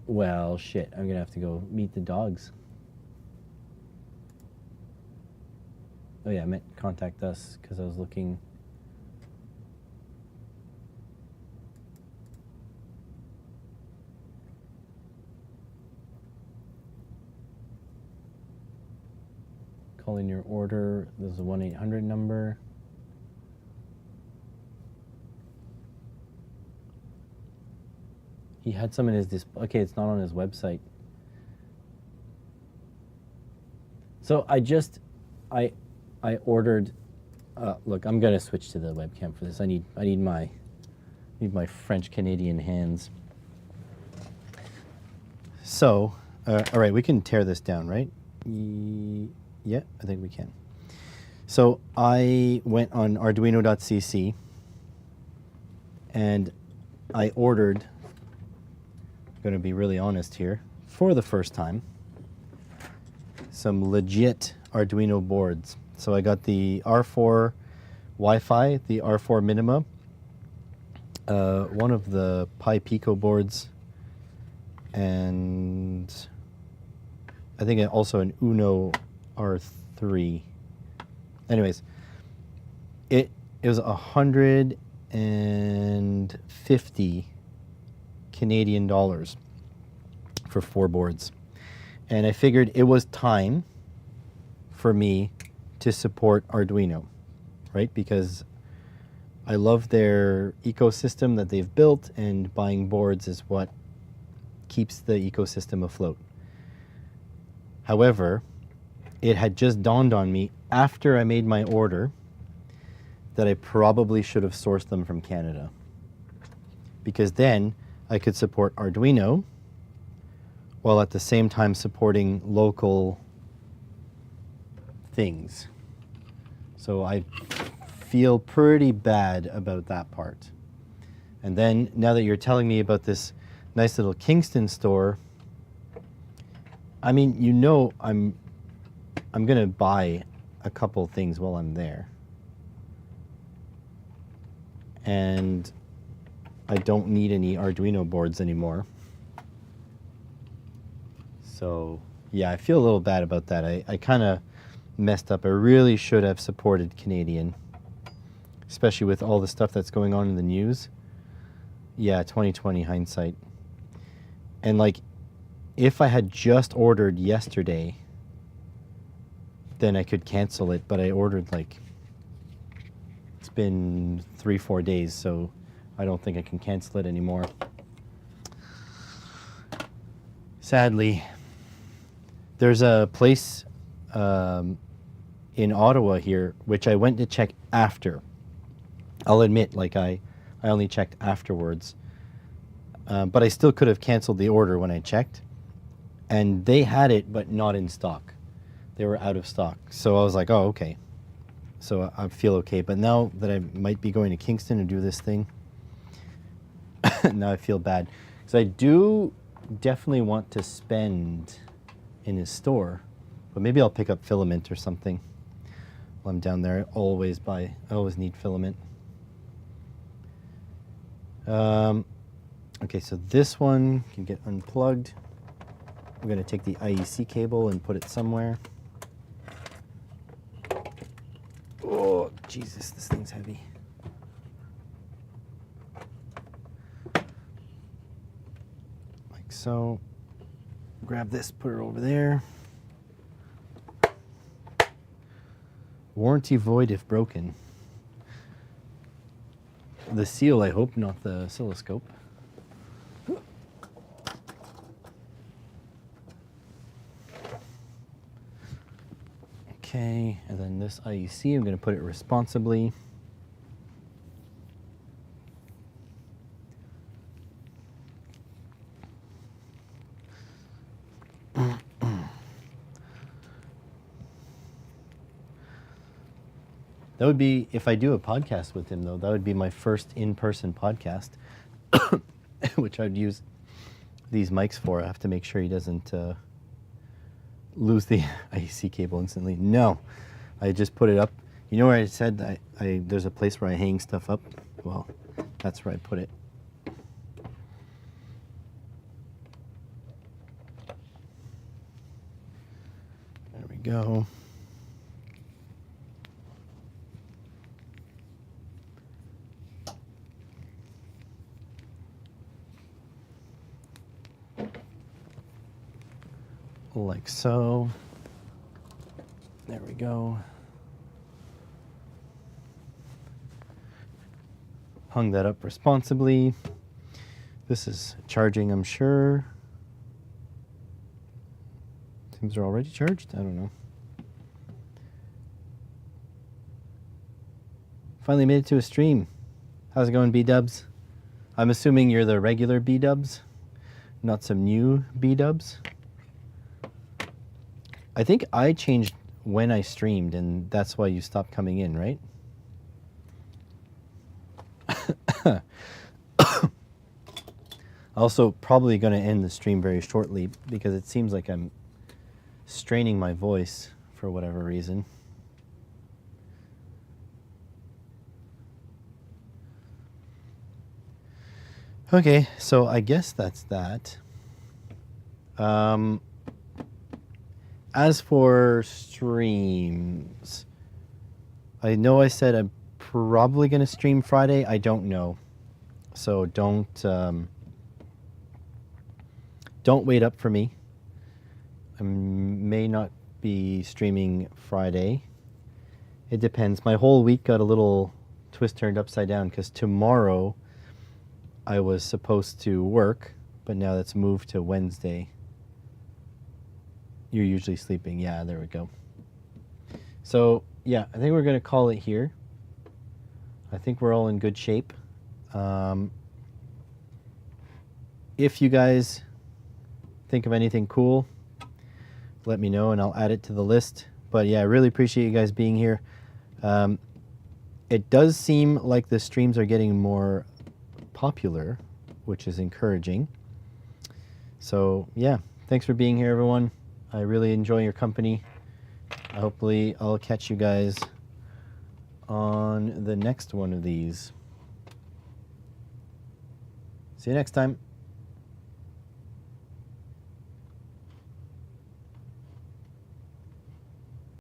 Well, shit, I'm gonna have to go meet the dogs. Oh yeah, I meant contact us because I was looking. Call in your order. There's a 1-800 number. He had some in his display. Okay, it's not on his website. So I ordered. Look, I'm gonna switch to the webcam for this. I need my French Canadian hands. So, all right, we can tear this down, right? Yeah, I think we can. So I went on Arduino.cc and I ordered. I'm gonna be really honest here. For the first time, some legit Arduino boards. So I got the R4 Wi-Fi, the R4 Minima, one of the Pi Pico boards, and I think also an Uno R3. Anyways, it was 150 Canadian dollars for 4 boards. And I figured it was time for me to support Arduino, right? Because I love their ecosystem that they've built, and buying boards is what keeps the ecosystem afloat. However, it had just dawned on me after I made my order that I probably should have sourced them from Canada, because then I could support Arduino while at the same time supporting local things. So I feel pretty bad about that part. And then now that you're telling me about this nice little Kingston store, I mean, you know, I'm gonna buy a couple things while I'm there. And I don't need any Arduino boards anymore. So yeah, I feel a little bad about that. I kind of messed up. I really should have supported Canadian, especially with all the stuff that's going on in the news. Yeah, 2020 hindsight. And like, if I had just ordered yesterday, then I could cancel it, but I ordered like, it's been 3-4 days, so I don't think I can cancel it anymore. Sadly. There's a place in Ottawa here, which I went to check after. I'll admit, like I only checked afterwards. But I still could have canceled the order when I checked. And they had it, but not in stock. They were out of stock. So I was like, oh, okay. So I feel okay. But now that I might be going to Kingston to do this thing, now I feel bad. So I do definitely want to spend in his store, but maybe I'll pick up filament or something while I'm down there. I always need filament. Okay, so this one can get unplugged. I'm gonna take the IEC cable and put it somewhere. Oh, Jesus, this thing's heavy. Like so. Grab this, put it over there. Warranty void if broken. The seal, I hope, not the oscilloscope. Okay, and then this IEC, I'm going to put it responsibly. That would be, if I do a podcast with him, though, that would be my first in-person podcast, which I'd use these mics for. I have to make sure he doesn't lose the IEC cable instantly. No, I just put it up. You know where I said there's a place where I hang stuff up? Well, that's where I put it. There we go. Like so. There we go. Hung that up responsibly. This is charging, I'm sure. Seems they're already charged? I don't know. Finally made it to a stream. How's it going, B-dubs? I'm assuming you're the regular B-dubs, not some new B-dubs. I think I changed when I streamed, and that's why you stopped coming in, right? Also, probably going to end the stream very shortly because it seems like I'm straining my voice for whatever reason. Okay, so I guess that's that. As for streams, I know I said I'm probably going to stream Friday. I don't know. So don't wait up for me. I may not be streaming Friday. It depends. My whole week got a little twist turned upside down because tomorrow I was supposed to work, but now that's moved to Wednesday. You're usually sleeping. Yeah, there we go. So, yeah, I think we're going to call it here. I think we're all in good shape. If you guys think of anything cool, let me know and I'll add it to the list. But yeah, I really appreciate you guys being here. It does seem like the streams are getting more popular, which is encouraging. So yeah, thanks for being here, everyone. I really enjoy your company. Hopefully I'll catch you guys on the next one of these. See you next time.